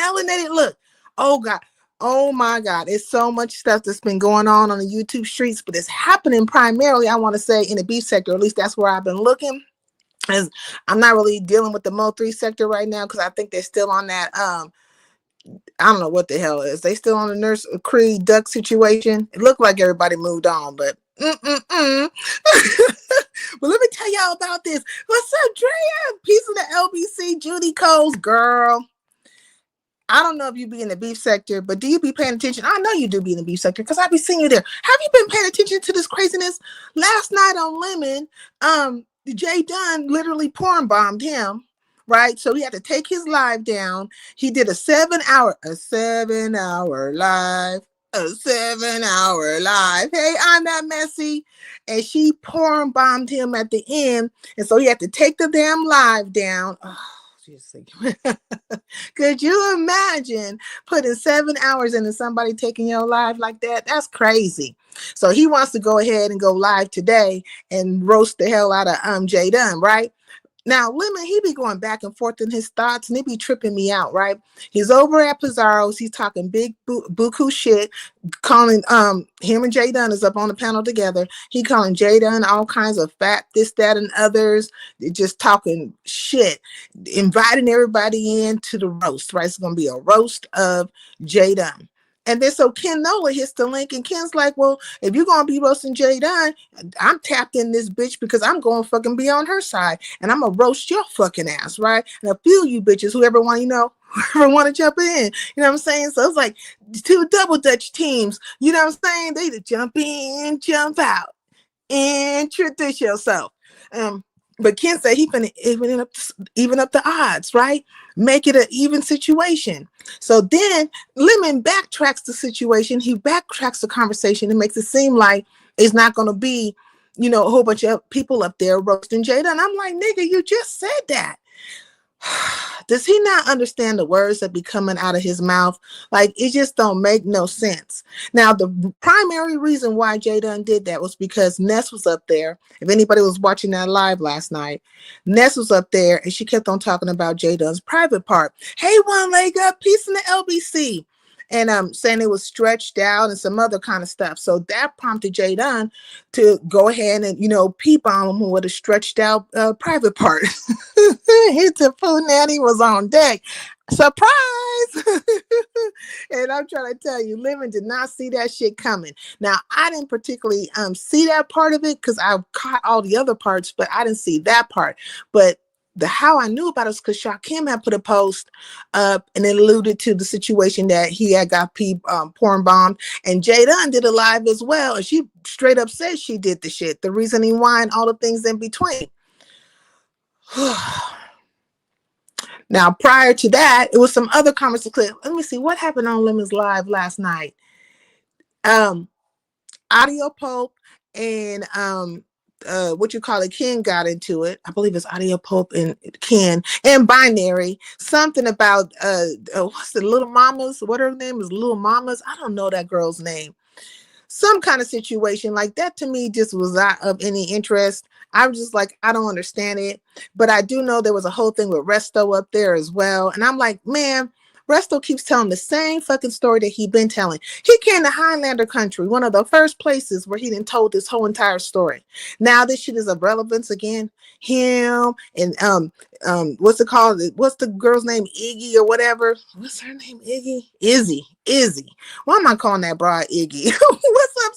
melanated look. Oh God. Oh my God. It's so much stuff that's been going on the YouTube streets, but it's happening primarily, I want to say, in the beef sector. At least that's where I've been looking. As I'm not really dealing with the Mo3 sector right now because I think they're still on that I don't know what the hell is. They still on the Nurse Creed duck situation. It looked like everybody moved on, but but let me tell y'all about this. What's up, Drea? Piece of the LBC, Judy Coles, girl. I don't know if you be in the beef sector, but do you be paying attention? I know you do be in the beef sector because I be seeing you there. Have you been paying attention to this craziness? Last night on Lemon, Jay Dunn literally porn bombed him, right? So he had to take his live down. He did a 7-hour live. A 7-hour live. Hey, I'm not messy. And she porn bombed him at the end. And so he had to take the damn live down. Oh, could you imagine putting 7 hours into somebody taking your live like that? That's crazy. So he wants to go ahead and go live today and roast the hell out of Jay Dunn, right? Now, Lemon, he be going back and forth in his thoughts, and he be tripping me out, right? He's over at Pizarro's. He's talking big buku shit, calling him and Jay Dunn is up on the panel together. He calling Jay Dunn all kinds of fat, this, that, and others. They're just talking shit, inviting everybody in to the roast, right? It's going to be a roast of Jay Dunn. And then so Ken Nola hits the link, and Ken's like, well, if you're going to be roasting Jay Dunn, I'm tapped in this bitch because I'm going to fucking be on her side, and I'm going to roast your fucking ass, right? And a few of you bitches, whoever want, whoever want to jump in, you know what I'm saying? So it's like two double Dutch teams, you know what I'm saying? They to jump in, jump out, introduce yourself. But Ken said he finna even up the odds, right? Make it an even situation. So then Lemon backtracks the situation. He backtracks the conversation and makes it seem like it's not going to be, a whole bunch of people up there roasting Jada. And I'm like, nigga, you just said that. Does he not understand the words that be coming out of his mouth? Like, it just don't make no sense. Now, the primary reason why Jay Dunn did that was because Ness was up there. If anybody was watching that live last night, Ness was up there and she kept on talking about Jay Dunn's private part. Hey, one leg up, peace in the LBC. And saying it was stretched out and some other kind of stuff. So that prompted Jay Dunn to go ahead and, peep on him with a stretched out private part. His food nanny was on deck. Surprise! And I'm trying to tell you, Lemon did not see that shit coming. Now, I didn't particularly see that part of it because I caught all the other parts, but I didn't see that part. But how I knew about it was because Shaquem had put a post up and it alluded to the situation that he had got porn bombed, and Jay Dunn did a live as well, and she straight up said she did the shit, the reasoning why, and all the things in between. Now, prior to that, it was some other conversation. Let me see what happened on Lemon's live last night. Audio Pope and Ken got into it. I believe it's Audio Pope and Ken and Binary. Something about what's the Little Mamas? What her name is? Little Mamas. I don't know that girl's name. Some kind of situation like that to me just was not of any interest. I was just like, I don't understand it. But I do know there was a whole thing with Resto up there as well. And I'm like, man, Resto keeps telling the same fucking story that he been telling. He came to Highlander country, one of the first places where he didn't told this whole entire story. Now this shit is of relevance again. Him and what's it called? What's the girl's name? Iggy or whatever. What's her name? Izzy. Why am I calling that broad Iggy? What's up,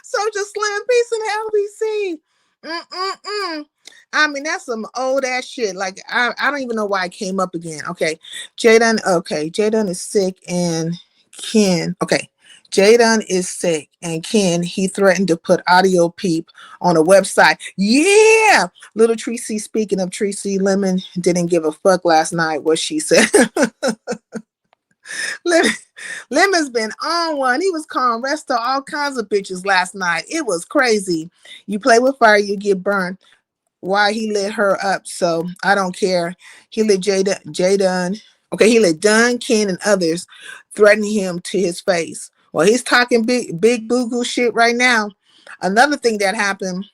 Soldier Slim? Peace in the LBC. I mean, that's some old ass shit. Like, I don't even know why it came up again. Okay. Jay Dunn is sick and Ken. Okay. Jay Dunn is sick and Ken, he threatened to put Audio Peep on a website. Yeah. Little Tracy, speaking of Tracy, Lemon didn't give a fuck last night what she said. Lemon's been on one. He was calling Resto all kinds of bitches last night. It was crazy. You play with fire, you get burned. Why he lit her up, so I don't care. He lit Jay Dunn. Okay, he lit Dunn, Ken, and others, threatening him to his face. Well, he's talking big boo-goo shit right now. Another thing that happened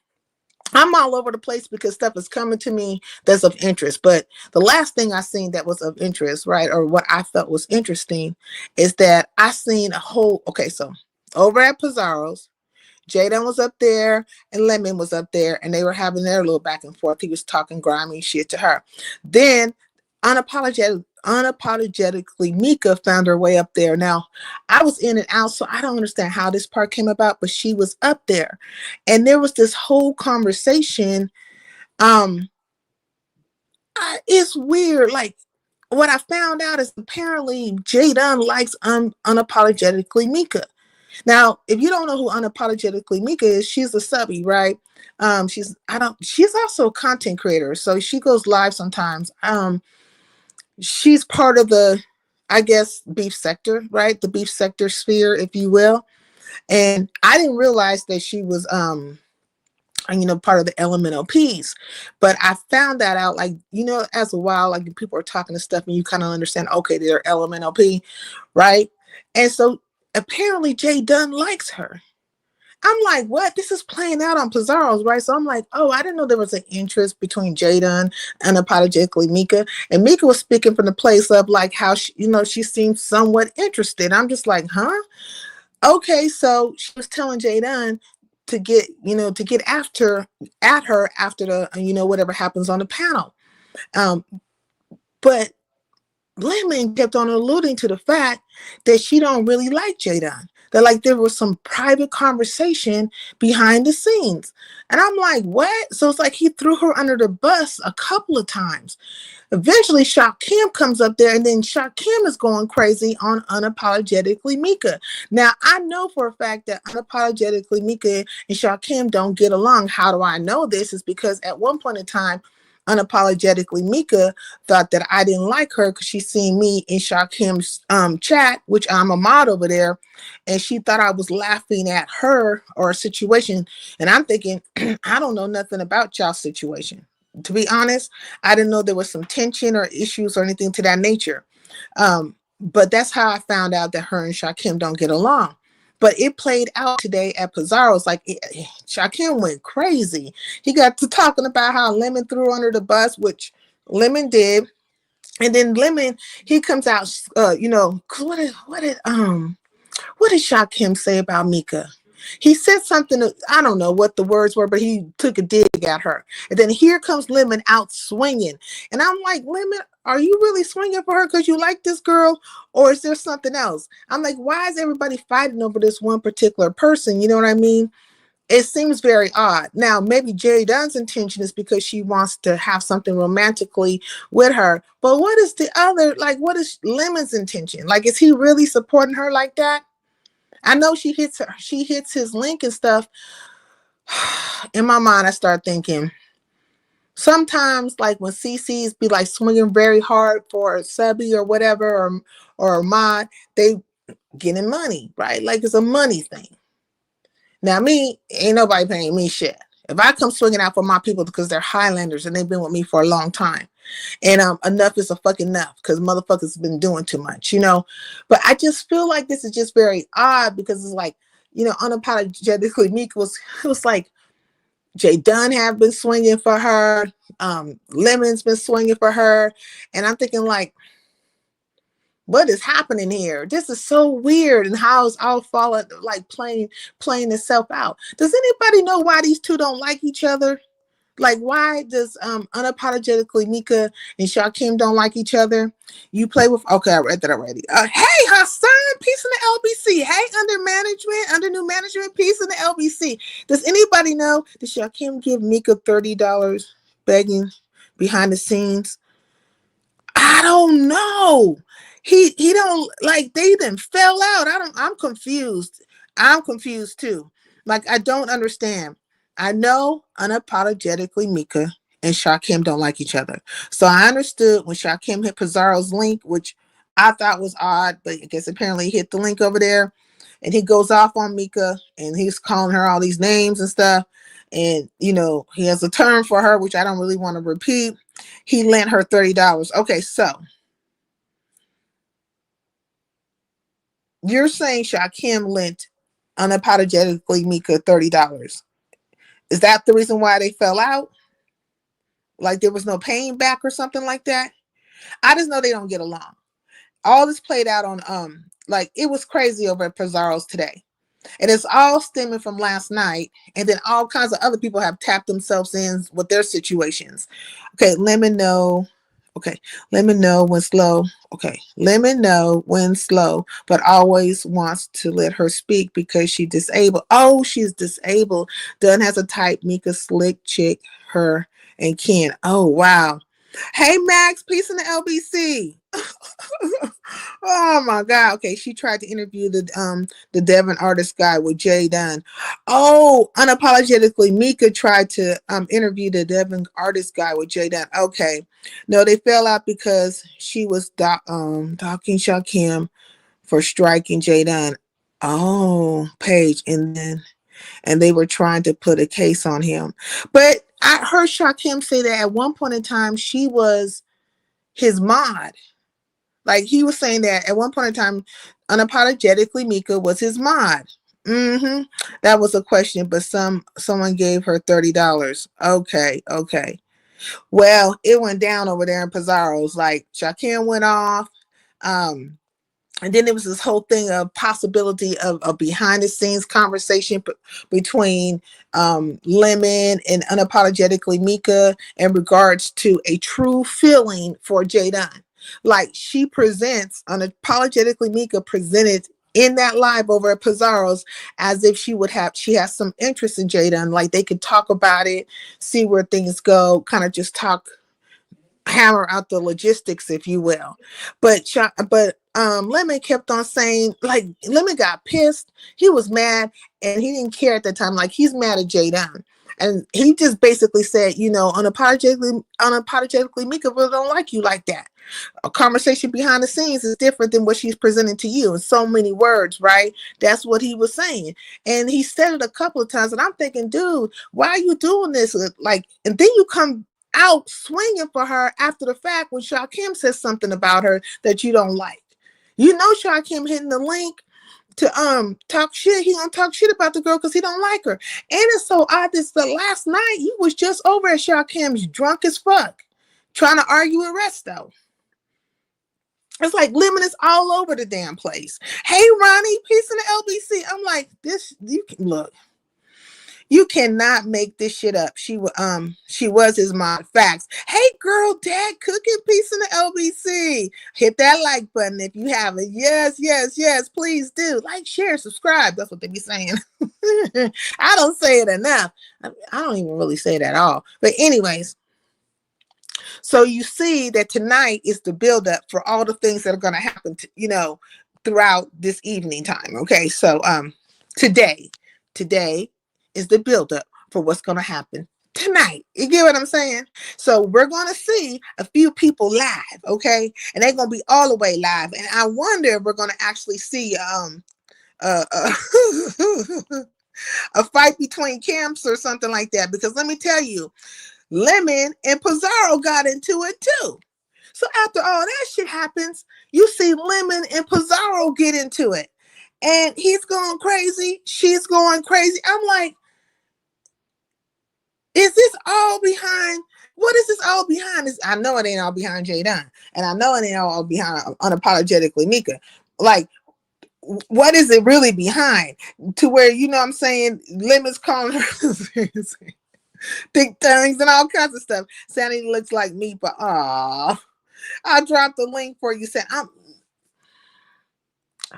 I'm all over the place because stuff is coming to me that's of interest. But the last thing I seen that was of interest, right, or what I felt was interesting, is that I seen a whole. Okay, so over at Pizarro's, Jaden was up there and Lemon was up there, and they were having their little back and forth. He was talking grimy shit to her. Then unapologetically Mika found her way up there. Now, I was in and out, so I don't understand how this part came about, but she was up there. And there was this whole conversation. Um, it's weird. Like, what I found out is apparently Jaden likes unapologetically Mika. Now, if you don't know who unapologetically Mika is, she's a subby, right? She's also a content creator, so she goes live sometimes. She's part of the, I guess, beef sector, right? The beef sector sphere, if you will. And I didn't realize that she was part of the LMNOPs. But I found that out, like, as a while, like people are talking to stuff and you kind of understand, okay, they're LMNOP, right? And so apparently Jay Dunn likes her. I'm like, what? This is playing out on Pizarro's, right? So I'm like, oh, I didn't know there was an interest between Jaden and unapologetically Mika. And Mika was speaking from the place of like how she seemed somewhat interested. I'm just like, huh? Okay, so she was telling Jaden to get after at her after the whatever happens on the panel. Um, but Lemon kept on alluding to the fact that she don't really like Jaden. That like there was some private conversation behind the scenes. And I'm like, what? So it's like he threw her under the bus a couple of times. Eventually, Shaq Kim comes up there, and then Shaq Kim is going crazy on unapologetically Mika. Now, I know for a fact that unapologetically Mika and Shaq Kim don't get along. How do I know this? Is because at one point in time, unapologetically Mika thought that I didn't like her because she seen me in Shaq Kim's chat, which I'm a mod over there, and she thought I was laughing at her or a situation. And I'm thinking, I don't know nothing about y'all's situation. To be honest, I didn't know there was some tension or issues or anything to that nature. But that's how I found out that her and Shakim don't get along. But it played out today at Pizarro's. Like, Shakim went crazy. He got to talking about how Lemon threw under the bus, which Lemon did. And then Lemon, he comes out, what did Shakim say about Mika? He said something, I don't know what the words were, but he took a dig at her. And then here comes Lemon out swinging. And I'm like, Lemon, are you really swinging for her because you like this girl? Or is there something else? I'm like, why is everybody fighting over this one particular person? You know what I mean? It seems very odd. Now, maybe Jerry Dunn's intention is because she wants to have something romantically with her. But what is what is Lemon's intention? Like, is he really supporting her like that? I know she hits his link and stuff. In my mind, I start thinking, sometimes like when CCs be like swinging very hard for a subby or whatever, or a mod, they getting money, right? Like it's a money thing. Now me, ain't nobody paying me shit. If I come swinging out for my people because they're Highlanders and they've been with me for a long time, and enough is a fucking enough because motherfuckers been doing too much, But I just feel like this is just very odd because it's like, unapologetically Meek was like, Jay Dunn have been swinging for her, Lemon's been swinging for her, and I'm thinking like, what is happening here? This is so weird, and how it's all falling like playing itself out. Does anybody know why these two don't like each other? Like, why does unapologetically Mika and Shakim don't like each other? You play with, okay, I read that already. Hey, Hassan, peace in the LBC. Hey, under new management, peace in the LBC. Does anybody know, did Shakim give Mika $30 begging behind the scenes? I don't know. He don't, like, they didn't fell out. I'm confused. I'm confused too. Like, I don't understand. I know unapologetically Mika and Shakim don't like each other. So I understood when Shakim hit Pizarro's link, which I thought was odd, but I guess apparently he hit the link over there and he goes off on Mika and he's calling her all these names and stuff. And, he has a term for her, which I don't really want to repeat. He lent her $30. Okay, so you're saying Shakim lent unapologetically Mika $30. Is that the reason why they fell out? Like there was no paying back or something like that? I just know they don't get along. All this played out on like it was crazy over at Pizarro's today. And it's all stemming from last night. And then all kinds of other people have tapped themselves in with their situations. Okay, let me know. Okay, let me know when slow. Okay, let me know when slow, but always wants to let her speak because she's disabled. Oh, she's disabled. Dunn has a type, Mika slick chick, her and Ken. Oh, wow. Hey, Max, peace in the LBC. Oh my God. Okay, she tried to interview the Devon artist guy with Jay Dunn. Oh, unapologetically, Mika tried to interview the Devon artist guy with Jay Dunn. Okay. No, they fell out because she was docking Shakim for striking Jay Dunn. Oh, Paige, and they were trying to put a case on him. But I heard Shakim say that at one point in time she was his mod. Like he was saying that at one point in time, unapologetically, Mika was his mod. Mm-hmm. That was a question, but someone gave her $30. Okay, okay. Well, it went down over there in Pizarro's. Like Shaquem went off. Um, and then there was this whole thing of possibility of a behind the scenes conversation between Lemon and unapologetically Mika in regards to a true feeling for Jadon. Like she presents unapologetically Mika presented in that live over at Pizarro's as if she has some interest in Jadon. Like they could talk about it, see where things go, kind of just talk hammer out the logistics, if you will. But Lemon kept on saying, like Lemon got pissed. He was mad and he didn't care at the time. Like he's mad at Jadon. And he just basically said, unapologetically, Mika really don't like you like that. A conversation behind the scenes is different than what she's presenting to you in so many words, right? That's what he was saying. And he said it a couple of times. And I'm thinking, dude, why are you doing this? Like, and then you come out swinging for her after the fact when Shakim says something about her that you don't like. You know Shakim hitting the link to talk shit. He gonna talk shit about the girl because he don't like her. And it's so odd this the last night you was just over at Shakim's drunk as fuck, trying to argue with Resto. It's like Lemon is all over the damn place. Hey Ronnie, peace in the LBC. I'm like, this you can look. You cannot make this shit up. She was his mom. Facts. Hey girl, dad cooking, peace in the LBC. Hit that like button if you haven't. Yes, yes, yes. Please do. Like, share, subscribe. That's what they be saying. I don't say it enough. I don't even really say it at all. But anyways, so you see that tonight is the buildup for all the things that are going to happen, throughout this evening time. Okay, so today is the buildup for what's going to happen tonight. You get what I'm saying? So we're going to see a few people live, okay, and they're going to be all the way live. And I wonder if we're going to actually see uh, a fight between camps or something like that. Because let me tell you, Lemon and Pizarro got into it too. So after all that shit happens, you see Lemon and Pizarro get into it. And he's going crazy. She's going crazy. I'm like, is this all behind? What is this all behind? I know it ain't all behind Jay Dunn. And I know it ain't all behind unapologetically Mika. Like, what is it really behind? To where, I'm saying, Lemon's calling her thick tongues and all kinds of stuff. Sandy looks like me, but I dropped the link for you. Said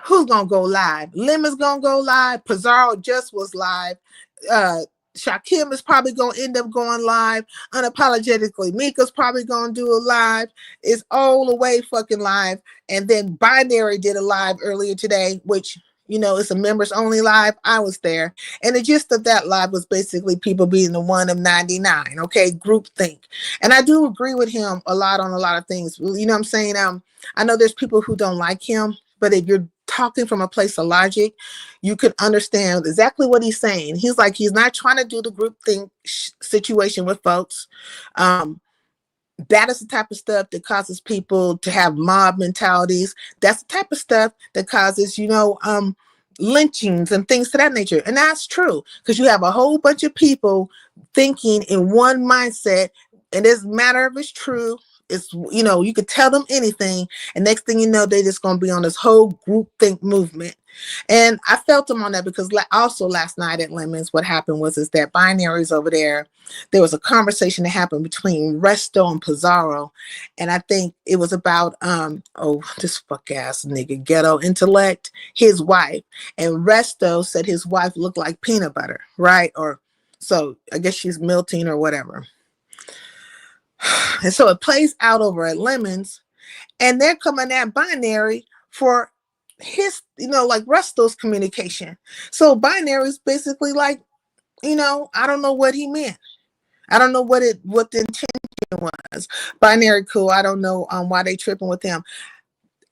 who's gonna go live? Lemon's gonna go live. Pizarro just was live. Shakim is probably gonna end up going live. Unapologetically, Mika's probably gonna do a live. It's all the way fucking live. And then Binary did a live earlier today, which it's a members only live. I was there. And the gist of that live was basically people being the one of 99. Okay, group think. And I do agree with him a lot on a lot of things. You know what I'm saying? I know there's people who don't like him, but if you're talking from a place of logic, you could understand exactly what he's saying. He's like, he's not trying to do the group think situation with folks. That is the type of stuff that causes people to have mob mentalities. That's the type of stuff that causes, lynchings and things to that nature. And that's true because you have a whole bunch of people thinking in one mindset, and it doesn't matter if it's true. It's, you could tell them anything, and next thing you know, they're just going to be on this whole group think movement. And I felt them on that because also last night at Lemons, what happened was is that binaries over there was a conversation that happened between Resto and Pizarro, and I think it was about this fuck ass nigga ghetto intellect, his wife, and Resto said his wife looked like peanut butter, right? Or so I guess she's melting or whatever. And so it plays out over at Lemons, and they're coming at binary for his, like Resto's communication. So binary is basically like, I don't know what he meant. I don't know what the intention was. Binary, cool. I don't know why they tripping with him.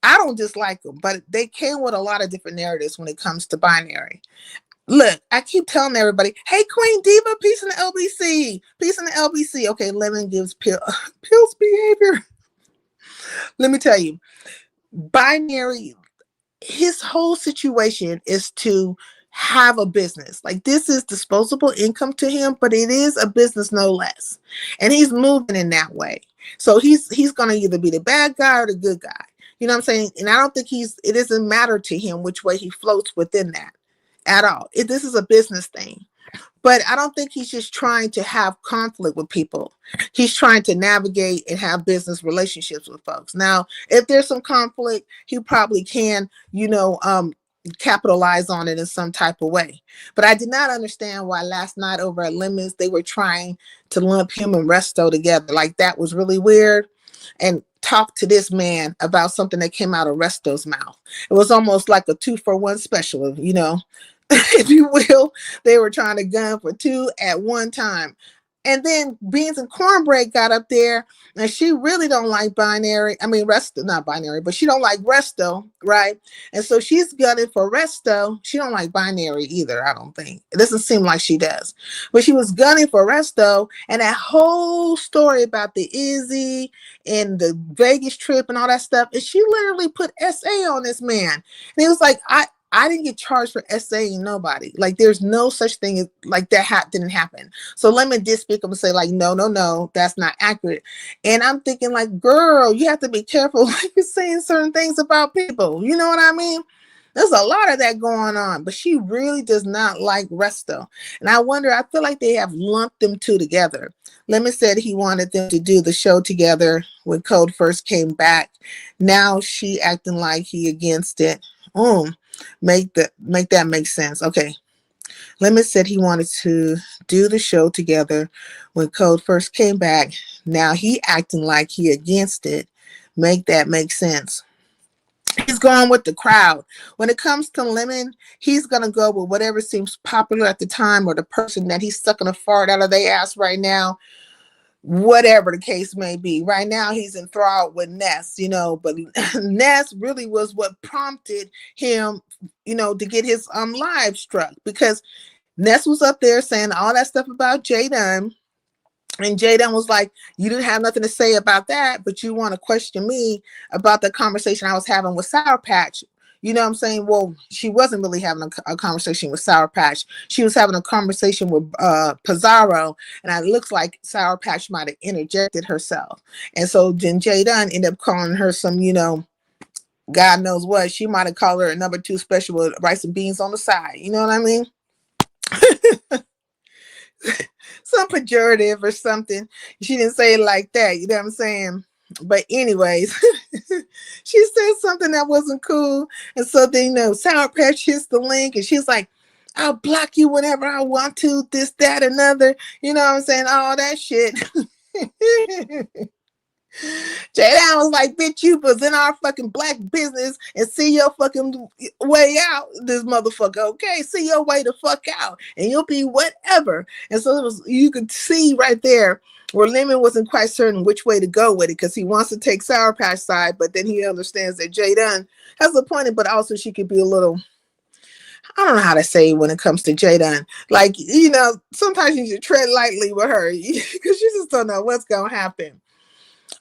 I don't dislike them, but they came with a lot of different narratives when it comes to binary. Look, I keep telling everybody, hey, Queen Diva, peace in the LBC. Peace in the LBC. Okay, Lemon gives pills behavior. Let me tell you, binary, his whole situation is to have a business. Like, this is disposable income to him, but it is a business no less. And he's moving in that way. So he's going to either be the bad guy or the good guy. You know what I'm saying? And I don't think it doesn't matter to him which way he floats within that at all. This is a business thing. But I don't think he's just trying to have conflict with people. He's trying to navigate and have business relationships with folks. Now, if there's some conflict, he probably can, capitalize on it in some type of way. But I did not understand why last night over at Lemons, they were trying to lump him and Resto together. Like, that was really weird. And talk to this man about something that came out of Resto's mouth. It was almost like a 2-for-1 special, if you will. They were trying to gun for two at one time. And then Beans and Cornbread got up there, and she really don't like binary. I mean, Resto, not binary, but she don't like Resto, right? And so she's gunning for Resto. She don't like binary either, I don't think. It doesn't seem like she does. But she was gunning for Resto, and that whole story about the Izzy and the Vegas trip and all that stuff, and she literally put SA on this man. And he was like, I didn't get charged for SAing nobody. Like, there's no such thing as, like, that didn't happen. So Lemon did speak up and say, like, no, that's not accurate. And I'm thinking, like, girl, you have to be careful when you're saying certain things about people. You know what I mean? There's a lot of that going on, but she really does not like Resto. And I feel like they have lumped them two together. Lemon said he wanted them to do the show together when Code first came back. Now she acting like he against it. Make that make sense. Okay. Lemon said he wanted to do the show together when Code first came back. Now he acting like he against it. Make that make sense. He's going with the crowd. When it comes to Lemon, he's going to go with whatever seems popular at the time, or the person that he's sucking a fart out of their ass right now. Whatever the case may be. Right now, he's enthralled with Ness, but Ness really was what prompted him, to get his live struck, because Ness was up there saying all that stuff about J Dunn. And J Dunn was like, you didn't have nothing to say about that, but you want to question me about the conversation I was having with Sour Patch. You know what I'm saying? Well, she wasn't really having a conversation with Sour Patch. She was having a conversation with Pizarro, and it looks like Sour Patch might have interjected herself. And so then J Dunn ended up calling her some, God knows what. She might have called her a number 2 special with rice and beans on the side. You know what I mean? Some pejorative or something. She didn't say it like that. You know what I'm saying? But anyways, she said something that wasn't cool. And so then, Sour Patch hits the link, and she's like, I'll block you whenever I want to, this, that, another. You know what I'm saying? All that shit. J-Down was like, bitch, you was in our fucking black business and see your fucking way out, this motherfucker, okay? See your way the fuck out, and you'll be whatever. And so you could see right there where Lemon wasn't quite certain which way to go with it, because he wants to take Sour Patch side, but then he understands that J-Dunn has a point, but also she could be a little, I don't know how to say when it comes to J-Dunn. Like, sometimes you should tread lightly with her because you just don't know what's going to happen.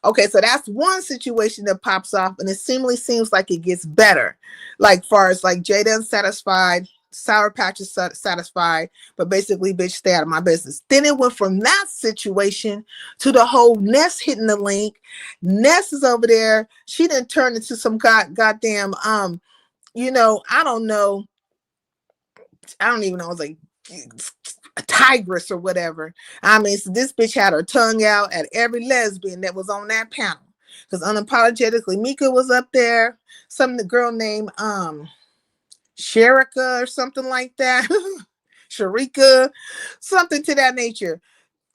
Okay, so that's one situation that pops off, and it seemingly seems like it gets better. Like far as like Jada unsatisfied, Sour Patch is satisfied, but basically, bitch, stay out of my business. Then it went from that situation to the whole Ness hitting the link. Ness is over there. She didn't turn into some goddamn I don't know. I don't even know. It was like a tigress or whatever. I mean, so this bitch had her tongue out at every lesbian that was on that panel. Because unapologetically, Mika was up there. Some the girl named Sherika or something like that. Sharika, something to that nature.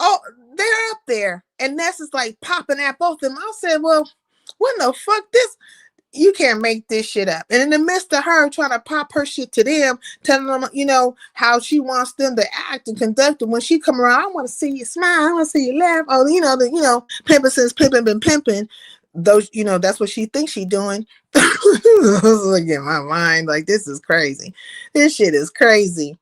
Oh, they're up there. And Ness is like popping at both of them. I said, well, what the fuck this? You can't make this shit up. And in the midst of her trying to pop her shit to them, telling them, how she wants them to act and conduct. And when she come around, I want to see you smile. I want to see you laugh. Oh, pimping since pimping been pimping. Those, that's what she thinks she doing. I was like in my mind, like, this is crazy. This shit is crazy.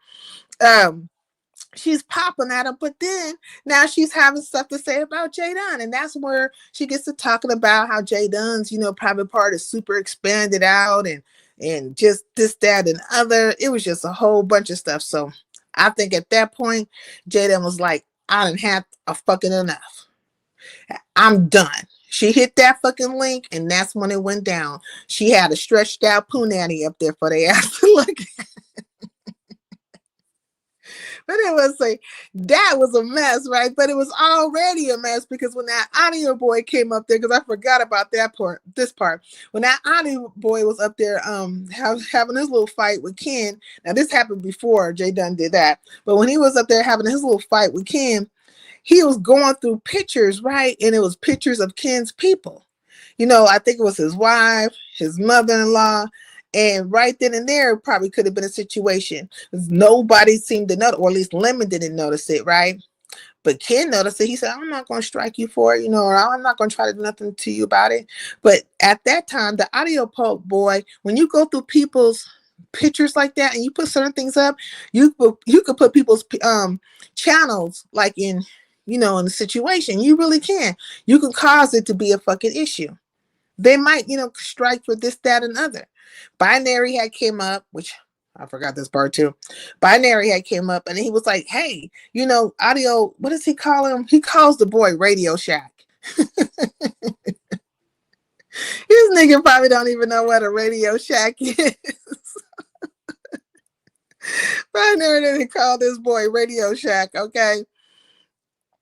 She's popping at him, but then now she's having stuff to say about Jay Dunn, and that's where she gets to talking about how Jay Dunn's, private part is super expanded out and just this, that, and other. It was just a whole bunch of stuff. So I think at that point, Jay Dunn was like, I done had a fucking enough. I'm done. She hit that fucking link, and that's when it went down. She had a stretched out poo nanny up there for the ass to look at. But it was like, that was a mess, right? But it was already a mess because when that audio boy came up there, because I forgot about this part. When that audio boy was up there having his little fight with Ken, now this happened before Jay Dunn did that, but when he was up there having his little fight with Ken, he was going through pictures, right? And it was pictures of Ken's people. I think it was his wife, his mother-in-law, and right then and there probably could have been a situation. Nobody seemed to know, or at least Lemon didn't notice it, right? But Ken noticed it. He said, I'm not going to strike you for it, or I'm not going to try to do nothing to you about it. But at that time, the audio boy, when you go through people's pictures like that and you put certain things up, you could put people's channels like in the situation. You really can. You can cause it to be a fucking issue. They might, strike for this, that, and other. Binary had came up, which I forgot this part too. Binary had came up and he was like, hey, audio, what does he call him? He calls the boy Radio Shack. This nigga probably don't even know what a Radio Shack is. Binary didn't call this boy Radio Shack, okay?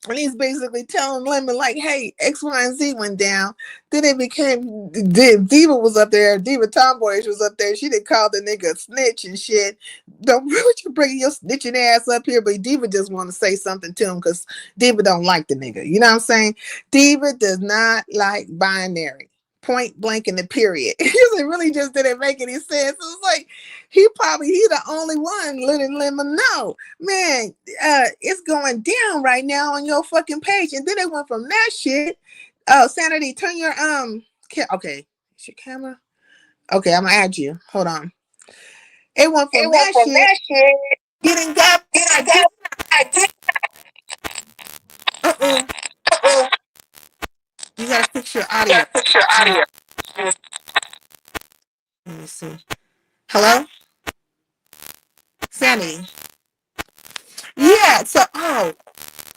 And he's basically telling Lemon, like, hey, X, Y, and Z went down. Then it became, Diva was up there. Diva Tomboyish was up there. She didn't call the nigga a snitch and shit. Don't really you bring your snitching ass up here, but Diva just want to say something to him because Diva don't like the nigga. You know what I'm saying? Diva does not like Binary. Point blank in the period. It really just didn't make any sense. It was like he's the only one letting Lemon know, man, it's going down right now on your fucking page. And then it went from that shit. Oh, Sanity, turn your okay. Is your camera? Okay, I'm gonna add you. Hold on. It went from that shit. Getting got. Uh-oh. You gotta fix your audio. Let me see. Hello? Sanity. Yeah, so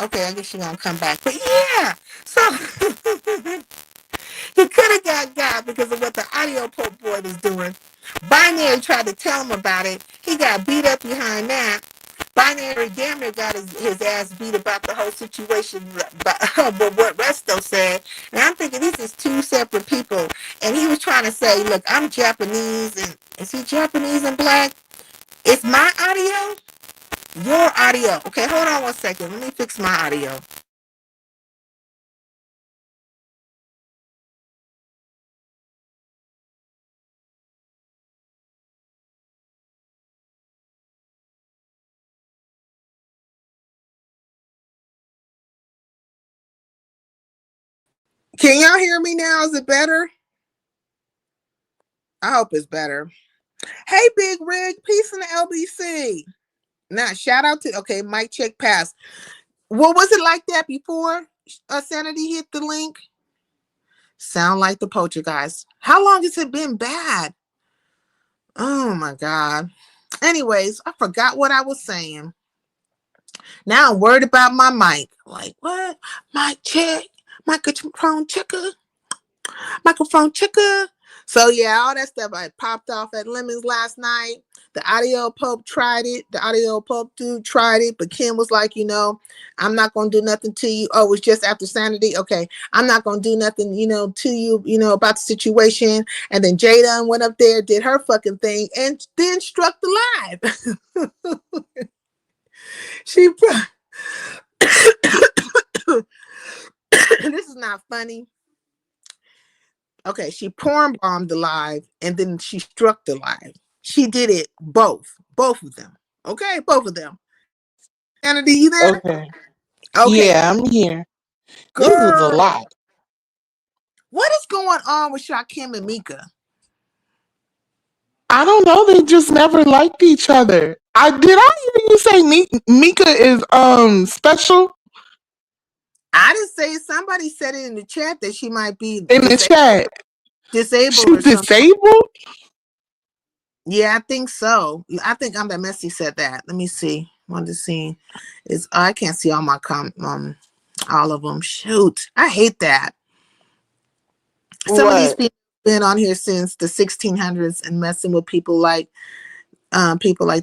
okay, I guess you're gonna come back. But yeah, so he could have got because of what the audio pope boy was doing. Binary tried to tell him about it. He got beat up behind that. Binary damn near got his ass beat about the whole situation, but what Resto said. And I'm thinking these is two separate people. And he was trying to say, look, I'm Japanese, and is he Japanese and black? It's my audio? Your audio. Okay, hold on one second. Let me fix my audio. Can y'all hear me now? Is it better? I hope it's better. Hey, Big Rig. Peace in the LBC. Now, shout out to, okay, mic check pass. Well, was it like that before Sanity hit the link? Sound like the poltergeist. How long has it been bad? Oh my God. Anyways, I forgot what I was saying. Now I'm worried about my mic. Like, what? Mic check. Microphone checker. Microphone checker. So yeah, all that stuff I popped off at Lemons last night. The audio Pope tried it. The audio Pope dude tried it, but Kim was like, I'm not gonna do nothing to you. Oh, it was just after Sanity. Okay, I'm not gonna do nothing, to you, about the situation. And then Jada went up there, did her fucking thing, and then struck the live. she this is not funny. Okay, she porn bombed the live and then she struck the live. She did it both of them. Okay, both of them. Sanity, you there? Okay. Okay, Yeah, I'm here. This is a girl, lot. what is going on with Shakim and Mika? I don't know. They just never liked each other. Did I hear you say Mika is special I didn't say it. Somebody said it in the chat that she might be in the chat? disabled She's or something. disabled? Yeah, I think so. I think I'm that messy said that. Let me see. Want to see? I can't see all my all of them. Shoot, I hate that. Some of these What? people have been on here since the 1600s and messing with people like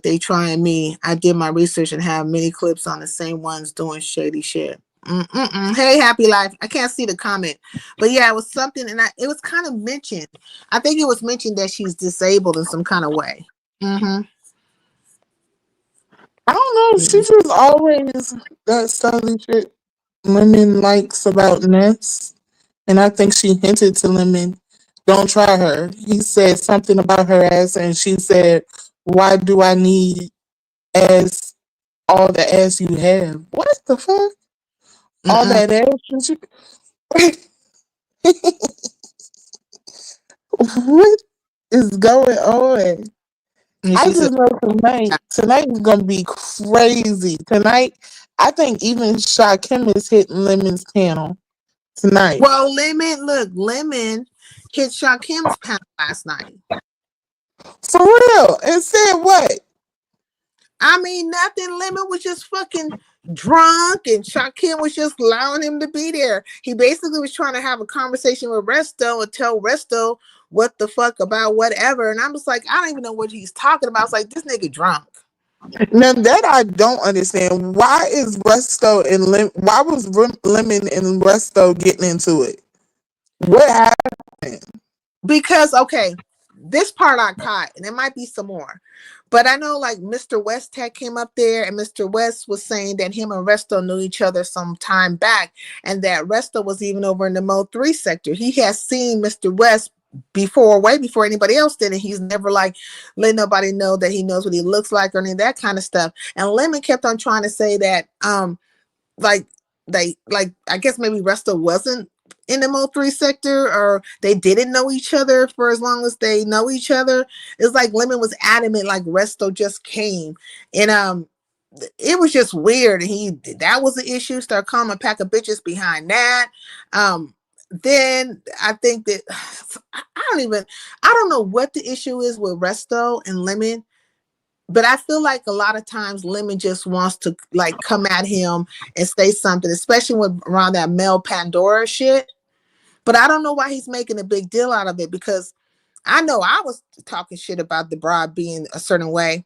they trying me. I did my research and have many clips on the same ones doing shady shit. Hey, happy life. I can't see the comment, but yeah, it was something, and it was kind of mentioned. I think it was mentioned that she's disabled in some kind of way. I don't know. She just always that silly shit Lemon likes about Ness. And I think she hinted to Lemon, don't try her. He said something about her ass, and she said, why do I need ass, all the ass you have? What the fuck? All Mm-mm. that ass? What is going on? And I she said, just know tonight is gonna be crazy. Tonight, I think even Shakim is hitting Lemon's panel tonight. "Well, Lemon hit Shakim's panel last night. For real. And said what? I mean, nothing. Lemon was just fucking drunk, and Shakim was just allowing him to be there. He basically was trying to have a conversation with Resto and tell Resto what the fuck about whatever. And I'm just like, I don't even know what he's talking about. It's like, this nigga drunk. Now that I don't understand. Why is Resto and why was Lemon and Resto getting into it? What happened? Because, okay, this part I caught, and there might be some more. But I know like Mr. West had came up there, and Mr. West was saying that him and Resto knew each other some time back, and that Resto was even over in the Mo 3 sector. He has seen Mr. West before, way before anybody else did, and he's never like let nobody know that he knows what he looks like or any of that kind of stuff. And Lemon kept on trying to say that like I guess maybe Resto wasn't in the Mo 3 sector, or they didn't know each other for as long as they know each other. It's like Lemon was adamant like Resto just came, and it was just weird, and that was the issue. Start calling a pack of bitches behind that. Then I think that I don't know what the issue is with Resto and Lemon, but I feel like a lot of times Lemon just wants to like come at him and say something, especially when around that Mel Pandora shit. But I don't know why he's making a big deal out of it, because I know I was talking shit about the broad being a certain way,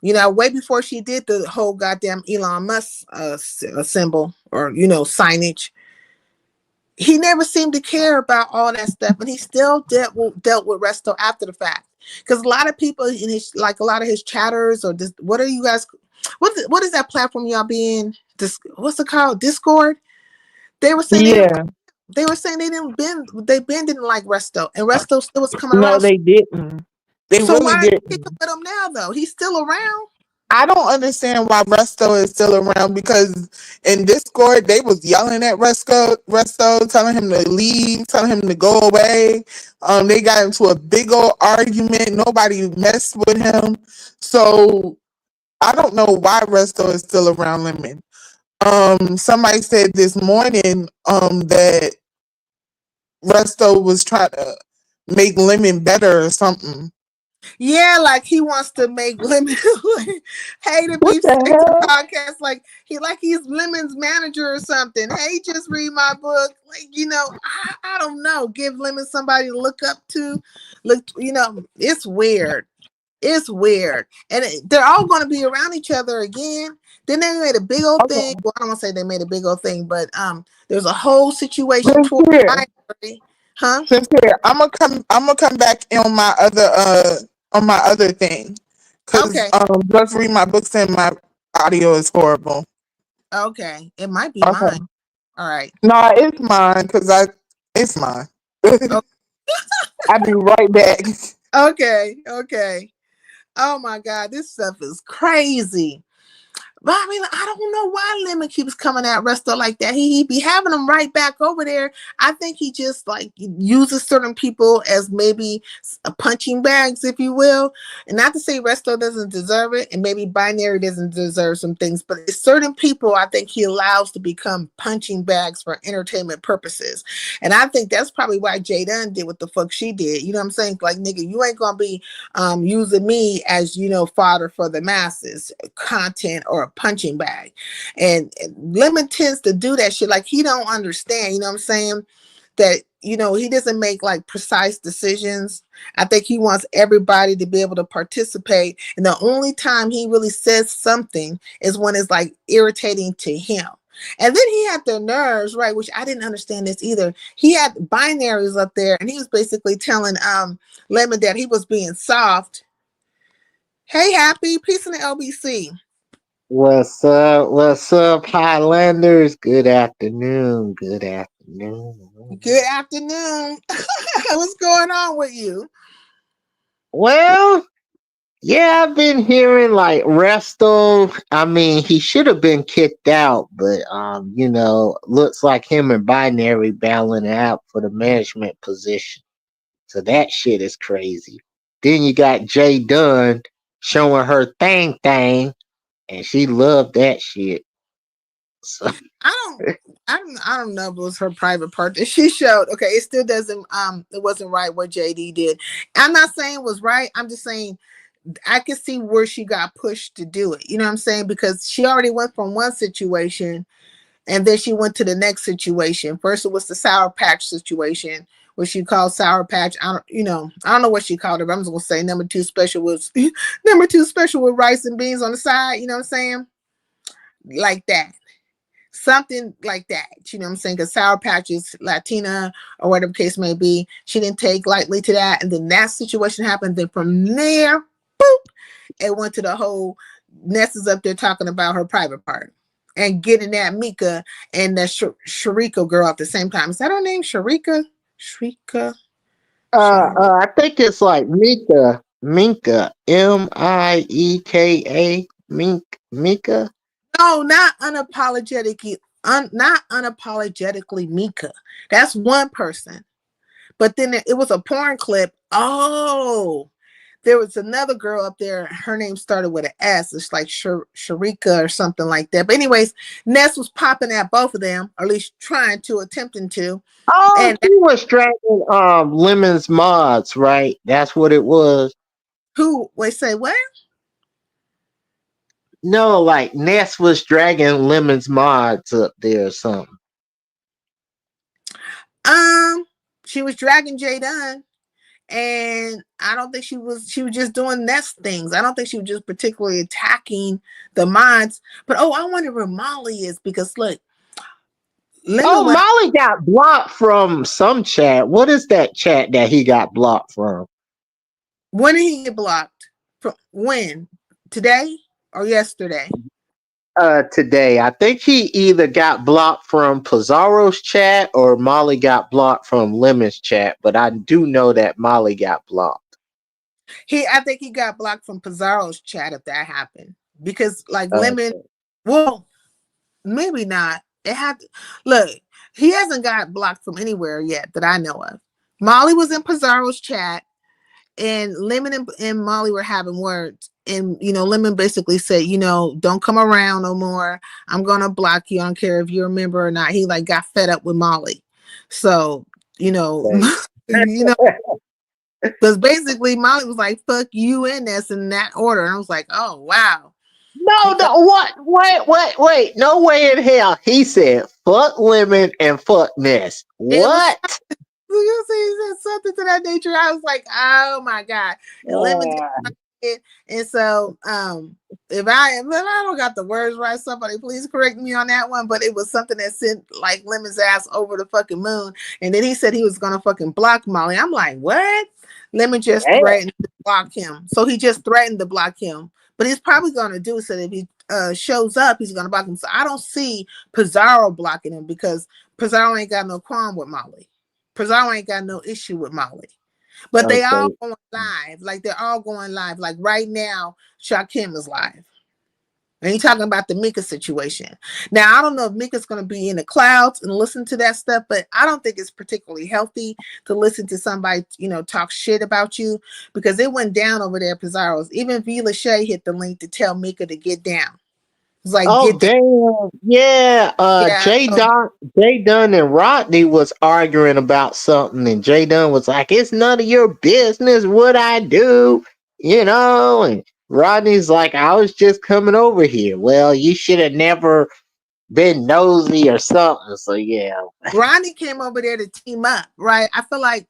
way before she did the whole goddamn Elon Musk symbol or signage. He never seemed to care about all that stuff, and he still dealt with Resto after the fact. Because a lot of people in his, like a lot of his chatters, or this, what are you guys? What is that platform y'all be in? This, what's it called? Discord. They were saying Yeah. they were saying they didn't like Resto, and Resto still was coming No, around. they didn't. They So really why are you didn't. kicking with him now though? He's still around. I don't understand why Resto is still around, because in Discord they was yelling at Resto, telling him to leave, telling him to go away. They got into a big old argument. Nobody messed with him. So I don't know why Resto is still around Lemon. Somebody said this morning that Resto was trying to make Lemon better or something. Yeah, like he wants to make Lemon like, hey to What be the say to the hell? podcast like he's Lemon's manager or something. Hey, just read my book. Like, I don't know. Give Lemon somebody to look up to. Look, it's weird. It's weird. And they're all going to be around each other again. Then they made a big old thing. Okay. Well, I don't want to say they made a big old thing, but there's a whole situation toward Sincere. binary. Huh? Sincere. I'm gonna come back on my other thing. Cause Okay. just read my books and my audio is horrible. Okay. It might be mine. Okay. All right. No, it's mine because it's mine. Oh, I'll be right back. okay. Okay. Oh my God. This stuff is crazy. But I mean, I don't know why Lemon keeps coming at Resto like that. He be having them right back over there. I think he just like uses certain people as maybe punching bags, if you will. And not to say Resto doesn't deserve it, and maybe Binary doesn't deserve some things, but it's certain people I think he allows to become punching bags for entertainment purposes. And I think that's probably why Jay Dunn did what the fuck she did. You know what I'm saying? Like, nigga, you ain't gonna be using me as fodder for the masses, content or a punching bag. And Lemon tends to do that shit. Like, he don't understand. You know what I'm saying? That he doesn't make like precise decisions. I think he wants everybody to be able to participate, and the only time he really says something is when it's like irritating to him. And then he had the nerves, right? Which I didn't understand this either. He had binaries up there, and he was basically telling Lemon that he was being soft. Hey, Happy, peace in the LBC. What's up? What's up, Highlanders? Good afternoon. Good afternoon. Good afternoon. What's going on with you? Well, yeah, I've been hearing like Resto. I mean, he should have been kicked out, but looks like him and Binary battling it out for the management position. So that shit is crazy. Then you got Jay Dunn showing her thing, and she loved that shit. So I don't I don't know if it was her private part that she showed. Okay, it still doesn't it wasn't right what JD did. I'm not saying it was right. I'm just saying I could see where she got pushed to do it. You know what I'm saying? Because she already went from one situation and then she went to the next situation. First it was the Sour Patch situation, where she called Sour Patch. I don't know what she called her, but I'm just gonna say number two special was number two special with rice and beans on the side, you know what I'm saying? Like that. Something like that, you know what I'm saying? Because Sour Patch is Latina or whatever the case may be. She didn't take lightly to that. And then that situation happened. Then from there, boop, it went to the whole Ness is up there talking about her private part and getting at Mika and that Sharika girl at the same time. Is that her name? Sharika? Sharika? I think it's like Minka, Mieka, Mika. No, not unapologetically, not unapologetically Mika. That's one person. But then it was a porn clip. Oh, there was another girl up there. Her name started with an S. It's like Sharika or something like that. But anyways, Ness was popping at both of them, or at least attempting to. Oh, And she was dragging Lemon's mods, right? That's what it was. who? Wait, say what? No, like Ness was dragging Lemon's mods up there or something. Um, she was dragging Jay Dunn. And I don't think she was just doing Ness things. I don't think she was just particularly attacking the mods. But I wonder where Molly is, because look, Oh, Lemon went. Molly got blocked from some chat. What is that chat that he got blocked from? When did he get blocked? From when? Today or yesterday? Today. I think he either got blocked from Pizarro's chat or Molly got blocked from Lemon's chat, but I do know that Molly got blocked. I think he got blocked from Pizarro's chat if that happened. Because like Uh, Lemon, well, maybe not. It had look, he hasn't got blocked from anywhere yet that I know of. Molly was in Pizarro's chat, and Lemon and Molly were having words. And Lemon basically said, don't come around no more. I'm gonna block you. I don't care if you remember or not. He like got fed up with Molly. So You know, Like, you know, because basically Molly was like, "Fuck you," and that's in that order. And I was like, "Oh wow." no, She thought no, what? Wait. No way in hell. He said, fuck women and fuck Ness. it was. What? You see, he said something to that nature. I was like, "Oh my god!" And Lemon Uh, it. And so, if I don't got the words right, somebody please correct me on that one. But it was something that sent like Lemon's ass over the fucking moon. And then he said he was gonna fucking block Molly. I'm like, what? Lemon just damn. threatened to block him. So he just threatened to block him. But he's probably gonna do so if he shows up, he's gonna block him. So I don't see Pizarro blocking him because Pizarro ain't got no qualm with Molly. Pizarro ain't got no issue with Molly. But they all Okay. going live. Like they're all going live. Like right now, Shakim is live. And he's talking about the Mika situation. Now, I don't know if Mika's going to be in the clouds and listen to that stuff, but I don't think it's particularly healthy to listen to somebody, talk shit about you because it went down over there at Pizarro's. Even V. Lachey hit the link to tell Mika to get down. It's like, Oh get down. damn! Yeah, Yeah. So Jay Dunn and Rodney was arguing about something, and Jay Dunn was like, "It's none of your business what I do," and Rodney's like, "I was just coming over here." Well, you should have never been nosy or something. So yeah, Ronnie came over there to team up, right? I feel like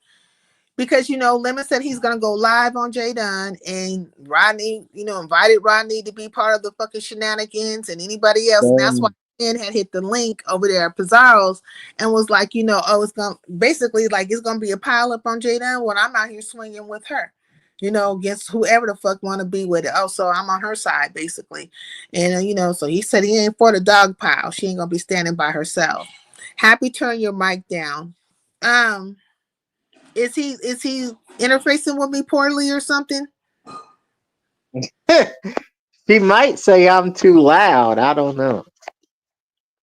because Lemon said he's gonna go live on Jay Dunn, and Rodney, invited Rodney to be part of the fucking shenanigans and anybody else, and that's why damn. Ben had hit the link over there at Pizarro's and was like, oh, it's gonna basically like it's gonna be a pile up on Jay Dunn when I'm out here swinging with her, against whoever the fuck want to be with it. Oh, so I'm on her side basically, and so he said he ain't for the dog pile. She ain't gonna be standing by herself. Happy, turn your mic down. Um. Is he interfacing with me poorly or something? She might say I'm too loud. I don't know.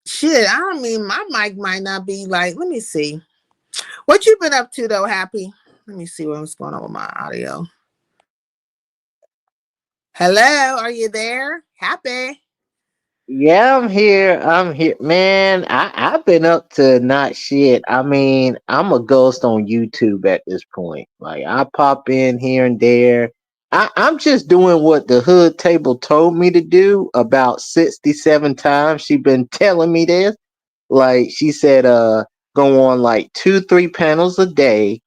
Shit, I don't mean my mic might not be like. Let me see. What you been up to though, Happy? Let me see what's going on with my audio. Hello, are you there, Happy? Yeah, I'm here. I'm here, man. I've been up to not shit. I mean, I'm a ghost on YouTube at this point. Like I pop in here and there. I'm just doing what the hood table told me to do about 67 times. She been telling me this. Like she said, go on like 2, 3 panels a day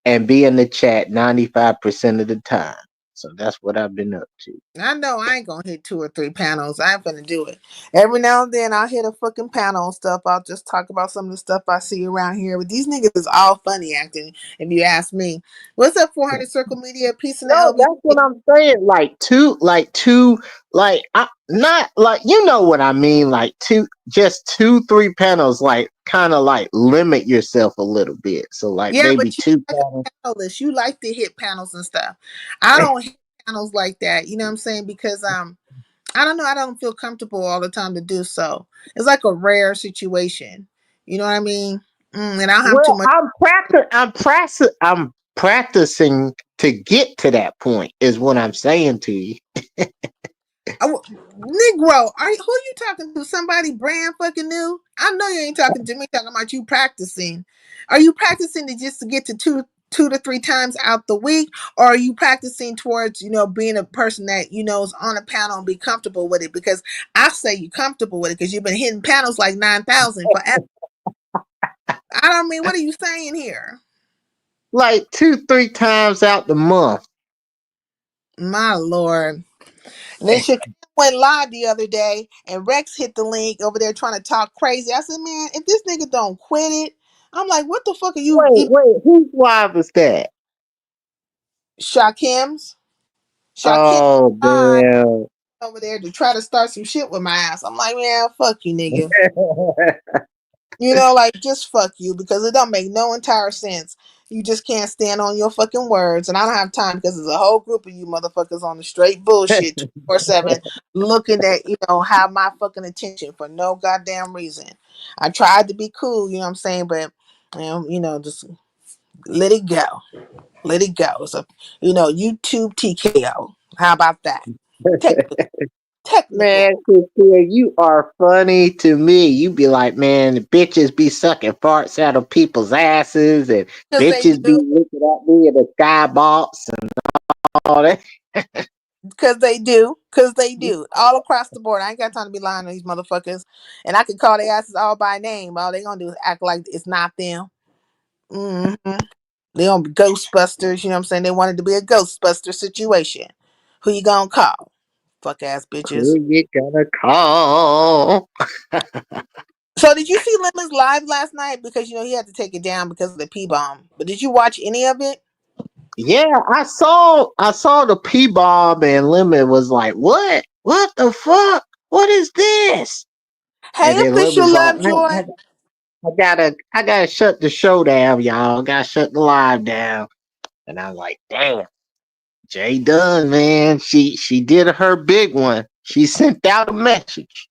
and be in the chat 95% of the time. So that's what I've been up to. I know I ain't gonna hit 2 or 3 panels. I ain't gonna do it. Every now and then I'll hit a fucking panel and stuff. I'll just talk about some of the stuff I see around here. But these niggas is all funny acting, if you ask me. What's up, 400 Circle Media? Peace in the No, that's LB. what I'm saying. Not like you know what I mean. Like just 2, 3 panels. Like kind of like limit yourself a little bit. So like Yeah, maybe but you two like panels. a panelist. You like to hit panels and stuff. I don't hit panels like that. You know what I'm saying? Because I don't know. I don't feel comfortable all the time to do so. It's like a rare situation. You know what I mean? And I don't have too Well, much. I'm practicing to get to that point. Is what I'm saying to you. Negro, who are you talking to? Somebody brand fucking new? I know you ain't talking to me. Talking about you practicing. Are you practicing to just to get to two to three times out the week, or are you practicing towards being a person that is on a panel and be comfortable with it? Because I say you comfortable with it because you've been hitting panels like 9,000 forever. I don't mean, what are you saying here? Like 2, 3 times out the month. My lord. And then she went live the other day, and Rex hit the link over there trying to talk crazy. I said, man, if this nigga don't quit it, I'm like, what the fuck are you even Wait. Whose wife is that? Shakim's? Shakim Oh live damn. over there to try to start some shit with my ass. I'm like, man, fuck you, nigga. Like just fuck you because it don't make no entire sense. You just can't stand on your fucking words, and I don't have time because there's a whole group of you motherfuckers on the straight bullshit 24/7, looking at have my fucking attention for no goddamn reason. I tried to be cool, you know what I'm saying, but just let it go, let it go. So YouTube TKO. How about that? Take it. Technical. Man, Cecilia, you are funny to me. You be like, man, bitches be sucking farts out of people's asses, and Because they bitches be do. looking at me in the skybox and all that. Because they do. Because they do. All across the board. I ain't got time to be lying to these motherfuckers. And I can call their asses all by name. All they gonna do is act like it's not them. Hmm. They gonna be Ghostbusters. You know what I'm saying? They wanted to be a Ghostbuster situation. Who you gonna call? Fuck ass bitches. Who you gonna call? So did you see Lemon's live last night? Because you know he had to take it down because of the P bomb. But did you watch any of it? Yeah, I saw the P Bob and Lemon was like, what? What the fuck? What is this? Hey, And then official Lemon's like, Lovejoy. I gotta shut the show down, y'all. I gotta shut the live down. And I'm like, damn, Jay Dunn, man. She did her big one. She sent out a message.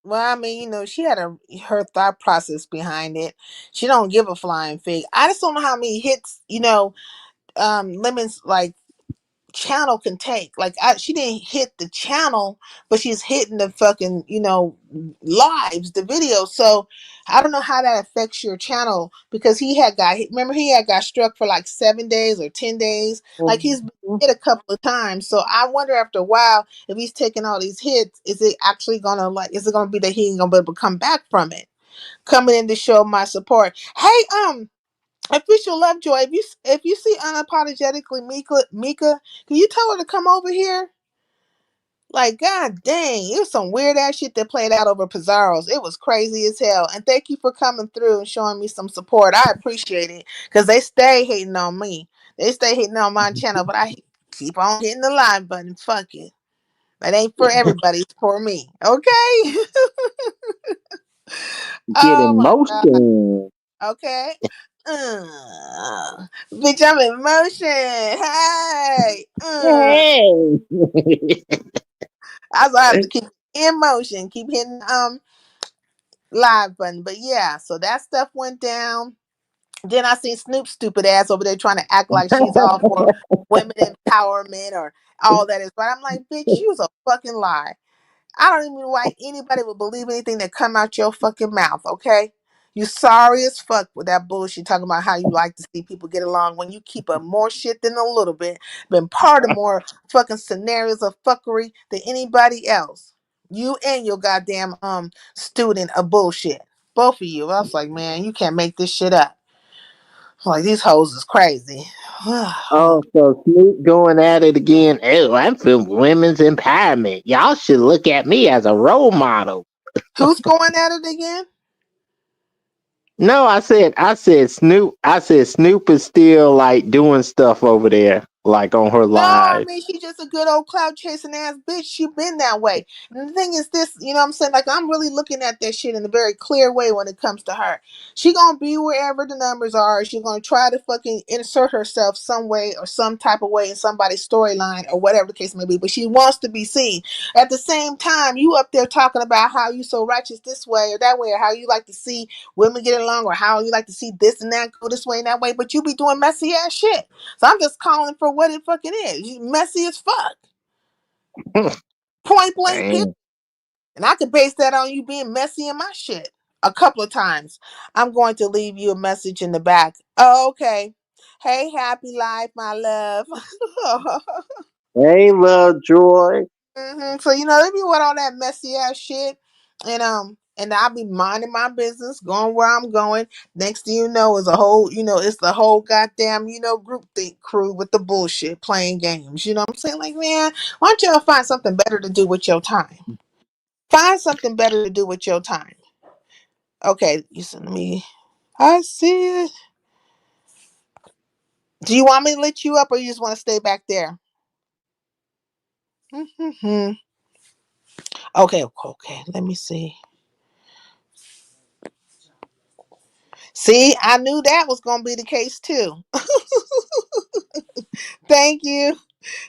Well, I mean, you know, she had her thought process behind it. She don't give a flying fig. I just don't know how many hits, Lemon's like channel can take. Like she didn't hit the channel, but she's hitting the fucking, lives, the video. So I don't know how that affects your channel because remember he had got struck for like 7 days or 10 days. Like he's been Mhm. hit a couple of times. So I wonder after a while if he's taking all these hits, is it actually gonna is it gonna be that he ain't gonna be able to come back from it? Coming in to show my support. Hey, official Lovejoy, if you see unapologetically Mika, can you tell her to come over here? Like, god dang, it was some weird ass shit that played out over Pizarro's. It was crazy as hell. And thank you for coming through and showing me some support. I appreciate it. Because they stay hating on me. They stay hating on my channel, but I keep on hitting the live button. Fuck it. That ain't for everybody, it's for me. Okay? Get Oh my god. emotion. Okay. Bitch, I'm in motion. Hey. Hey. I have to keep in motion, keep hitting live button. But yeah, so that stuff went down. Then I seen Snoop's stupid ass over there trying to act like she's all for women empowerment or all that is. But I'm like, bitch, you was a fucking lie. I don't even know why anybody would believe anything that come out your fucking mouth, okay? You sorry as fuck with that bullshit talking about how you like to see people get along when you keep up more shit than a little bit, been part of more fucking scenarios of fuckery than anybody else. You and your goddamn student of bullshit. Both of you. I was like, man, you can't make this shit up. Like these hoes is crazy. Oh, so Snoop going at it again. Oh, I'm for women's empowerment. Y'all should look at me as a role model. Who's going at it again? No, I said Snoop is still like doing stuff over there, like on her No, I live. mean she's just a good old cloud chasing ass bitch. She been that way. And the thing is this, you know what I'm saying? Like I'm really looking at that shit in a very clear way when it comes to her. She gonna be wherever the numbers are. She gonna try to fucking insert herself some way or some type of way in somebody's storyline or whatever the case may be. But she wants to be seen. At the same time, you up there talking about how you so righteous this way or that way, or how you like to see women get along, or how you like to see this and that go this way and that way. But you be doing messy ass shit. So I'm just calling for what it fucking is. You messy as fuck. Point blank period. Damn. And I could base that on you being messy in my shit. A couple of times. I'm going to leave you a message in the back. Oh, okay. Hey, happy life, my love. Hey, love Joy. So you know they be with all that messy ass shit, and I'll be minding my business, going where I'm going. Next thing you know, is a whole, it's the whole goddamn, group think crew with the bullshit playing games. You know what I'm saying? Like, man, why don't y'all find something better to do with your time? Find something better to do with your time. Okay, you send me. I see it. Do you want me to let you up, or you just want to stay back there? Okay, okay. Let me see. See, I knew that was gonna be the case too. Thank you.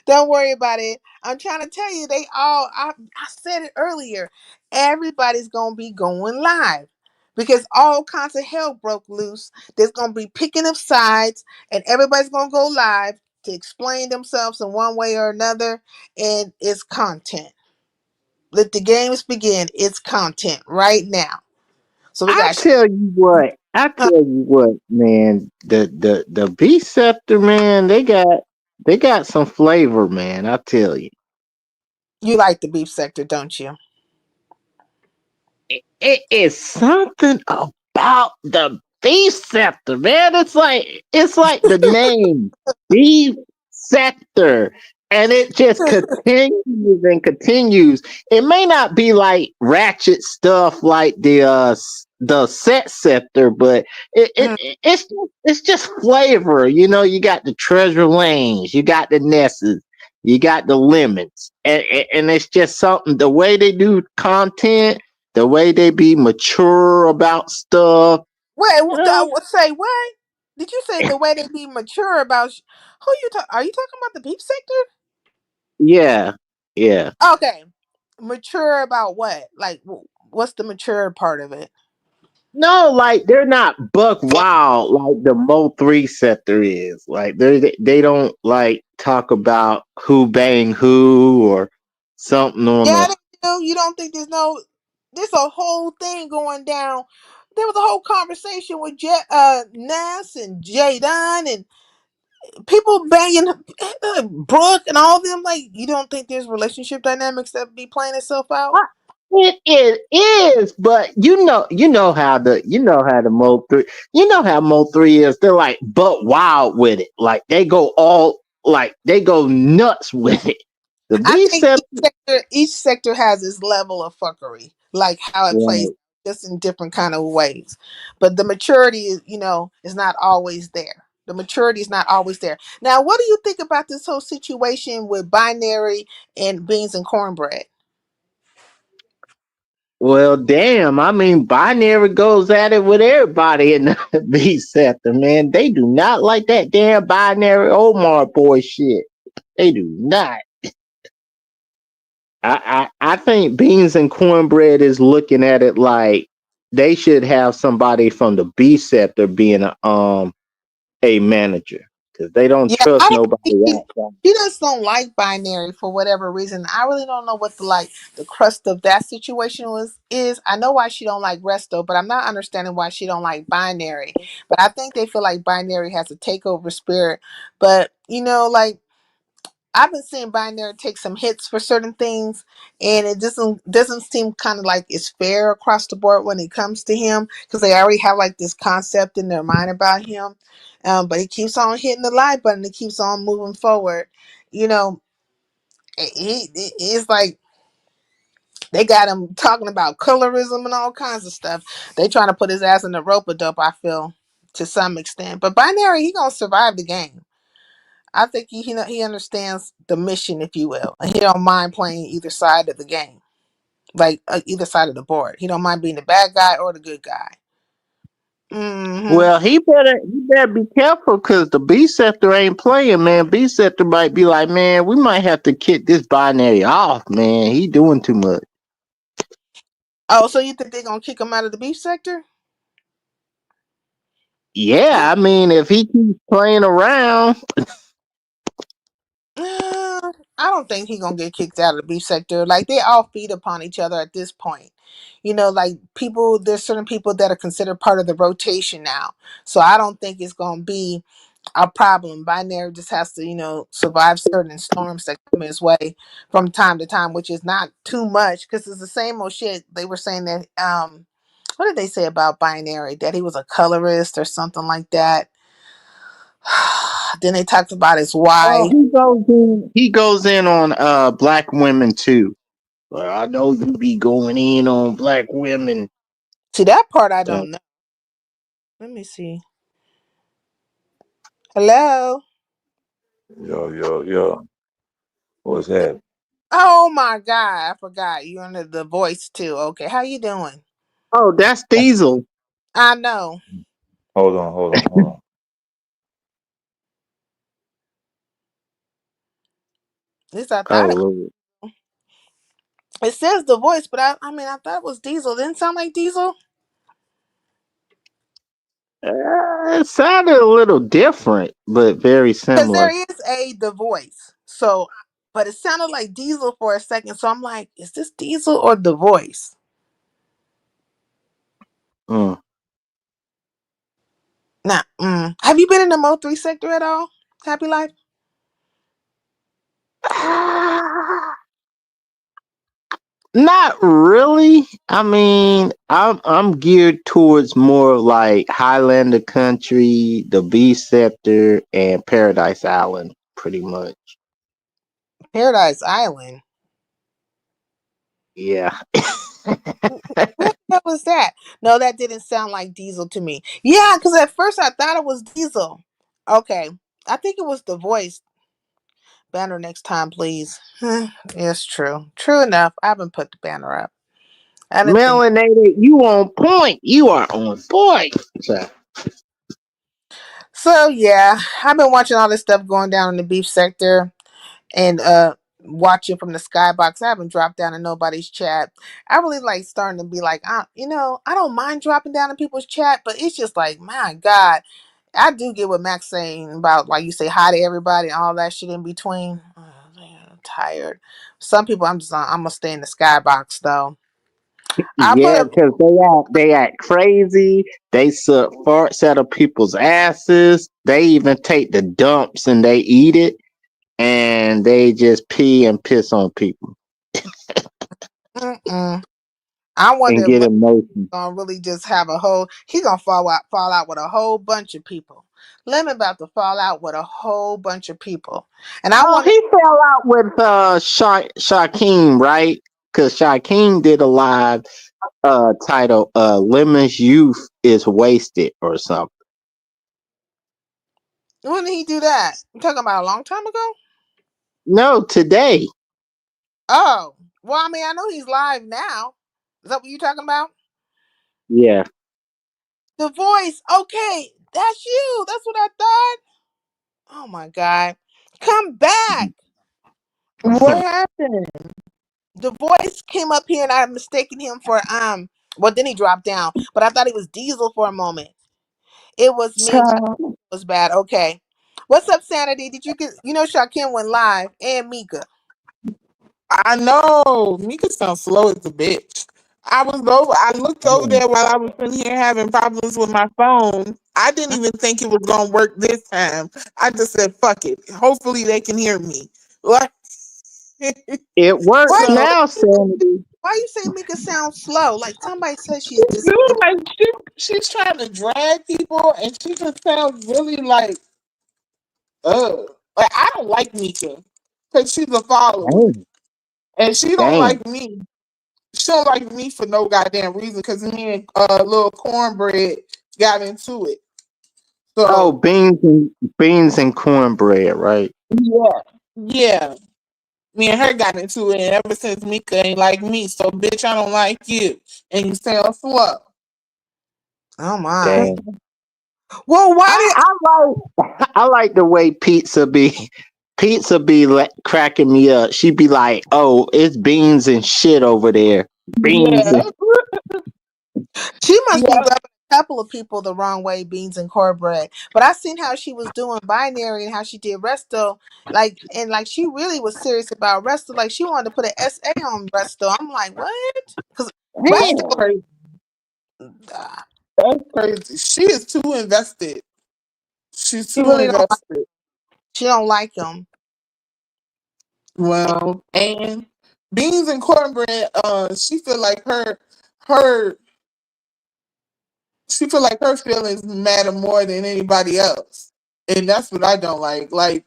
Don't worry about it. I'm trying to tell you, I said it earlier. Everybody's gonna be going live because all kinds of hell broke loose. There's gonna be picking of sides, and everybody's gonna go live to explain themselves in one way or another, and it's content. Let the games begin. It's content right now. So we I got tell you what, man. The B Scepter, man. They got some flavor, man. I tell you. you like the beef sector, don't you? It is something about the beef scepter, man. It's like the name beef scepter, and it just continues and continues. It may not be like ratchet stuff like the set scepter, but Mm. it's just flavor. You know, you got the treasure lanes, you got the nesses. You got the lemons, and it's just something. The way they do content, the way they be mature about stuff. Wait, You know? say what? Did you say the way they be mature about? Who you talk? Are you talking about the beef sector? Yeah, yeah. Okay, mature about what? Like, what's the mature part of it? No, like they're not buck wild like the Mo 3 sector is. Like they don't like talk about who bang who or something on Yeah, the. they do. You don't think there's no? There's a whole thing going down. There was a whole conversation with Nas and Jay Dunn and people banging Brooke and all of them. Like, you don't think there's relationship dynamics that be playing itself out? It is, but you know how the Mo 3 how Mo 3 is. They're like butt wild with it. Like they go nuts with it. The I B think set. each sector has its level of fuckery, like how it plays Right. just in different kind of ways. But the maturity is, is not always there. The maturity is not always there. Now, what do you think about this whole situation with binary and beans and cornbread? Well, damn. I mean, binary goes at it with everybody in the B sector, man. They do not like that damn binary Omar boy shit. They do not. I think beans and cornbread is looking at it like they should have somebody from the B sector being a manager because they don't Yeah, trust I don't think nobody outside. he just don't like binary for whatever reason. I really don't know what the crust of that situation was is. I know why she don't like Resto, but I'm not understanding why she don't like binary. But I think they feel like binary has a takeover spirit. But like I've been seeing binary take some hits for certain things, and it doesn't seem kind of like it's fair across the board when it comes to him because they already have like this concept in their mind about him. But he keeps on hitting the like button. He keeps on moving forward. You know, it's like they got him talking about colorism and all kinds of stuff. They trying to put his ass in the rope a dope. I feel to some extent, but binary he gonna survive the game. I think he understands the mission, if you will, and he don't mind playing either side of the game, like either side of the board. He don't mind being the bad guy or the good guy. Hmm. Well, he better be careful because the B sector ain't playing, man. B sector might be like, man, we might have to kick this binary off, man. He doing too much. Oh, so you think they're gonna kick him out of the beef sector? Yeah, I mean, if he keeps playing around, I don't think he gonna get kicked out of the beef sector. Like they all feed upon each other at this point. Like people, there's certain people that are considered part of the rotation now. So I don't think it's gonna be a problem. Binary just has to, survive certain storms that come his way from time to time, which is not too much because it's the same old shit. They were saying that what did they say about binary? That he was a colorist or something like that. Then they talked about his oh, wife. he goes in on black women too. Well, I know you be going in on black women. See that part I Uh, don't know. Let me see. Hello. Yo, yo, yo. What's happening? Oh my god, I forgot you under the voice too. Okay, how you doing? oh, that's Diesel. I know. Hold on, hold on, hold on. At least I Oh, thought Lord. it says the voice, but I mean I thought it was Diesel. Didn't sound like Diesel. It sounded a little different, but very Because there similar. is a the voice. So but it sounded like Diesel for a second. So I'm like, is this Diesel or the voice? Mm. Nah. Have you been in the Mo3 sector at all? Happy Life? Not really. I mean, I'm geared towards more like Highlander country, the B sector, and Paradise Island, pretty much. Paradise Island. Yeah. What the hell was that? No, that didn't sound like Diesel to me. Yeah, because at first I thought it was Diesel. Okay. I think it was the voice. Banner next time, please. It's true. True enough. I haven't put the banner up. I didn't think. Melanated, you on point. You are on point. So, So yeah, I've been watching all this stuff going down in the beef sector and watching from the skybox. I haven't dropped down in nobody's chat. I really like starting to be like, I don't mind dropping down in people's chat, but it's just like, my God, I do get what Mac's saying about like you say hi to everybody and all that shit in between. Oh, man, I'm tired. Some people I'm gonna stay in the skybox though. I put yeah, up because they act crazy. They suck farts out of people's asses. They even take the dumps and they eat it, and they just pee and piss on people mm-mm. I wonder and if get Lemon emotions. gonna really just have a whole he gonna fall out with a whole bunch of people. Lemon about to fall out with a whole bunch of people. And I Oh, wonder he fell out with Shaquem, right? Because Shaquem did a live title, Lemon's Youth is Wasted or something. when did he do that? I'm talking about a long time ago? No, today. Oh. Well, I mean, I know he's live now. Is that what you're talking about? Yeah. The voice. Okay, that's you. That's what I thought. Oh my God. Come back. What happened? The voice came up here and I mistaken him for well then he dropped down. But I thought he was Diesel for a moment. It was me. It Child, was bad. Okay. What's up, Sanity? Did you get Shaquem went live and Mika? I know. Mika sounds slow as a bitch. I looked over there while I was in here having problems with my phone. I didn't even think it was gonna work this time. I just said, fuck it. Hopefully they can hear me. Like It works Why so now, Sandy. why you say Mika sounds slow? Like somebody says she's she dis feels like she's trying to drag people and she just sounds really like like I don't like Mika because she's a follower Dang. and she don't Dang. like me. She don't like me for no goddamn reason because me and little cornbread got into it. Oh, So beans and cornbread, right? yeah, yeah. Me and her got into it, and ever since Mika ain't like me, so bitch, I don't like you, and you sound slow. Oh my. Dang. Well, why did I like the way pizza be cracking me up. She be like, "Oh, it's beans and shit over there. Beans and Yeah, she must be yeah, rubbing a couple of people the wrong way, beans and cornbread. But I seen how she was doing binary and how she did resto, like and like she really was serious about resto. Like she wanted to put an SA on resto. I'm like, what? Because that's resto, damn. crazy. uh, That's crazy. She is too invested. She's she too really don't. invested. She don't like them. Well, and beans and cornbread. She feel like her she feel like her feelings matter more than anybody else, and that's what I don't like. Like,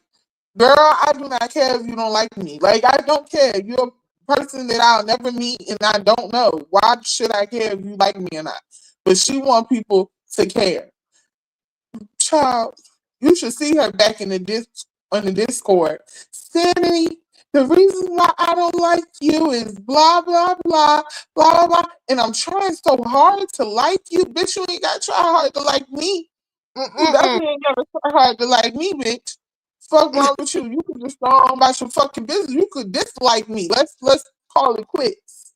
girl, I do not care if you don't like me. Like, I don't care. You're a person that I'll never meet, and I don't know. Why should I care if you like me or not? But she want people to care. Child, you should see her back in the on the Discord. Sanity, the reason why I don't like you is blah blah blah blah blah blah. And I'm trying so hard to like you, bitch. You ain't gotta try hard to like me. You Mm-mm-mm. definitely ain't gotta try hard to like me, bitch. Fuck wrong with you? You could just go on about your fucking business. You could dislike me. Let's call it quits.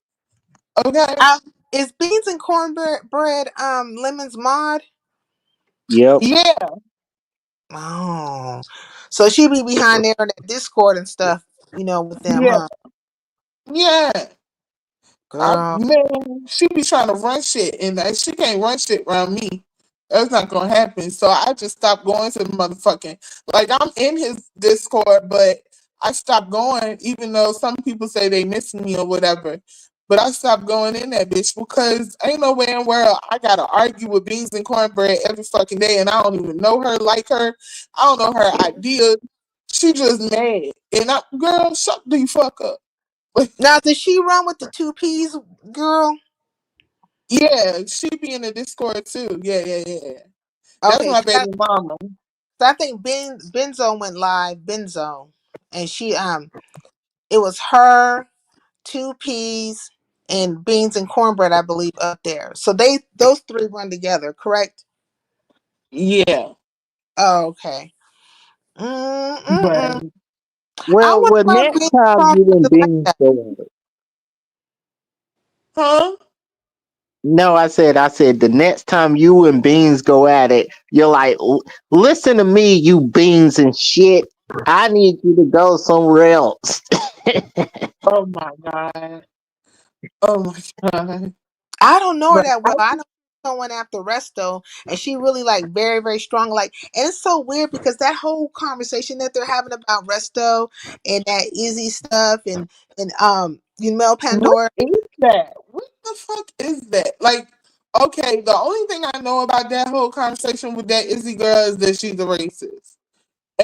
Okay? Um, is beans and cornbread Lemon's mod? Yep. Yeah, Oh, so she be behind there in that Discord and stuff. with them, Yeah, huh? yeah. Girl. Man, she be trying to run shit, and she can't run shit around me. That's not gonna happen. So I just stopped going to the motherfucking. Like I'm in his Discord, but I stopped going, even though some people say they miss me or whatever. But I stopped going in that bitch because ain't no way in the world I gotta argue with beans and cornbread every fucking day, and I don't even know her, like her. I don't know her ideas. She just mad, and I, girl, shut the fuck up. Now, did she run with the two P's, girl? Yeah, she be in the Discord too. Yeah, yeah, yeah. That's Okay, my baby mama. so I think Benzo went live. Benzo, and it was her, two P's, and beans and cornbread, I believe, up there. So those three run together, correct? Yeah, Oh, okay. but I Well, wonder well, why next beans and time you cornbread and is like Beans that. go at it. huh? No, I said the next time you and Beans go at it, you're like, listen to me, you Beans and shit. I need you to go somewhere else. Oh my god. Oh my god. I don't know her But that I, well. I know someone after Resto, and she really like very, very strong. Like, and it's so weird because that whole conversation that they're having about Resto and that Izzy stuff and Mel what Pandora. is that? What the fuck is that? Like, okay, the only thing I know about that whole conversation with that Izzy girl is that she's a racist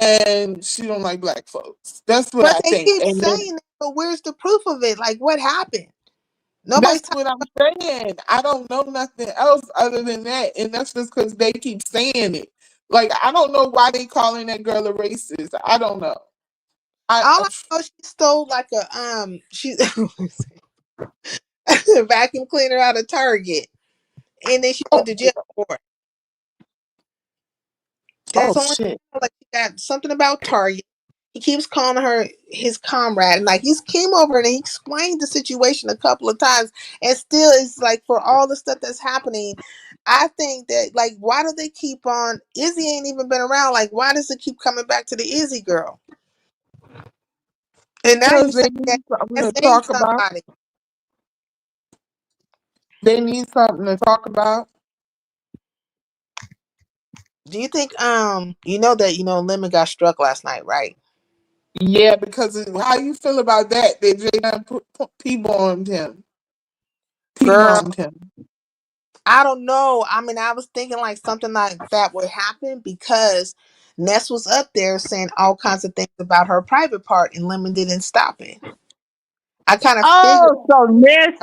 and she don't like black folks. That's what But I they think. keep And then saying that, but where's the proof of it? Like, what happened? Nobody's that's talking. what I'm saying. I don't know nothing else other than that, and that's just because they keep saying it. Like I don't know why they calling that girl a racist. I don't know. I All I know, she stole like she a vacuum cleaner out of Target, and then she went oh, to jail for it. oh That's only shit. like she got something about Target. He keeps calling her his comrade, and like he's came over and he explained the situation a couple of times, and still it's like for all the stuff that's happening. I think that like why do they keep on Izzy ain't even been around? Like why does it keep coming back to the Izzy girl? And now you Because say they that need something to that's saying talk about. somebody. They need something to talk about. Do you think you know that Lemon got struck last night, right? Yeah, because how you feel about that? They just P-bombed him. Girl, P-bombed him. I don't know. I mean, I was thinking like something like that would happen because Ness was up there saying all kinds of things about her private part and Lemon didn't stop it. I kind of figured Oh, so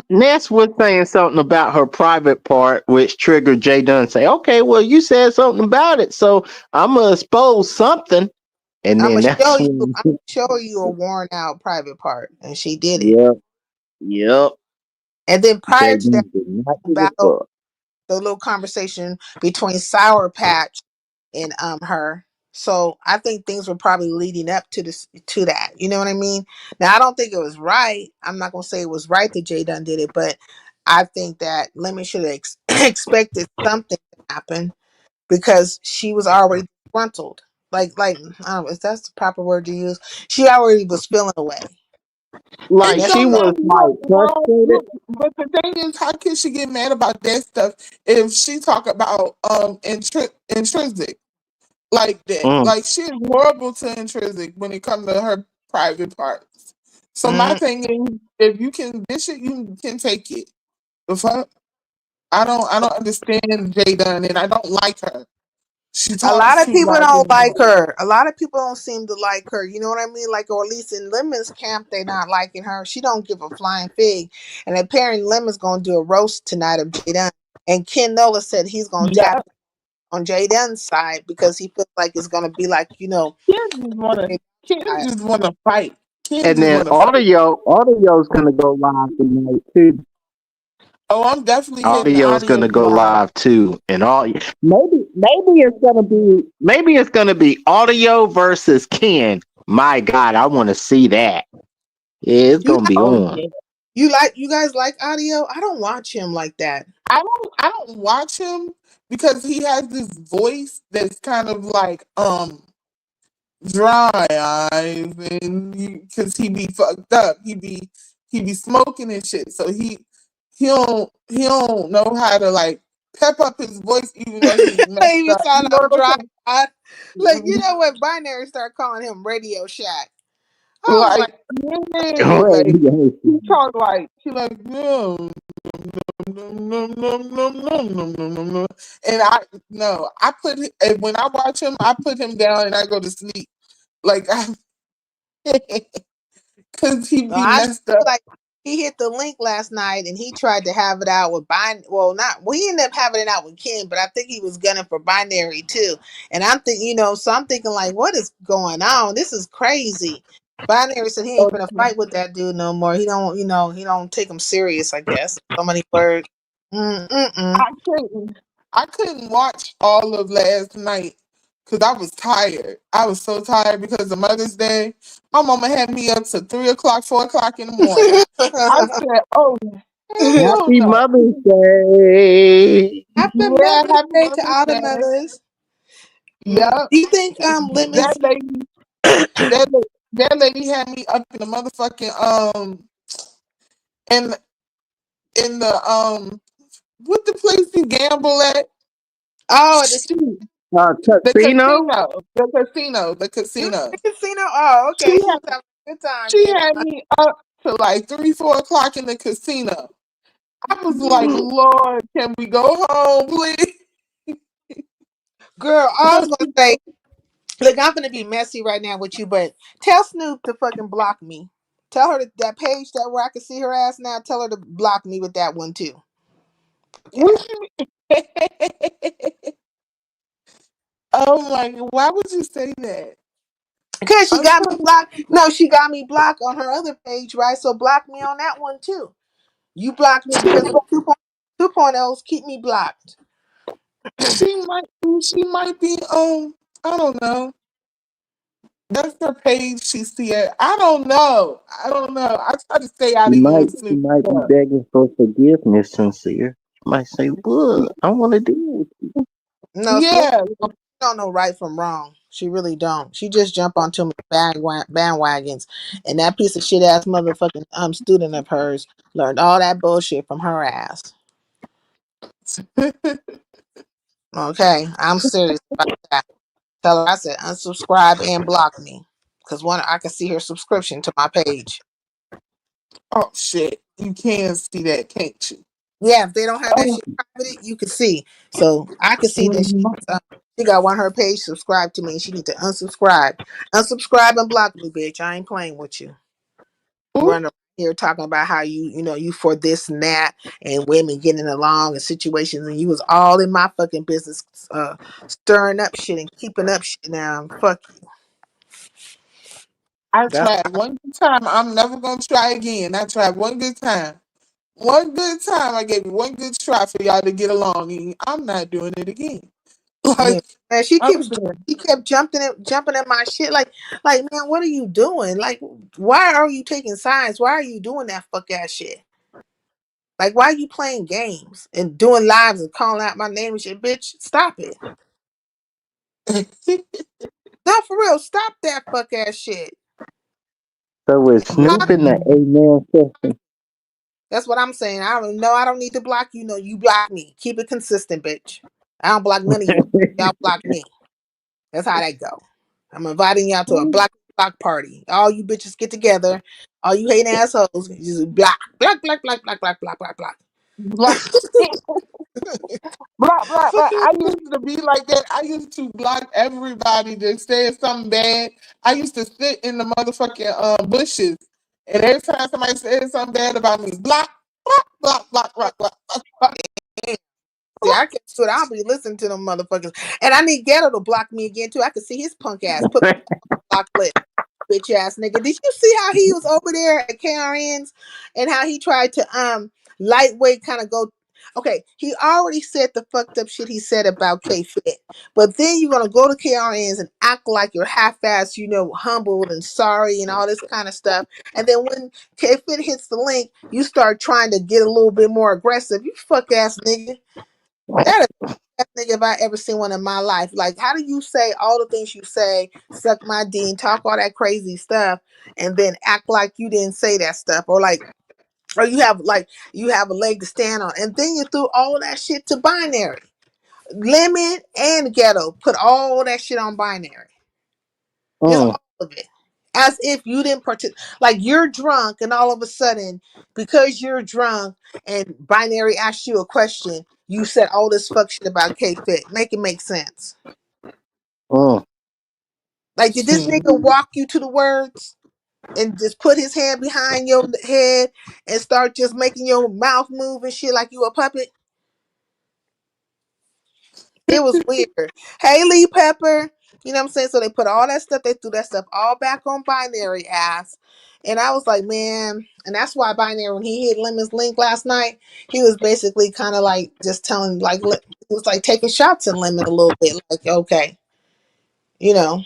Ness was saying something about her private part, which triggered Jay Dunn say, "Okay, well, you said something about it, so I'm gonna expose something." And then that's when, I'm gonna show you a worn out private part. And she did it. yep, yep, And then Jay prior to that Dunn did not give a battle, fuck. the little conversation between Sour Patch and her. So I think things were probably leading up to this to that. You know what I mean? Now I don't think it was right. I'm not gonna say it was right that Jay Dunn did it, but I think that Lemon should have expected something to happen because she was already disgruntled. Like I don't know if that's the proper word to use. She already was feeling away. And Like It that's she don't was nothing like wrong. frustrated. But the thing is, how can she get mad about that stuff if she talk about intrinsic like that? Mm. Like she's horrible to intrinsic when it comes to her private parts. So my mm, thing is, if you can dish it, you can take it. The fuck? I don't understand Jay Dunn and I don't like her. She a talks lot of too people much. don't like her. A lot of people don't seem to like her. You know what I mean? Like, or at least in Lemon's camp, they not liking her. She don't give a flying fig. And apparently, Lemon's gonna do a roast tonight of Jay Dunn. And Ken Nola said he's gonna tap Yeah, on Jay Dunn's side because he feels like it's gonna be like Ken side. just wanna fight. Ken And just then wanna fight. audio's gonna go live tonight too. Oh, I'm definitely hitting Audio's audio gonna go live. live too, and all maybe it's gonna be audio versus Ken. My God, I want to see that. Yeah, it's You gonna like be Oh on. yeah. you guys like audio? I don't watch him like that. I don't watch him because he has this voice that's kind of dry eyes, and because he be fucked up, he be smoking and shit. So he don't know how to like pep up his voice, even though he messed He up. sound You know all what dry. I'm Look, you saying? know what? Binary start calling him Radio Shack. I was like, Like, yeah, Wait, like he talk like he like no, no, no, no, no, no, no, no, no, no. And I no, and when I watch him, I put him down and I go to sleep. Like, cause he no, be I just messed up. feel like he hit the link last night and he tried to have it out with Well, not well. He ended up having it out with Ken, but I think he was gunning for Binary too. And I'm thinking, so I'm thinking like, what is going on? This is crazy. Binary said he ain't gonna fight with that dude no more. He don't take him serious. I guess so many words. Mm-mm. I couldn't. I couldn't watch all of last night because I was tired. I was so tired because of Mother's Day. My mama had me up to 3 o'clock, 4 o'clock in the morning. I said, "Oh hell Happy no!" Mother's Day. Happy Yeah, Mother's happy Day to Mother's all the Day. mothers. Yep. Do you think That lemons? lady, that lady had me up in the motherfucking in in the what the place you gamble at? Oh, Shoot, the Casino? casino, the casino, the you were casino. at the casino? Oh, She okay. She had was having a good time she then. had me up to like 3, 4 o'clock in the casino. I was like, Lord, can we go home, please? Girl, I was gonna say, look, I'm gonna be messy right now with you, but tell Snoop to fucking block me. Tell her that page that where I can see her ass now. Tell her to block me with that one too. Okay. What you- oh my God, why would you say that? Because she I'm got me so, blocked. No, she got me blocked on her other page, right? So block me on that one too. You blocked me because of 2.0s. Keep me blocked. she might be I don't know. That's her page she see it. I don't know. I don't know. I try to stay out She of you might and she Snoop might be stuff. begging for forgiveness, sincere. She might say, "What? I want to do No, Snoop Yeah. don't know right from wrong. She really don't. She just jump on too many bandwagons. And that piece of shit ass motherfucking student of hers learned all that bullshit from her ass. Okay, I'm serious about that. Tell her I said unsubscribe and block me. Cause one I can see her subscription to my page. Oh shit. You can see that, can't you? Yeah, if they don't have that Oh, shit private, you can see. So I can see that mhm. she got one of her page subscribed to me and she need to unsubscribe. Unsubscribe and block me, bitch. I ain't playing with you. Ooh, Running around here talking about how you for this and that and women getting along and situations and you was all in my fucking business stirring up shit and keeping up shit now. Fuck you. I That's tried one good time. I'm never gonna try again. I tried one good time. One good time. I gave you one good try for y'all to get along. And I'm not doing it again. yeah. Like And I'm doing. she kept jumping at my shit like man, what are you doing? Like why are you taking sides? Why are you doing that fuck ass shit? Like why are you playing games and doing lives and calling out my name and shit, bitch? Stop it. No, for real, stop that fuck ass shit. so is Snoop Stop. in the amen section?" That's what I'm saying. I don't know. I don't need to block you. No, you block me. Keep it consistent, bitch. I don't block none of you. Y'all block me. That's how that go. I'm inviting y'all to a block party. All you bitches get together. All you hating assholes, you just block. Block, block, block, block. I used to be like that. I used to block everybody that said something bad. I used to sit in the motherfucking bushes, and every time somebody said something bad about me, block, block, block, block, block, block, block, See, block. I can't do it. I'll be listening to them motherfuckers. And I need Ghetto to block me again too. I can see his punk ass. Put block list. Bitch ass nigga. Did you see how he was over there at KRN's and how he tried to lightweight kind of go? Okay, he already said the fucked up shit he said about K Fit, but then you're gonna go to KRN's and act like you're half-assed, humbled and sorry and all this kind of stuff. And then when K Fit hits the link, you start trying to get a little bit more aggressive. You fuck ass nigga. That is best nigga if I ever seen one in my life. Like, how do you say all the things you say, suck my D, talk all that crazy stuff, and then act like you didn't say that stuff, or like, or you have a leg to stand on, and then you threw all of that shit to binary, lemon and ghetto, put all that shit on binary, just Mm, all of it, as if you didn't participate. Like you're drunk, and all of a sudden, because you're drunk, and binary asked you a question, you said all this fuck shit about K Fit. Make it make sense. mm. Like, did this nigga walk you to the words and just put his hand behind your head and start just making your mouth move and shit like you a puppet? It was weird. Haley Pepper, you know what I'm saying? So they put all that stuff, they threw that stuff all back on binary ass. And I was like, man, and that's why binary, when he hit Lemon's link last night, he was basically kind of like just telling, like, he was like taking shots at Lemon a little bit, like, okay, you know.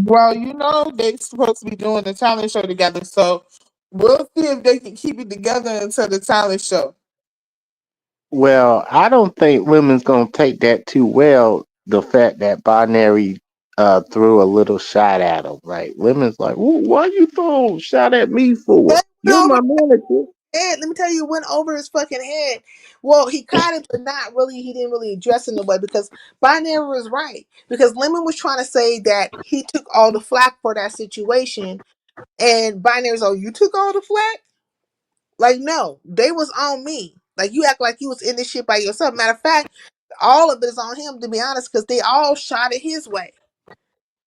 Well, they supposed to be doing the talent show together, so we'll see if they can keep it together until the talent show. Well, I don't think women's gonna take that too well. The fact that Binary threw a little shot at him, right? Women's like, why you throw a shot at me for? That went You're over my manager. his head. Let me tell you, it went over his fucking head. Well, he caught it, but not really. He didn't really address it in the way, because Binary was right. Because Lemon was trying to say that he took all the flack for that situation, and Binary's, oh, you took all the flack? Like, no, they was on me. Like, you act like you was in this shit by yourself. Matter of fact, all of it is on him, to be honest, because they all shot it his way.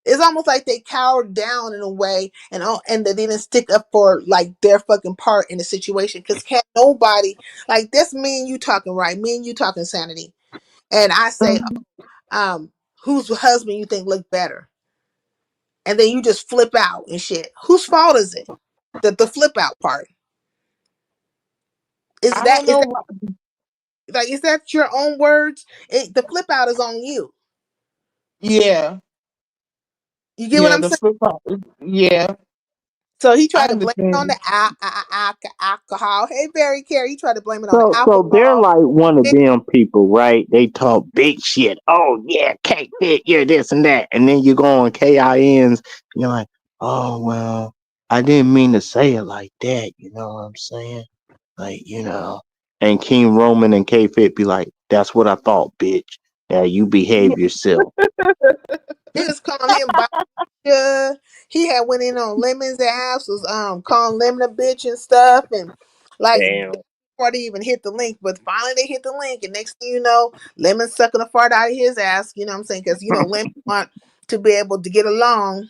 It's almost like they cowered down in a way, and they didn't stick up for like their fucking part in the situation. Because can't nobody, like, this, me and you talking, right? Me and you talking sanity, and I say, Mhm. whose husband you think looked better, and then you just flip out and shit. Whose fault is it? The flip out part, is I that don't is know. that like, is that your own words? The flip out is on you. Yeah, You get what yeah, I'm the saying? flip flop. Yeah, So he I tried to blame it on understand. the alcohol. Hey, Barry Carey, he tried to blame it on the So they're alcohol. like one of them people, right? They talk big shit. Oh yeah, cake fit, yeah, this and that. And then you go on KINs and you're like, oh well, I didn't mean to say it like that, you know what I'm saying? Like, And King Roman and K Fit be like, that's what I thought, bitch. Now you behave yourself. He was calling him Baja. He had went in on Lemon's ass, was calling Lemon a bitch and stuff, and like Damn. before they even hit the link. But finally they hit the link, and next thing you know, Lemon sucking the fart out of his ass. You know what I'm saying? Because Lemon want to be able to get along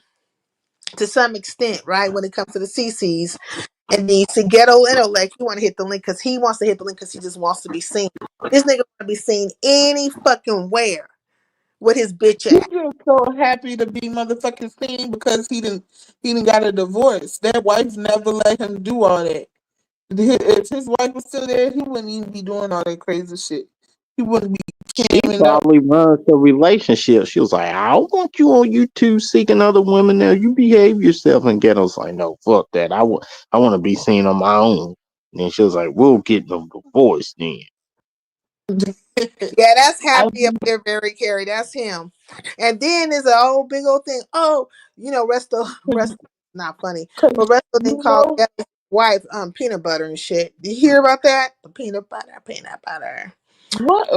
to some extent, right? When it comes to the CCs, and then you see Ghetto Intellect, he want to hit the link because he wants to hit the link because he just wants to be seen. This nigga want to be seen any fucking where with his bitch He's ass. just so happy to be motherfucking seen because he didn't got a divorce. That wife never let him do all that. If his wife was still there, he wouldn't even be doing all that crazy shit. He wouldn't be She camming up. probably runs the relationship. She was like, I don't want you on YouTube seeking other women now. You behave yourself. And Ghetto's like, no, fuck that. I want to be seen on my own. And she was like, we'll get no divorce then. Yeah, that's I happy up there, very Carey. That's him. And then there's a whole big old thing. Oh, Resto, not funny, but because Resto didn't you call know his wife peanut butter and shit. Did you hear about that? The peanut butter, peanut butter. what?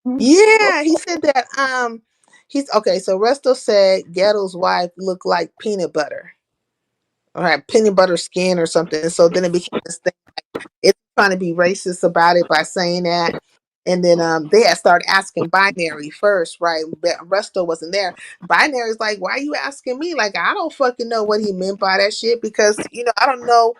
Yeah, he said that. He's okay. So Resto said Ghetto's wife looked like peanut butter, or had peanut butter skin or something. So then it became this thing. It's trying to be racist about it by saying that. And then they had started asking Binary first, right? But Resto wasn't there. Binary's like, why are you asking me? Like, I don't fucking know what he meant by that shit, because I don't know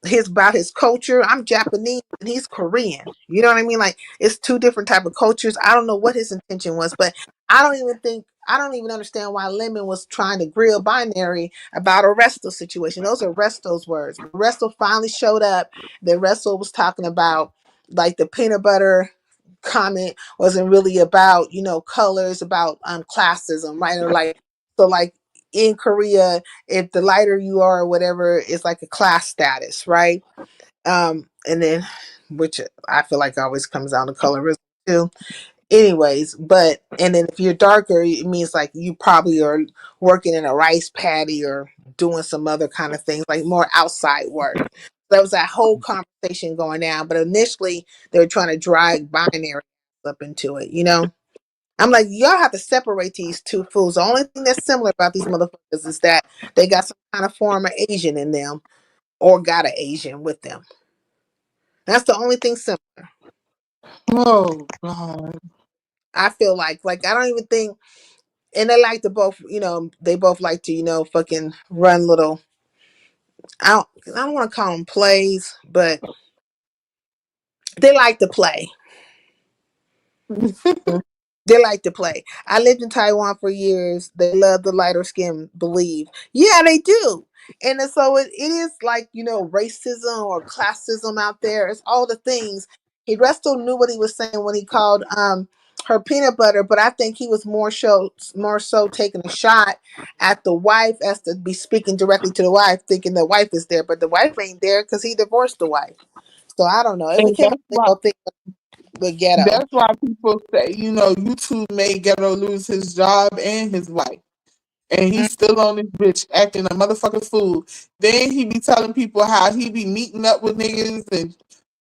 his culture. I'm Japanese and he's Korean. You know what I mean? Like, it's two different type of cultures. I don't know what his intention was, but I don't even understand why Lemon was trying to grill Binary about a Resto situation. Those are Resto's words. Resto finally showed up. Then Resto was talking about like the peanut butter comment wasn't really about colors, about classism, right? Or like, so like in Korea, if the lighter you are or whatever, it's like a class status, right? And then, which I feel like always comes down to colorism too. Anyways, but and then if you're darker, it means like you probably are working in a rice paddy or doing some other kind of things, like more outside work. There was that whole conversation going down, but initially they were trying to drag binary up into it, you know? I'm like, y'all have to separate these two fools. The only thing that's similar about these motherfuckers is that they got some kind of form of Asian in them or got an Asian with them. That's the only thing similar. Oh God. I feel like I don't even think, and they like to both, they both like to, fucking run little. I don't want to call them plays, but they like to play. They like to play. I lived in Taiwan for years. They love the lighter skin, believe. Yeah, they do. And so it is like, racism or classism out there. It's all the things. He Resto knew what he was saying when he called her peanut butter, but I think he was more so taking a shot at the wife as to be speaking directly to the wife, thinking the wife is there, but the wife ain't there because he divorced the wife. So I don't know. It And became a big old thing with Ghetto. that's why people say, you know, YouTube made Ghetto lose his job and his wife. And he's still on this bitch acting a motherfucking fool. Then he be telling people how he be meeting up with niggas and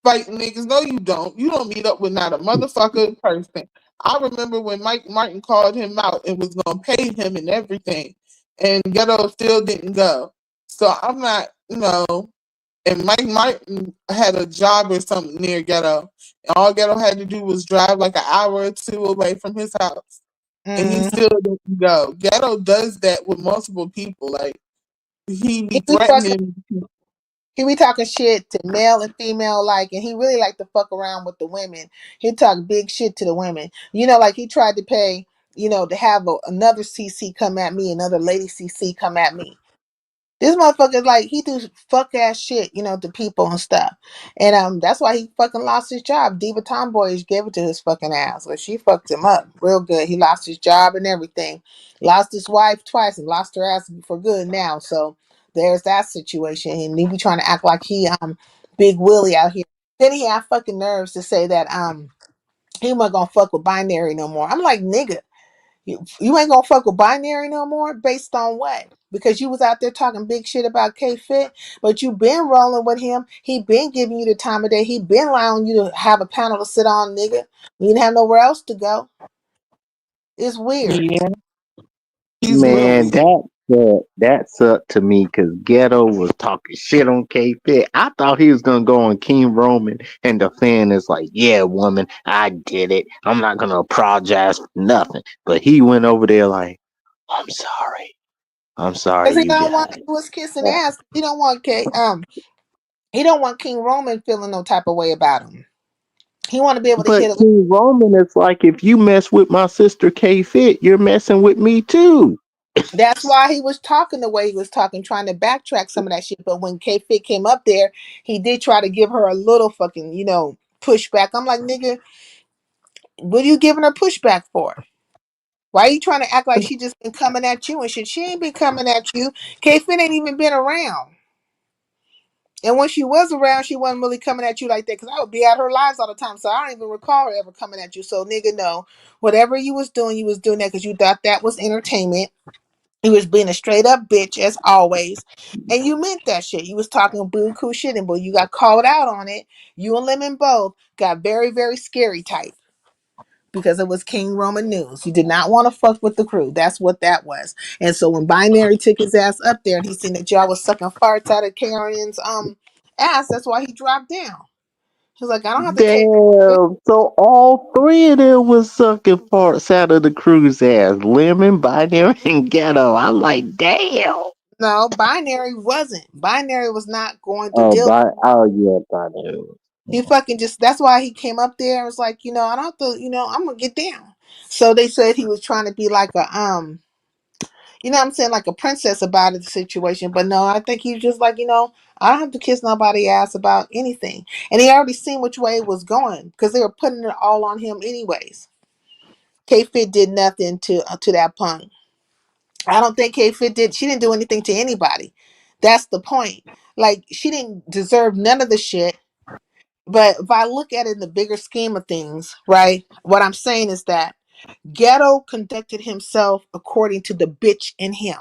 fighting niggas. No, you don't. You don't meet up with not a motherfucker person. I remember when Mike Martin called him out and was gonna pay him and everything, and Ghetto still didn't go. So I'm not, and Mike Martin had a job or something near Ghetto. And all Ghetto had to do was drive like an hour or two away from his house. And he Mm-hmm. still didn't go. Ghetto does that with multiple people. Like he be He be fucking threatening. He be talking shit to male and female like, and he really like to fuck around with the women. He talk big shit to the women. Like he tried to pay, to have another CC come at me, another lady CC come at me. This motherfucker, like, he do fuck ass shit, to people and stuff. And that's why he fucking lost his job. Diva Tomboy gave it to his fucking ass. Well, she fucked him up real good. He lost his job and everything. Lost his wife twice and lost her ass for good now. So there's that situation. And he be trying to act like he Big Willie out here. Then he had fucking nerves to say that he wasn't gonna fuck with binary no more. I'm like, nigga. You ain't gonna fuck with binary no more based on what? Because you was out there talking big shit about K Fit, but you been rolling with him. He been giving you the time of day. He been allowing you to have a panel to sit on, nigga. You didn't have nowhere else to go. It's weird. Yeah, he's real Man, weak. that sucked to me because Ghetto was talking shit on K Fit. I thought he was gonna go on King Roman and defend is like, yeah, woman, I did it. I'm not gonna apologize for nothing. But he went over there like, I'm sorry. I'm sorry, Because he you don't want guys. to do his kissing ass. He don't want he don't want King Roman feeling no type of way about him. He want to be able to But hit it. King Roman is like, if you mess with my sister K Fit, you're messing with me too. That's why he was talking the way he was talking, trying to backtrack some of that shit. But when K Fit came up there, he did try to give her a little fucking, pushback. I'm like, nigga, what are you giving her pushback for? Why are you trying to act like she just been coming at you and shit? She ain't been coming at you. K Fit ain't even been around. And when she was around, she wasn't really coming at you like that because I would be at her lives all the time. So I don't even recall her ever coming at you. So nigga, no. Whatever you was doing that because you thought that was entertainment. You was being a straight up bitch as always. And you meant that shit. You was talking buku shit and boy, you got called out on it. You and Lemon both got very, very scary type because it was King Roman news. You did not want to fuck with the crew. That's what that was. And so when Binary took his ass up there and he seen that y'all was sucking farts out of Karen's ass, that's why he dropped down. He's like, I don't have to take Damn. So all three of them was sucking farts out of the crew's ass. Lemon, Binary, and Ghetto. I'm like, damn. no, Binary wasn't. Binary was not going to Oh, deal. yeah, Binary. He fucking just, that's why he came up there and was like, I don't have to, I'm gonna get down. So they said he was trying to be like a what I'm saying, like a princess about the situation. But no, I think he's just like, I don't have to kiss nobody ass about anything. And he already seen which way it was going because they were putting it all on him anyways. K Fit did nothing to that punk. I don't think K Fit did. She didn't do anything to anybody. That's the point. Like she didn't deserve none of the shit. But if I look at it in the bigger scheme of things, right? What I'm saying is that Ghetto conducted himself according to the bitch in him.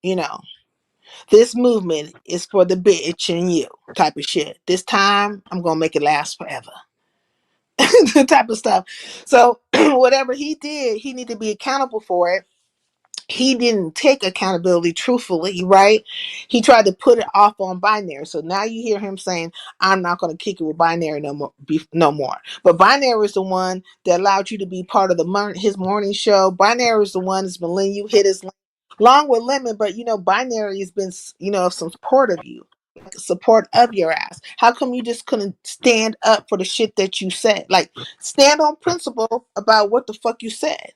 You know, this movement is for the bitch in you type of shit. This time, I'm going to make it last forever. Type of stuff. So whatever he did, he need to be accountable for it. He didn't take accountability truthfully, right? He tried to put it off on Binary. So now you hear him saying, I'm not going to kick it with Binary no more, no more. But Binary is the one that allowed you to be part of his morning show. Binary is the one that's been letting you hit his along with Lemon. But you know, Binary has been, you know, some support of you, like support of your ass. How come you just couldn't stand up for the shit that you said? Like stand on principle about what the fuck you said.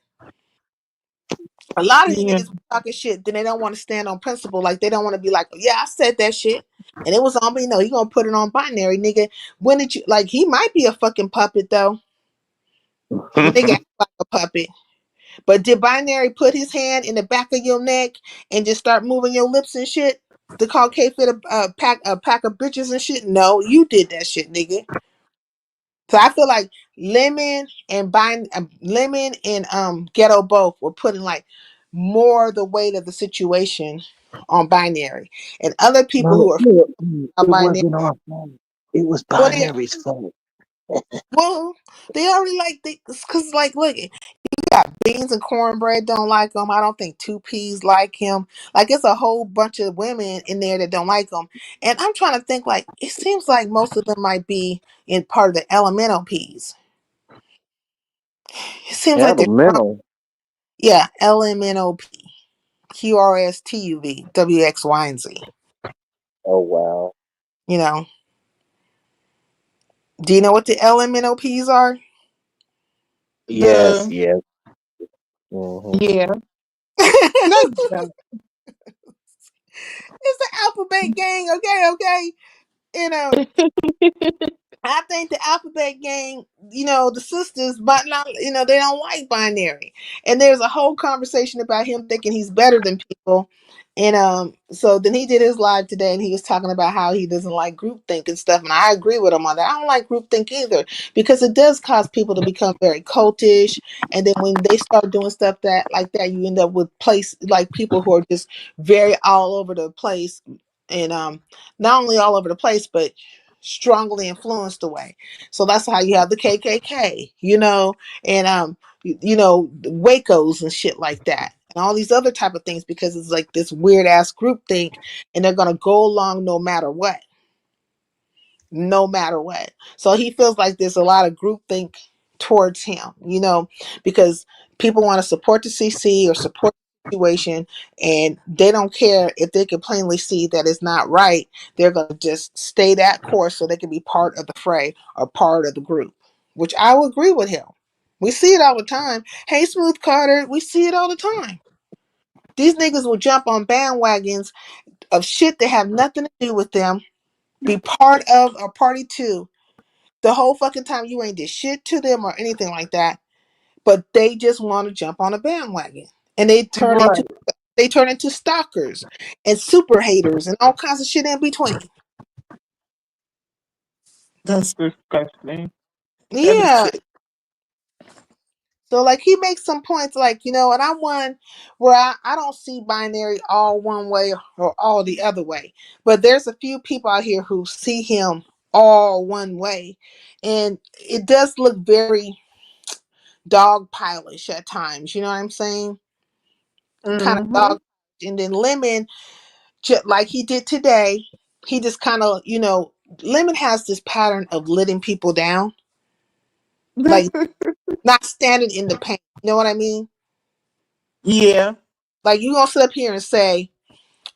A lot of these Yeah. niggas be talking shit, then they don't want to stand on principle. Like they don't want to be like, yeah, I said that shit. And it was on me. No, he gonna put it on Binary, nigga. When did you like he might be a fucking puppet though. Nigga act like a puppet. But did Binary put his hand in the back of your neck and just start moving your lips and shit? To call K fit a pack of bitches and shit? No, you did that shit, nigga. So I feel like Lemon and Ghetto both were putting like more the weight of the situation on Binary, and other people No, who are it Binary. wasn't our fault. It was Well, they Binary's fault. well they already like because like look, you got Beans and Cornbread don't like him. I don't think Two Peas like him. Like it's a whole bunch of women in there that don't like him, and I'm trying to think like it seems like most of them might be in part of the elemental peas. It seems like they're Elemental. yeah, LMNOP, QRSTUV, WX, Y, and Z. Oh wow. You know, do you know what the LMNOPs are? Yes, The yes. Hmm. yeah. No, It's you don't. the alphabet gang, okay, okay. You know, I think the alphabet gang, you know, the sisters, but not, you know, they don't like Binary. And there's a whole conversation about him thinking he's better than people. And so then he did his live today and he was talking about how he doesn't like groupthink and stuff. And I agree with him on that. I don't like groupthink either because it does cause people to become very cultish. And then when they start doing stuff that like that, you end up with place like people who are just very all over the place. And not only all over the place, but strongly influenced away. So that's how you have the KKK, you know, and you know, the Wacos and shit like that. And all these other type of things because it's like this weird ass group think and they're gonna go along no matter what. No matter what. So he feels like there's a lot of groupthink towards him, you know, because people want to support the CC or support the situation and they don't care if they can plainly see that it's not right. They're going to just stay that course so they can be part of the fray or part of the group, which I would agree with him. We see it all the time. Hey, Smooth Carter, we see it all the time. These niggas will jump on bandwagons of shit that have nothing to do with them, be part of or party to the whole fucking time you ain't did shit to them or anything like that, but they just want to jump on a bandwagon and Right. they turn into stalkers and super haters and all kinds of shit in between. That's disgusting. That is Yeah. sick. So like he makes some points like, you know, and I'm one where I don't see Binary all one way or all the other way. But there's a few people out here who see him all one way. And it does look very dog pilish at times, you know what I'm saying? Kind of Mm-hmm. dog. And then Lemon, like he did today, he just kind of, you know, Lemon has this pattern of letting people down, like not standing in the pain. You know what I mean? Yeah. Like you gonna sit up here and say,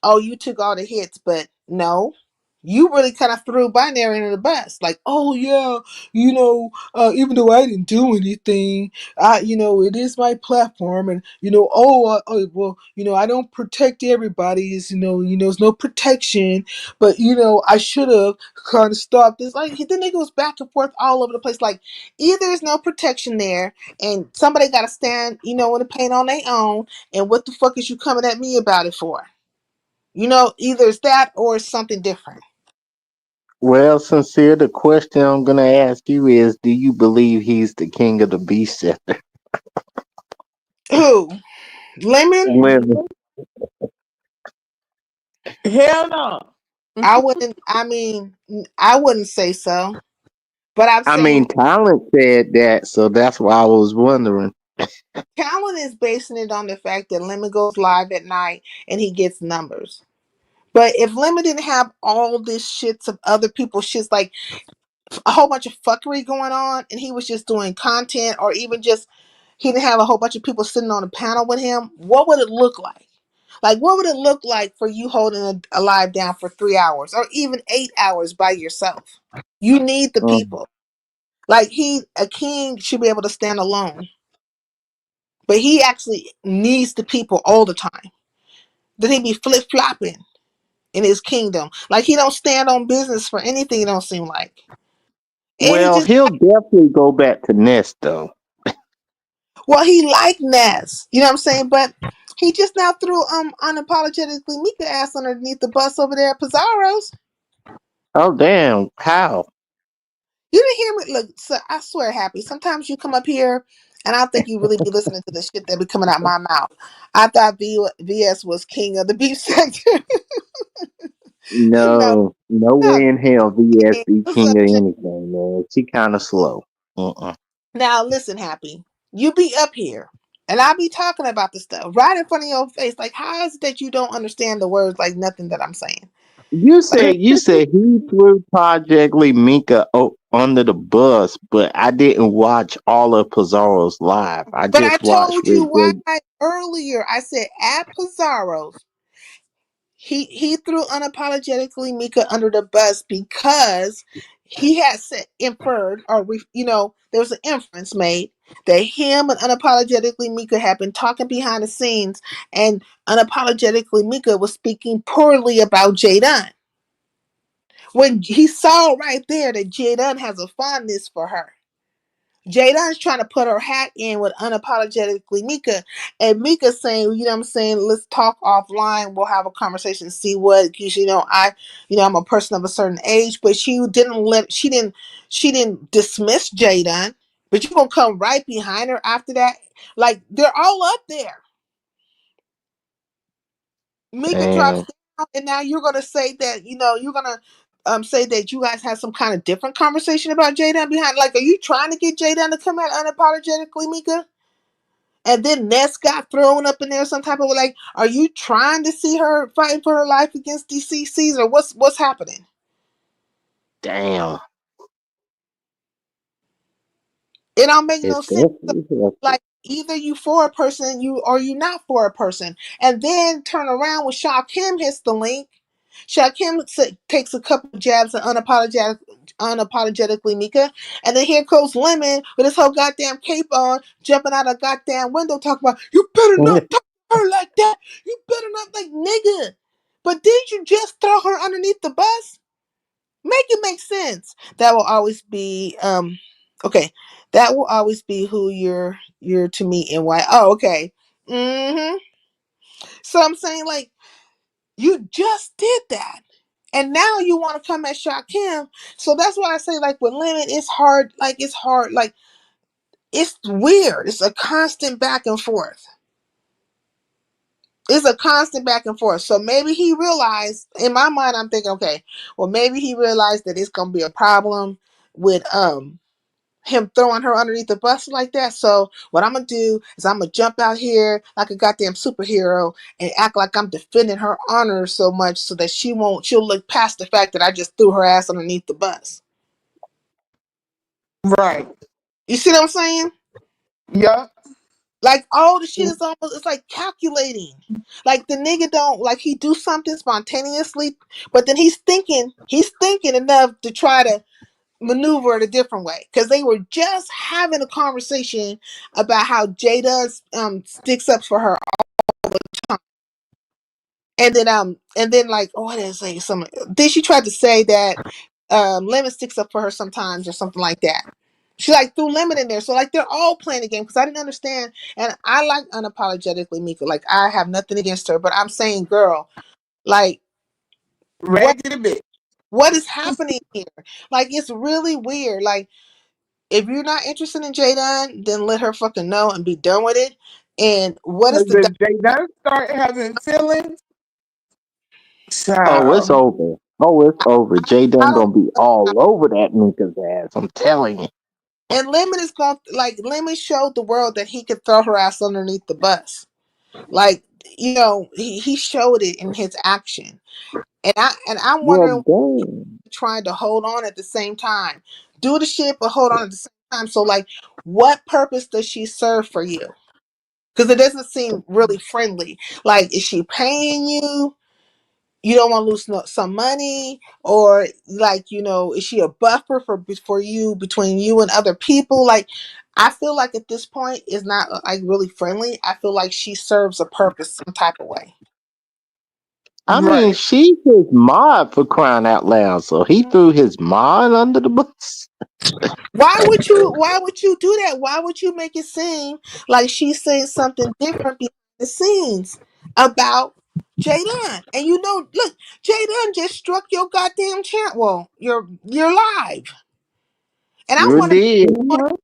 oh, you took all the hits, but no, you really kind of threw Binary under the bus. Like, oh yeah, you know, even though I didn't do anything, you know, it is my platform, and you know, well, you know, I don't protect everybody. Is there's no protection, but you know, I should have kind of stopped this. Like, the nigga was back and forth all over the place. Like, either there's no protection there, and somebody got to stand, you know, in the pain on their own. And what the fuck is you coming at me about it for? You know, either it's that or it's something different. Well, sincere, the question I'm gonna ask you is, do you believe he's the king of the beast sector? Who? Lemon? Women. Hell no. I wouldn't. I mean, I wouldn't say so. But I'm I saying mean, Talent said that, so that's why I was wondering. Callan is basing it on the fact that Lemon goes live at night and he gets numbers. But if Lemon didn't have all this shits of other people's shits, like a whole bunch of fuckery going on, and he was just doing content, or even just he didn't have a whole bunch of people sitting on a panel with him, what would it look like? Like, what would it look like for you holding a live down for 3 hours or even 8 hours by yourself? You need the Um, people. Like a king should be able to stand alone, but he actually needs the people all the time. Then he be flip flopping in his kingdom, like he don't stand on business for anything. It don't seem like, and he well, just he'll definitely go back to Nest though. well, he like Ness, you know what I'm saying? But he just now threw unapologetically Mika ass underneath the bus over there at Pizarro's. Oh damn! How? You didn't hear me. Look, so I swear, Happy. Sometimes you come up here, and I don't think you really be listening to the shit that be coming out my mouth. I thought VS was king of the beef sector. No, No, no not way in hell king. VS be What's king up, of Jay? anything, man. She kind of slow. Uh-uh. Now listen, Happy. You be up here, and I be talking about the stuff right in front of your face. Like, how is it that you don't understand the words like nothing that I'm saying? Like, You said he threw Project Lee Minka under the bus, but I didn't watch all of Pizarro's live. I but I just watched told you Rick why Room. earlier. I said at Pizarro's, he threw unapologetically Mika under the bus because he had said, inferred, or there was an inference made that him and unapologetically Mika had been talking behind the scenes, and unapologetically Mika was speaking poorly about Jaden when he saw right there that Jaden has a fondness for her. Jada's trying to put her hat in with unapologetically Mika, and Mika saying, you know what I'm saying, let's talk offline. We'll have a conversation, see what, because I'm a person of a certain age, but she didn't dismiss Jada, but you gonna come right behind her after that? Like, they're all up there. Mika drops Damn, down, and now you're gonna say that, you're gonna say that you guys had some kind of different conversation about Jada behind. Like, are you trying to get Jada to come out unapologetically, Mika? And then Ness got thrown up in there some type of, like, are you trying to see her fighting for her life against DCCs, or what's happening? damn. It don't make It's no sense. definitely hefty. Like, either you for a person, you not for a person, and then turn around when Shaw Kim hits the link. Shaw Kim takes a couple of jabs at unapologetically Mika, and then here goes Lemon with his whole goddamn cape on, jumping out a goddamn window, talking about, you better not talk to her like that. You better not, like, nigga. But did you just throw her underneath the bus? Make it make sense. That will always be okay. That will always be who you're to me, and why. Oh, okay. Mm-hmm. So I'm saying, like, you just did that. And now you want to come at Shakim. So that's why I say, like, with Lemon, it's hard. Like, it's hard. Like, it's weird. It's a constant back and forth. It's a constant back and forth. So maybe he realized, in my mind, I'm thinking, okay, well, maybe he realized that it's gonna be a problem with him throwing her underneath the bus like that. So what I'm gonna do is I'm gonna jump out here like a goddamn superhero and act like I'm defending her honor so much so that she'll look past the fact that I just threw her ass underneath the bus. Right. You see what I'm saying? Yup. Like, all the shit is almost, it's like calculating. Like, the nigga don't, like, he do something spontaneously, but then he's thinking enough to try to maneuver it a different way, because they were just having a conversation about how Jada sticks up for her all the time, and then like, oh, what did I say? Some Then she tried to say that Lemon sticks up for her sometimes, or something like that. She, like, threw Lemon in there, so, like, they're all playing the game, because I didn't understand. And I like unapologetically Mika, like, I have nothing against her, but I'm saying, girl, like, what Raggedy bitch. What is happening here? Like, it's really weird. Like, if you're not interested in Jaden, then let her fucking know and be done with it. And what is Because the if they don't start having feelings, Oh, it's child. over. Oh, it's over. Jay I Dunn don't gonna be all over that nigga's ass. I'm telling you. and Lemon is going like Lemon showed the world that he could throw her ass underneath the bus. Like, he showed it in his action. And I'm Well, wondering, damn. trying to hold on at the same time. Do the shit but hold on at the same time. So like, what purpose does she serve for you? Because it doesn't seem really friendly. Like, is she paying you? You don't want to lose some money, or like, is she a buffer for you between you and other people? Like, I feel like at this point is not like really friendly. I feel like she serves a purpose some type of way. I mean, Right. she's his mod for crying out loud. So he threw his mod under the bus. Why would you do that? Why would you make it seem like she's saying something different behind the scenes about Jaden? And look, Jaden just struck your goddamn chant. Well, you're live. And I Sure want to did. Mhm.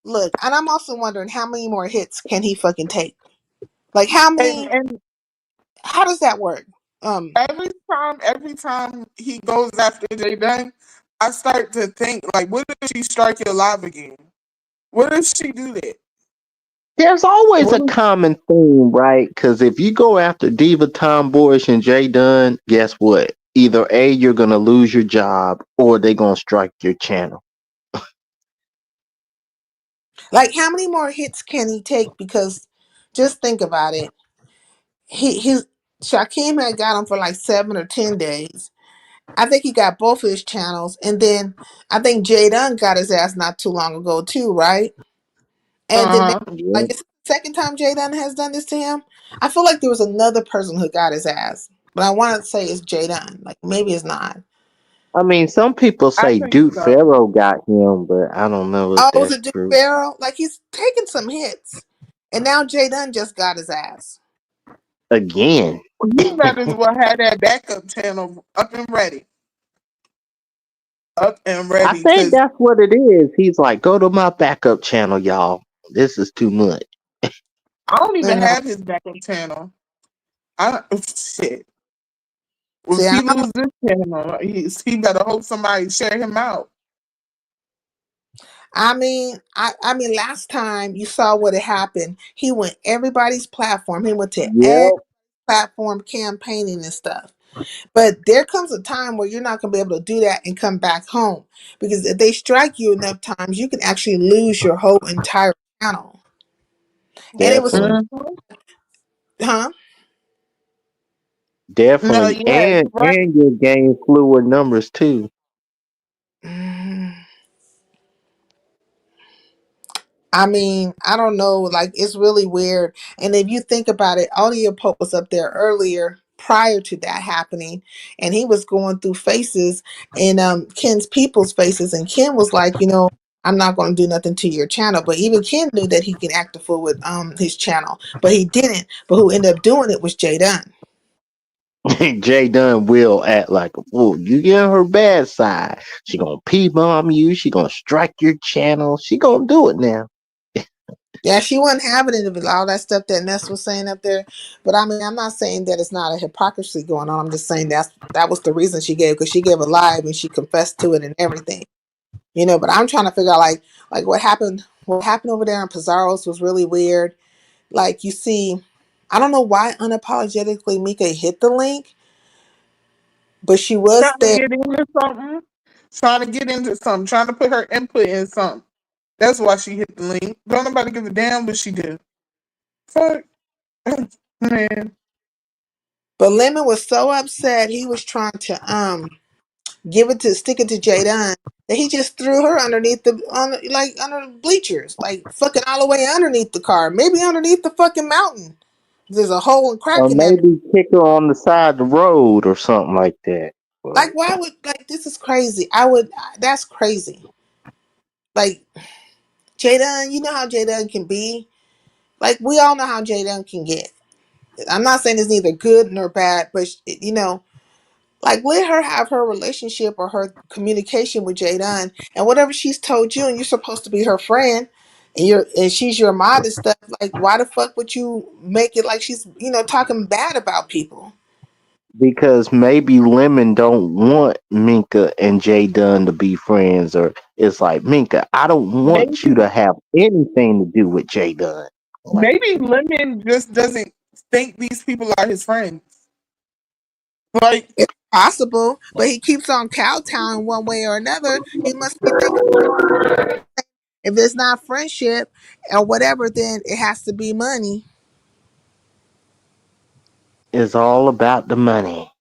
look, and I'm also wondering how many more hits can he fucking take? Like, how many? And How does that work? Um, every time he goes after Jaden, I start to think like, what if she strike you alive again? What if she do that? There's always What a if, common theme, right? Because if you go after Diva Tomboyish and Jay Dunn, guess what? Either A, you're gonna lose your job, or they're gonna strike your channel. like, how many more hits can he take? Because just think about it. His Shaquem had got him for like 7 or 10 days. I think he got both of his channels, and then I think Jay Dunn got his ass not too long ago too, right? And then, uh-huh. like, Yeah. it's the second time Jay Dunn has done this to him. I feel like there was another person who got his ass, but I want to say it's Jay Dunn. Like, maybe it's not. I mean, some people I say think Duke so. Farrow got him, but I don't know if Oh, was that's it Duke true. Farrell? Like, he's taking some hits, and now Jay Dunn just got his ass. Again. You might as well have that backup channel up and I ready, think because that's what it is. He's like, go to my backup channel, y'all. This is too much. I don't even And have his backup channel. I shit. Well, see, if he lose this channel, he better hope somebody share him out. I mean, last time you saw what had happened, he went everybody's platform. He went to every Yep. platform campaigning and stuff. But there comes a time where you're not going to be able to do that and come back home, because if they strike you enough times, you can actually lose your whole entire channel. And it was, Definitely. Mhm. huh? No, Definitely. yeah, And you're right. and your game fluid numbers too. Mm, I mean, I don't know. Like, it's really weird. And if you think about it, Audio Pope was up there earlier prior to that happening, and he was going through faces and Ken's people's faces, and Ken was like, I'm not going to do nothing to your channel. But even Ken knew that he can act a fool with his channel, but he didn't. But who ended up doing it was Jay Dunn. Jay Dunn will act like a fool. You get on her bad side. She gonna pee bomb you. She gonna strike your channel. She gonna do it now. Yeah, she wasn't having it with all that stuff that Ness was saying up there. But I mean, I'm not saying that it's not a hypocrisy going on. I'm just saying that was the reason she gave, because she gave a lie and she confessed to it and everything. But I'm trying to figure out like what happened over there in Pizarro's was really weird. Like, you see, I don't know why unapologetically Mika hit the link, but she was Trying to there. get into something, trying to put her input in something. That's why she hit the link. Don't nobody give a damn what she did. Fuck, man. But Lemon was so upset he was trying to stick it to Jadon, that he just threw her underneath under the bleachers, like fucking all the way underneath the car, maybe underneath the fucking mountain. There's a hole and crack Or in that. maybe kick her on the side of the road or something like that. But Like, why would, like, this is crazy. That's crazy. Like, Jadon, you know how Jadon can be. Like, we all know how Jadon can get. I'm not saying it's neither good nor bad, but Like, let her have her relationship or her communication with Jadon, and whatever she's told you, and you're supposed to be her friend, and she's your mod and stuff. Like, why the fuck would you make it like she's talking bad about people? Because maybe Lemon don't want Minka and Jay Dunn to be friends, or it's like Minka, I don't want you Maybe to have anything to do with Jay Dunn. Like, maybe Lemon just doesn't think these people are his friends. Like It's possible, but he keeps on kowtowing one way or another. He must be thinking if it's not friendship or whatever, then it has to be money. it's all about the money.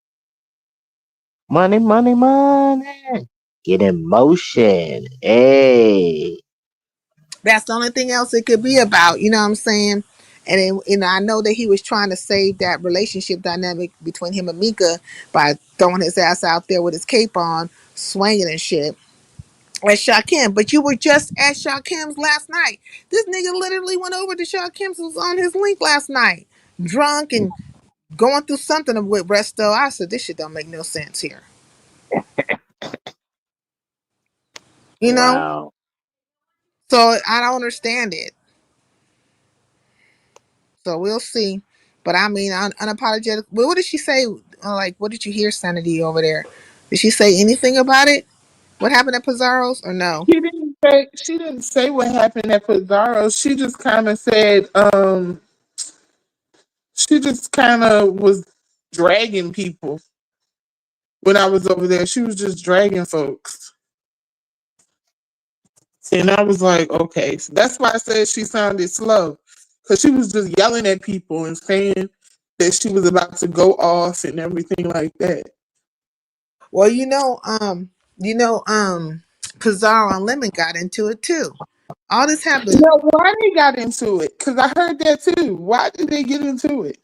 Money, money, money. Get in motion. Hey. That's the only thing else it could be about. You know what I'm saying? And then, I know that he was trying to save that relationship dynamic between him and Mika by throwing his ass out there with his cape on, swinging and shit. At Shaquem, but you were just at Shakem's last night. This nigga literally went over to Shakem's, was on his link last night, drunk and going through something with Resto. I said, this shit don't make no sense here. You know? Wow. So I don't understand it. So we'll see. But I mean, unapologetic. Well, what did she say? Like, what did you hear, Sanity, over there? Did she say anything about it? What happened at Pizarro's or no? she didn't say what happened at Pizarro. She just kind of was dragging people when I was over there. She was just dragging folks. And I was like, okay. So that's why I said she sounded slow. Because she was just yelling at people and saying that she was about to go off and everything like that. Well, Pizarro and Lemon got into it too. All this You happened. know why they got into it? Because I heard that too. Why did they get into it?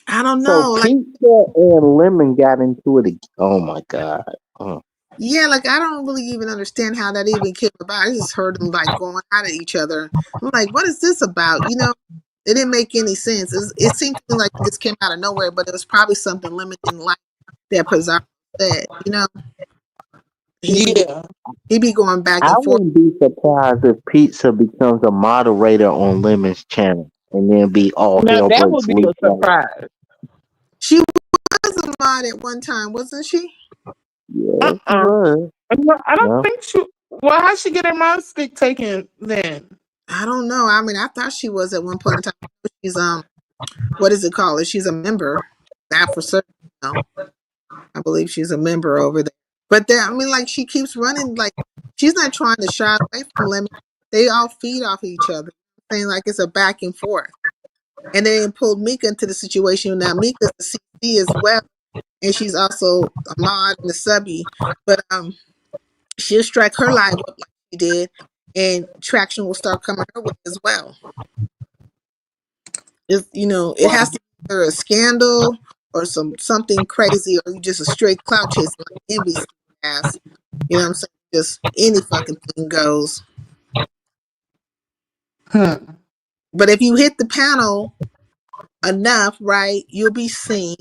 I don't So know. Like, Pizza and Lemon got into it. Oh my God. Uh, yeah, like I don't really even understand how that even came about. I just heard them like going at each other. I'm like, what is this about? It didn't make any sense. It seemed to me like it just came out of nowhere, but it was probably something Lemon didn't like that Pizarro said. He be Yeah. he be going back I and forth. wouldn't be surprised if Pizza becomes a moderator on Lemon's channel and then be all Now hell that breaks would be loose. a surprise. She was a mod at one time, wasn't she? Yeah, she Uh-uh. was. No, I don't No. think she. Well, how'd she get her mom stick taken then? I don't know. I mean, I thought she was at one point in time. She's what is it called? She's a member. That for certain. I believe she's a member over there. But then, I mean, like she keeps running. Like she's not trying to shy away from Lemon. They all feed off each other, saying like it's a back and forth. And then pulled Mika into the situation. Now Mika's a CC as well, and she's also a mod and a subby. But she'll strike her live up like she did, and traction will start coming her way as well. It has to be either a scandal or something crazy, or you just a straight clout chasing like Envy's ass. You know what I'm saying? Just any fucking thing goes. Hmm. But if you hit the panel enough, right, you'll be seen.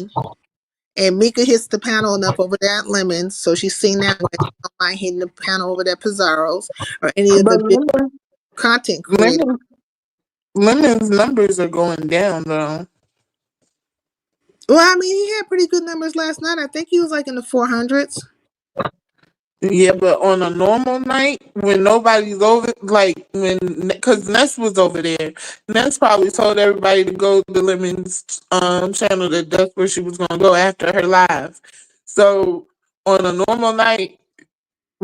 And Mika hits the panel enough over there at Lemons, so she's seen that way. Don't mind hitting the panel over there at Pizarro's or any of But the big content creators. lemon, lemon's numbers are going down though. Well, I mean, he had pretty good numbers last night. I think he was like in the 400s. Yeah, but on a normal night when nobody's over, like because Ness was over there, Ness probably told everybody to go to Lemon's channel that that's where she was gonna go after her live. So on a normal night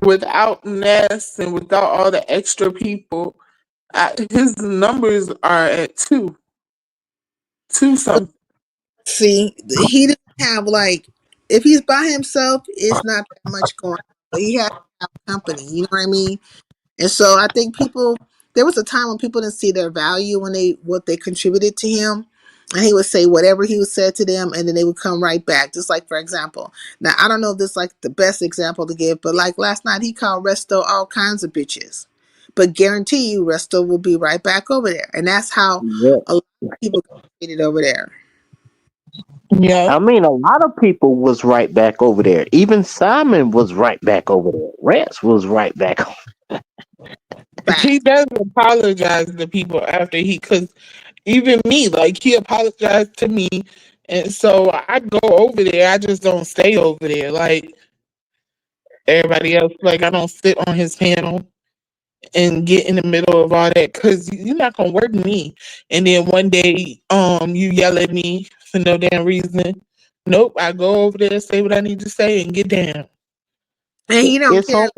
without Ness and without all the extra people, his numbers are at two something. See, he didn't have like if he's by himself, it's not that much going on. But he has to have company, you know what I mean? And so I think people there was a time when people didn't see their value when they what they contributed to him. And he would say whatever he would say to them and then they would come right back. Just like for example. Now I don't know if this is like the best example to give, but like last night he called Resto all kinds of bitches. But guarantee you Resto will be right back over there. And that's how Yep. a lot of people get over there. Yeah. I mean, a lot of people was right back over there. Even Simon was right back over there. Rex was right back. He Facts. does apologize to people after because even me, like he apologized to me, and so I go over there. I just don't stay over there like everybody else. Like I don't sit on his panel and get in the middle of all that because you're not gonna work me. And then one day, you yell at me for no damn reason. Nope, I go over there, say what I need to say, and get down. And he don't It's care.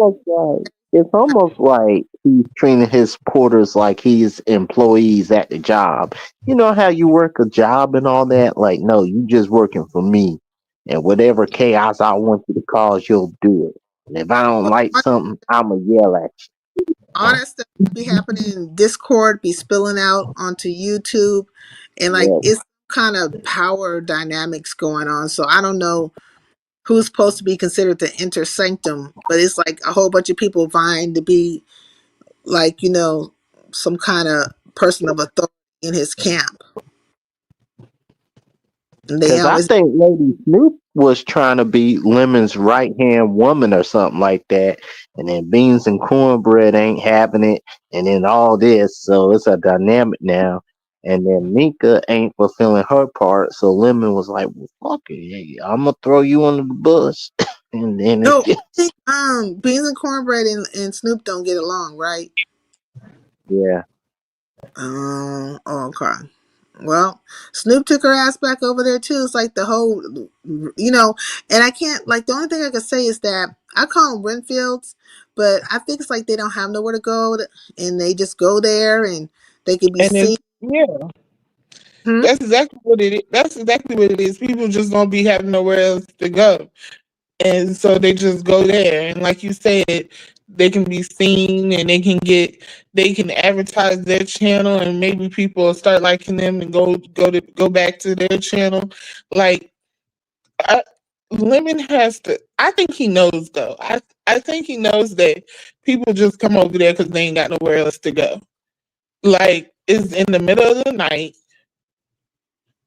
almost like he's treating his porters like he's employees at the job. You know how you work a job and all that? Like, no, you just working for me. And whatever chaos I want you to cause, you'll do it. And if I don't like All something, I'ma yell at all that stuff be happening in Discord, be spilling out onto YouTube, and like you. it's kind of power dynamics going on. So I don't know who's supposed to be considered the inter sanctum, but it's like a whole bunch of people vying to be like, some kind of person of authority in his camp. And they Because I always, think Lady Snoop was trying to be Lemon's right hand woman or something like that. And then Beans and Cornbread ain't having it. And then all this. So it's a dynamic now. And then Mika ain't fulfilling her part. So Lemon was like, well, fuck it. I'm going to throw you under the bus. And then it no, I just, think Beans and Cornbread and Snoop don't get along, right? yeah. Oh, okay. Well, Snoop took her ass back over there too. It's like the whole, and I can't, like, the only thing I can say is that I call them Renfields, but I think it's like they don't have nowhere to go and they just go there and they can be And seen. it's yeah, Hmm? that's exactly what it is. That's exactly what it is. People just don't be having nowhere else to go. And so they just go there. And like you said, they can be seen and they can advertise their channel and maybe people will start liking them and go back to their channel. Like I, Lemon has to. I think he knows though. I think he knows that people just come over there because they ain't got nowhere else to go. Like it's in the middle of the night.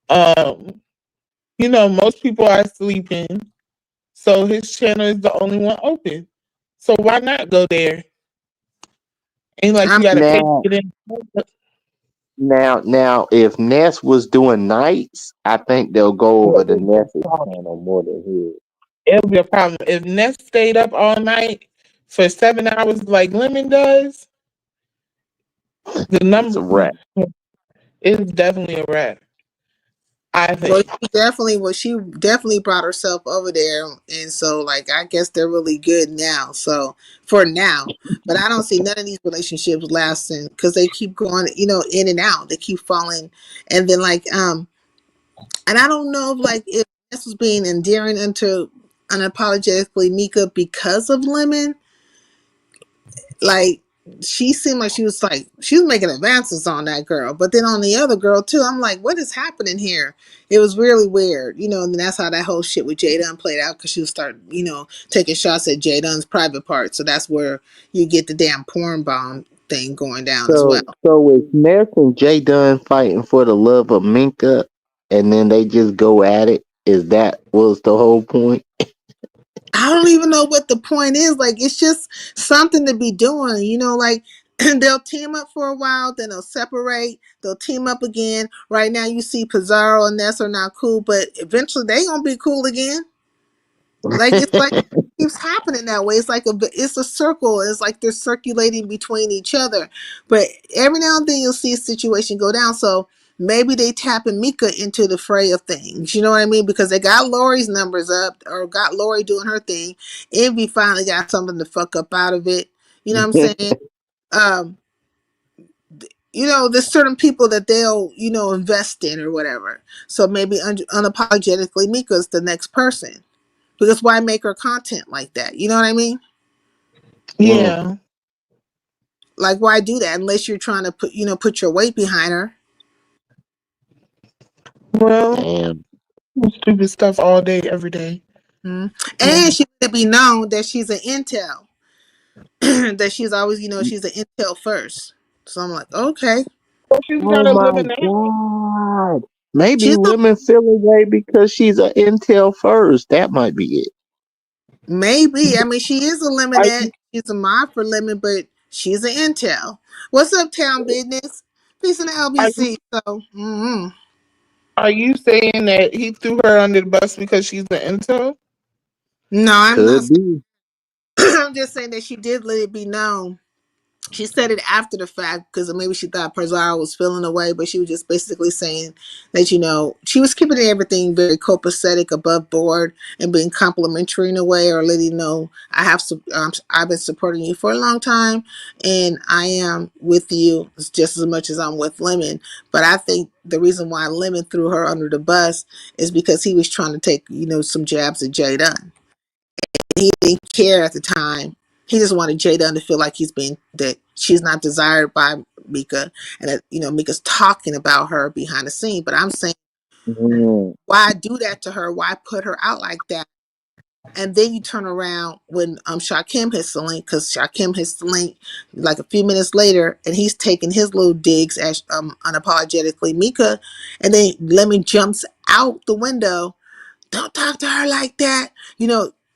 Um, most people are sleeping, so his channel is the only one open. So why not go there? Ain't like I'm you got to pay to Now, get in. now, if Ness was doing nights, I think they'll go over to Ness's channel more than his. It'll be a problem if Ness stayed up all night for 7 hours like Lemon does. The It's number a wrap. is definitely a wrap. I Well, think. she definitely brought herself over there, and so like I guess they're really good now. So for now, but I don't see none of these relationships lasting because they keep going, in and out. They keep falling, and then and I don't know if this was being endearing into unapologetically Mika because of Lemon, like she seemed like she was making advances on that girl, but then on the other girl too, I'm like, what is happening here? It was really weird, and then that's how that whole shit with Jay Dunn played out because she would start, taking shots at Jay Dunn's private parts. So that's where you get the damn porn bomb thing going down as well. So is Ness and Jay Dunn fighting for the love of Minka, and then they just go at it? Is that was the whole point? I don't even know what the point is. Like, it's just something to be doing, like they'll team up for a while, then they'll separate, they'll team up again. Right now, you see Pizarro and Ness are not cool, but eventually they gonna be cool again. Like, it's like it keeps happening that way. It's a circle. It's like they're circulating between each other. But every now and then you'll see a situation go down. So maybe they tapping Mika into the fray of things. You know what I mean? Because they got Lori's numbers up or got Lori doing her thing. Envy finally got something to fuck up out of it. You know what I'm saying? Um, there's certain people that they'll, invest in or whatever. So maybe unapologetically Mika's the next person. Because why make her content like that? You know what I mean? Mm, Yeah. Like why do that unless you're trying to put your weight behind her? Well, damn. stupid stuff all day, every day. Hmm. Yeah. And she should be known that she's an intel. That she's always, she's an intel first. So I'm like, okay. Well, she's Oh got a my living now. god. Maybe She's a Lemon feel away because she's an Intel first. That might be it. maybe. I mean, she is a Are Lemonette. you She's a mod for Lemon, but she's an Intel. What's up, town business? Peace in the are you LBC. So, are you saying that he threw her under the bus because she's an intel? no, I'm not. Could be. I'm just saying that she did let it be known. She said it after the fact because maybe she thought Pizarro was feeling away, but she was just basically saying that, she was keeping everything very copacetic, above board, and being complimentary in a way, or letting you know I've been supporting you for a long time, and I am with you just as much as I'm with Lemon. But I think the reason why Lemon threw her under the bus is because he was trying to take some jabs at Jay Dunn. He didn't care at the time. He just wanted Jay Dunn to feel like that she's not desired by Mika, and that Mika's talking about her behind the scene. But I'm saying, Mm, why do that to her? Why put her out like that? And then you turn around when Shakim hits the link, because Shakim hits the link like a few minutes later, and he's taking his little digs at unapologetically Mika, and then Lemon jumps out the window. Don't talk to her like that.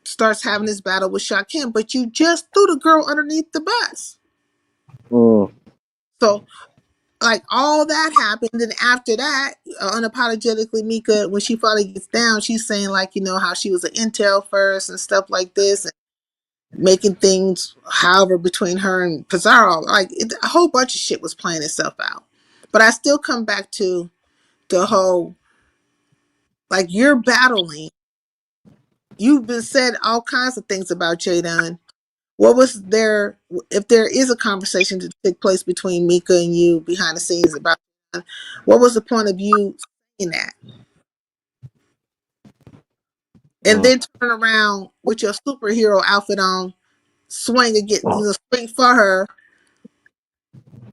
Starts having this battle with Shakim, but you just threw the girl underneath the bus. mm, So, like, all that happened, and after that, unapologetically, Mika, when she finally gets down, she's saying, like, how she was an intel first and stuff like this, and making things, however, between her and Pizarro. Like, a whole bunch of shit was playing itself out. But I still come back to the whole, like, you're battling. You've been said all kinds of things about Jadon. What was there, if there is a conversation to take place between Mika and you behind the scenes about, what was the point of you saying that? And mm. then turn around with your superhero outfit on, swing for her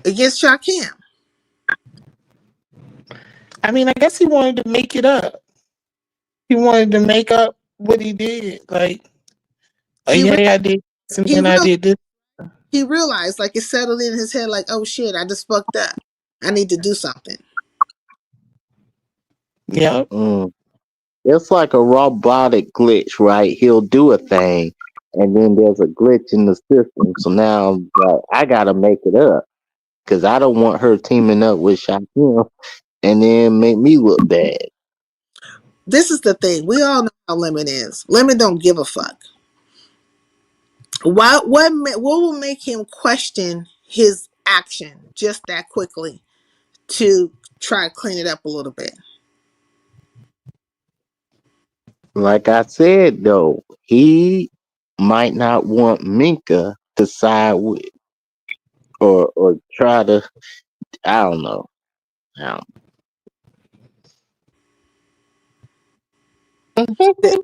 against Shakim. I mean, I guess he wanted to make it up. He wanted to make up what he did. Like, oh He re- yeah, I did this and he then I real did this. he realized, like, it settled in his head, like, oh shit, I just fucked up. I need to do something. Yep. Mm. It's like a robotic glitch, right? He'll do a thing, and then there's a glitch in the system. So now I'm like, I gotta make it up because I don't want her teaming up with Shaquille and then make me look bad. This is the thing. We all know how Lemon is. Lemon don't give a fuck. What will make him question his action just that quickly to try to clean it up a little bit? Like I said, though, he might not want Minka to side with or try to. I don't know. I don't- Th-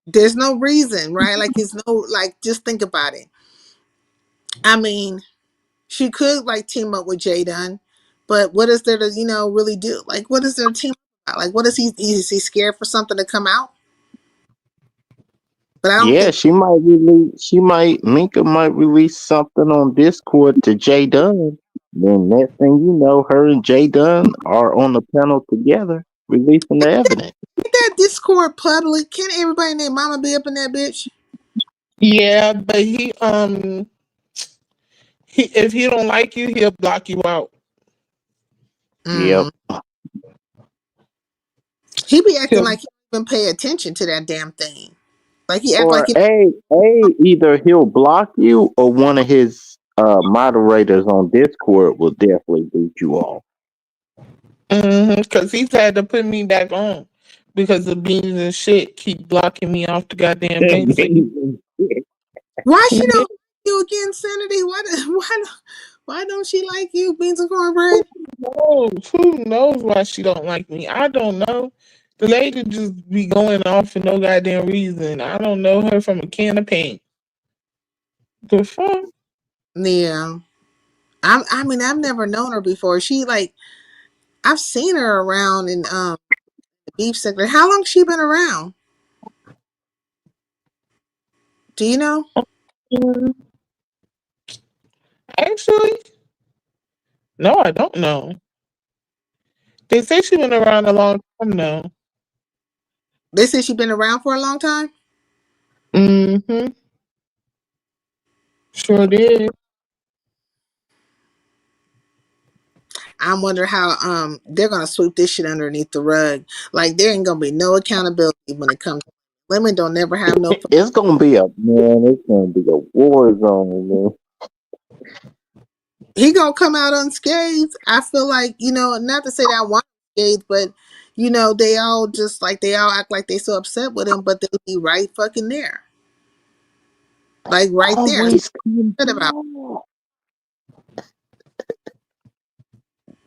There's no reason, right? Like, it's no, like, just think about it. I mean, she could, like, team up with Jay Dunn, but what is there to really do? Like, what is their team about? Like, what is he scared for something to come out? But I don't Yeah, think she might release. She might Minka might release something on Discord to Jay Dunn. Then next thing you know, her and Jay Dunn are on the panel together, releasing the evidence. that Discord public. Can't everybody and their mama be up in that bitch? Yeah, but he if he don't like you, he'll block you out. Yep. Mm. He be acting He'll like he don't even pay attention to that damn thing. Like, he act like Or he. either he'll block you or one of his moderators on Discord will definitely boot you off. because he's had to put me back on because the beans and shit keep blocking me off the goddamn thing. So Why she don't like you again, Sanity? Why don't she like you, beans and cornbread? who knows why she don't like me? I don't know. The lady just be going off for no goddamn reason. I don't know her from a can of paint. The fuck? Yeah, I mean, I've never known her before. She, like, I've seen her around in the beef sector. How long she been around? Do you know? Mm, Actually, no, I don't know. They say she been around a long time now. They say she been around for a long time. Mm-hmm. Sure did. I wonder how they're gonna sweep this shit underneath the rug. Like there ain't gonna be no accountability when it comes. Women don't never have no. It's gonna be a man. It's gonna be a war zone, man. He gonna come out unscathed. I feel like not to say that I want unscathed, but they all just like they all act like they so upset with him, but they be right fucking there, like right there. Always come What about?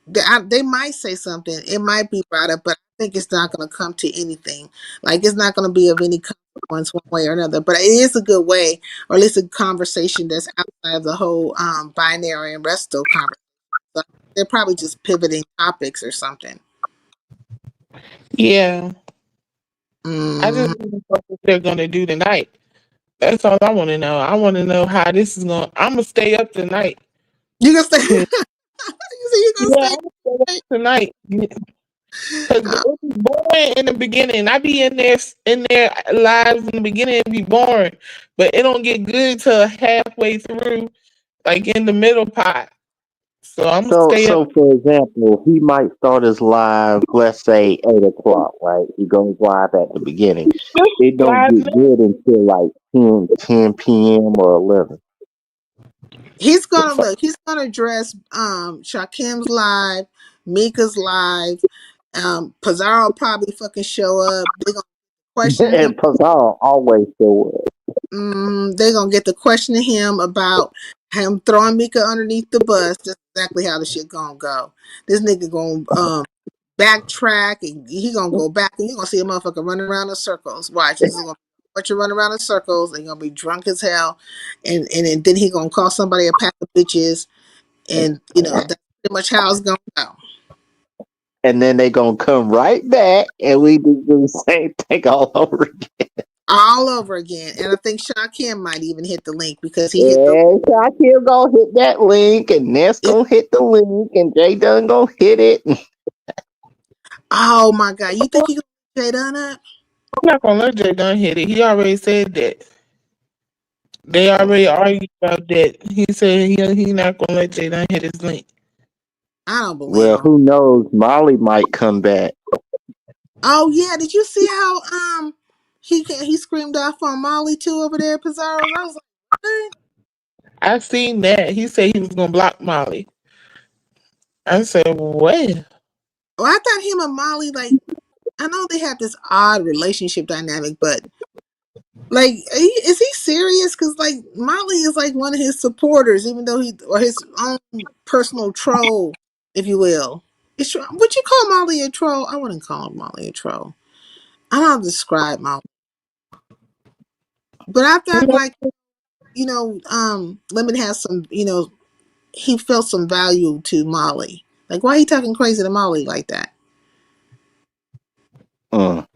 back. They might say something. It might be brought up, but I think it's not going to come to anything. Like it's not going to be of any consequence one way or another. But it is a good way, or at least a conversation that's outside of the whole binary and resto conversation. So they're probably just pivoting topics or something. Yeah. I just Mm. want to know what they're gonna do tonight. That's all I want to know. I want to know how this is going. I'm gonna stay up tonight. You gonna stay? Yeah, You gonna I'm stay? gonna stay up tonight. Because Uh, it was boring in the beginning. I be in there lives in the beginning and be boring, but it don't get good till halfway through, like in the middle part. So I'm gonna So, stay up. so for example, he might start his live, let's say 8 o'clock, right? He goes live at the beginning. It don't Live get good until like 10 p.m. or 11. he's gonna look. He's gonna address Shakim's live, Mika's live. Pizarro probably fucking show up. They're gonna question him. And Pazal always show up. They're gonna get to questioning him about him throwing Mika underneath the bus. That's exactly how the shit gonna go. This nigga gonna backtrack and he gonna go back and you gonna see a motherfucker running around in circles. Watch, this is gonna what you run around in circles and you're gonna be drunk as hell and then he gonna call somebody a pack of bitches and that's pretty much how it's gonna go. And then they gonna come right back and we do the same thing all over again. All over again. And I think Shaquem might even hit the link because he hit the And Shaquille gonna hit that link and Ness it, gonna hit the link and Jay Dunn gonna hit it. oh my god. You think he gonna Jay Dunn up? I'm not gonna let Jay Dunn hit it. He already said that. They already argued about that. He said he not gonna let Jay Dunn hit his link. I don't believe Well, him. who knows? Molly might come back. Oh yeah, did you see how he screamed off on Molly too over there at Pizarro's? I was like, what? I seen that. He said he was gonna block Molly. I said, what? Well, I thought him and Molly like I know they have this odd relationship dynamic, but like is he serious? Because like Molly is like one of his supporters, even though he or his own personal troll, if you will. Would you call Molly a troll? I wouldn't call Molly a troll. I don't describe Molly, but I thought like Lemon has some he felt some value to Molly. Like, why he talking crazy to Molly like that? Mm.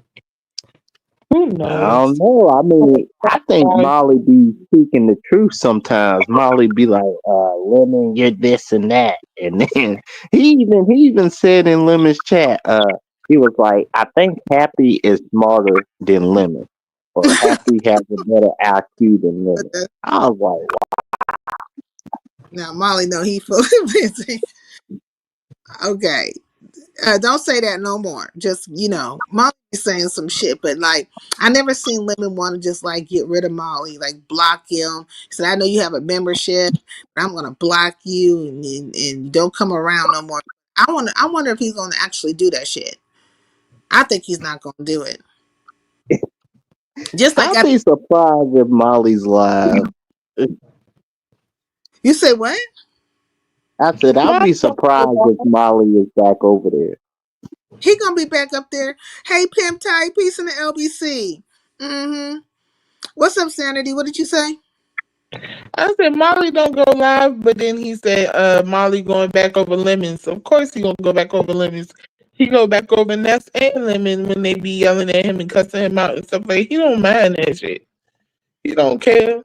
Who I knows? don't know. I mean, I think Molly be speaking the truth sometimes. Molly be like, Lemon, you're this and that. And then he even said in Lemon's chat, he was like, I think Happy is smarter than Lemon. Or Happy has a better IQ than Lemon. I was like, Now, Molly, no, he full busy. Okay. Don't say that no more. Just, Molly saying some shit, but like, I never seen Lemon want to just like get rid of Molly, like block him. He said, I know you have a membership, but I'm going to block you and don't come around no more. I wonder if he's going to actually do that shit. I think he's not going to do it. Just like I'll be surprised if Molly's live. you say what? I said, I'll be surprised if Molly is back over there. He gonna be back up there. Hey, Pimp Ty, peace in the LBC. Mm-hmm. What's up, Sanity? What did you say? I said Molly don't go live, but then he said Molly going back over Lemons. Of course he gonna go back over Lemons. He go back over Ness and Lemon when they be yelling at him and cussing him out and stuff like he don't mind that shit. He don't care.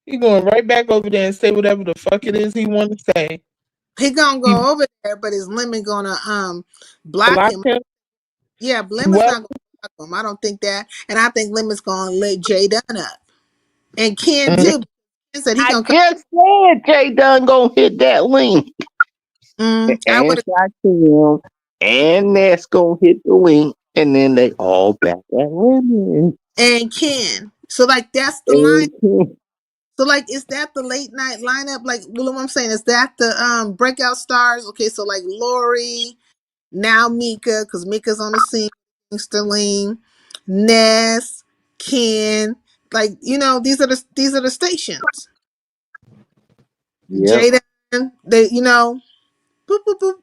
He going right back over there and say whatever the fuck it is he want to say. He gonna He go over there, but is Lemon gonna block blocked him? him. Yeah, Lemon's Well, not gonna block him. I don't think that, and I think Lemon's gonna let Jay Dunn up, and Ken mm, too. Ken said he I gonna come. just said Jay Dunn gonna hit that link. I And would. Shaquem and Ness gonna hit the link, and then they all back at women. And Ken. So like that's the line. And So like is that the late night lineup? Like well, what I'm saying is that the breakout stars. Okay, so like Lori, now Mika, because Mika's on the scene, Sterling, Ness, Ken, like these are the stations. yep, Jada, they boop boop boop,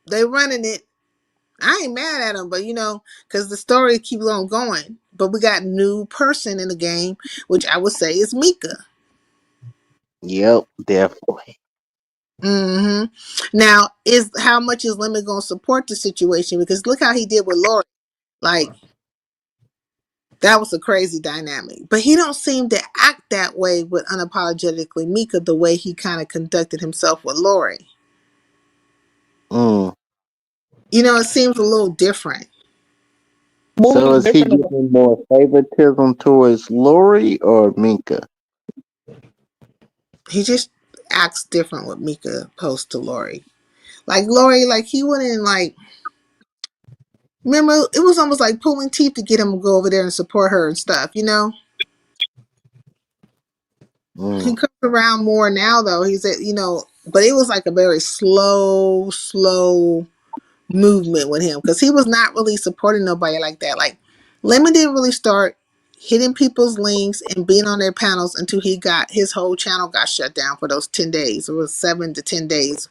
they running it. I ain't mad at them, but because the story keeps on going. But we got new person in the game, which I would say is Mika. yep, definitely. hmm Now, is how much is Lemon gonna support the situation? Because look how he did with Lori. Like that was a crazy dynamic. But he don't seem to act that way with unapologetically Mika the way he kind of conducted himself with Lori. Mm. It seems a little different. what So was is he different about giving more favoritism towards Lori or Minka? He just acts different with Mika opposed to Lori. Like Lori, like he wouldn't like. Remember, it was almost like pulling teeth to get him to go over there and support her and stuff. He Mm. comes around more now, though. He's at but it was like a very slow movement with him because he was not really supporting nobody like that. Like Lemon didn't really start hitting people's links and being on their panels until he got his whole channel got shut down for those 10 days. It was 7 to 10 days.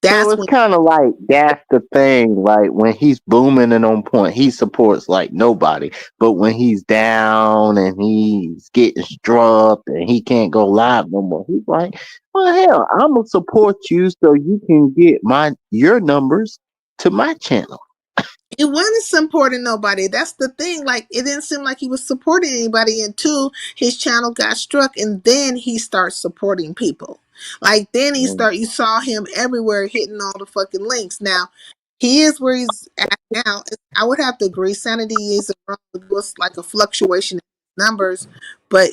So That's it's when kind of like that's the thing. Like when he's booming and on point, he supports like nobody. But when he's down and he's getting struck and he can't go live no more, he's like, "Well, hell, I'm gonna support you so you can get your numbers to my channel." he wasn't supporting nobody. That's the thing. Like it didn't seem like he was supporting anybody until his channel got struck, and then he starts supporting people. Like then Mm. you saw him everywhere hitting all the fucking links. Now he is where he's at now. I would have to agree. Sanity is around was like a fluctuation in numbers, but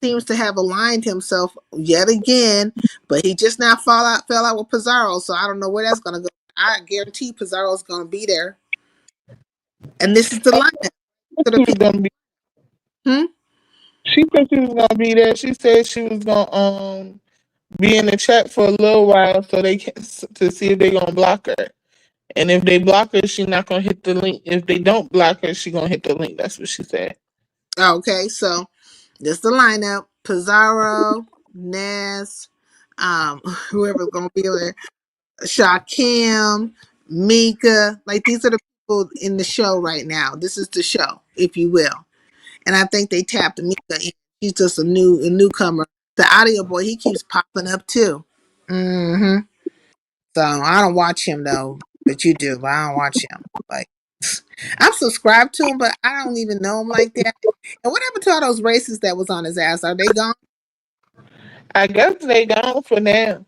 seems to have aligned himself yet again. But he just now fell out with Pizarro, so I don't know where that's gonna go. I guarantee Pizarro's gonna be there. And this is the lineup what to the she was people. gonna be. Hmm? She said she was gonna be there. She said she was gonna be in the chat for a little while so they can to see if they gonna block her. And if they block her, she not gonna hit the link. If they don't block her, she gonna hit the link. That's what she said. Okay, so this is the lineup: Pizarro, Ness, whoever's gonna be there, Shakim, Mika. Like these are the people in the show right now. This is the show, if you will. And I think they tapped Mika in. He's just a newcomer. The audio boy, he keeps popping up too. hmm So I don't watch him though, but you do. But I don't watch him. Like I'm subscribed to him, but I don't even know him like that. And what happened to all those races that was on his ass? Are they gone? I guess they gone for now.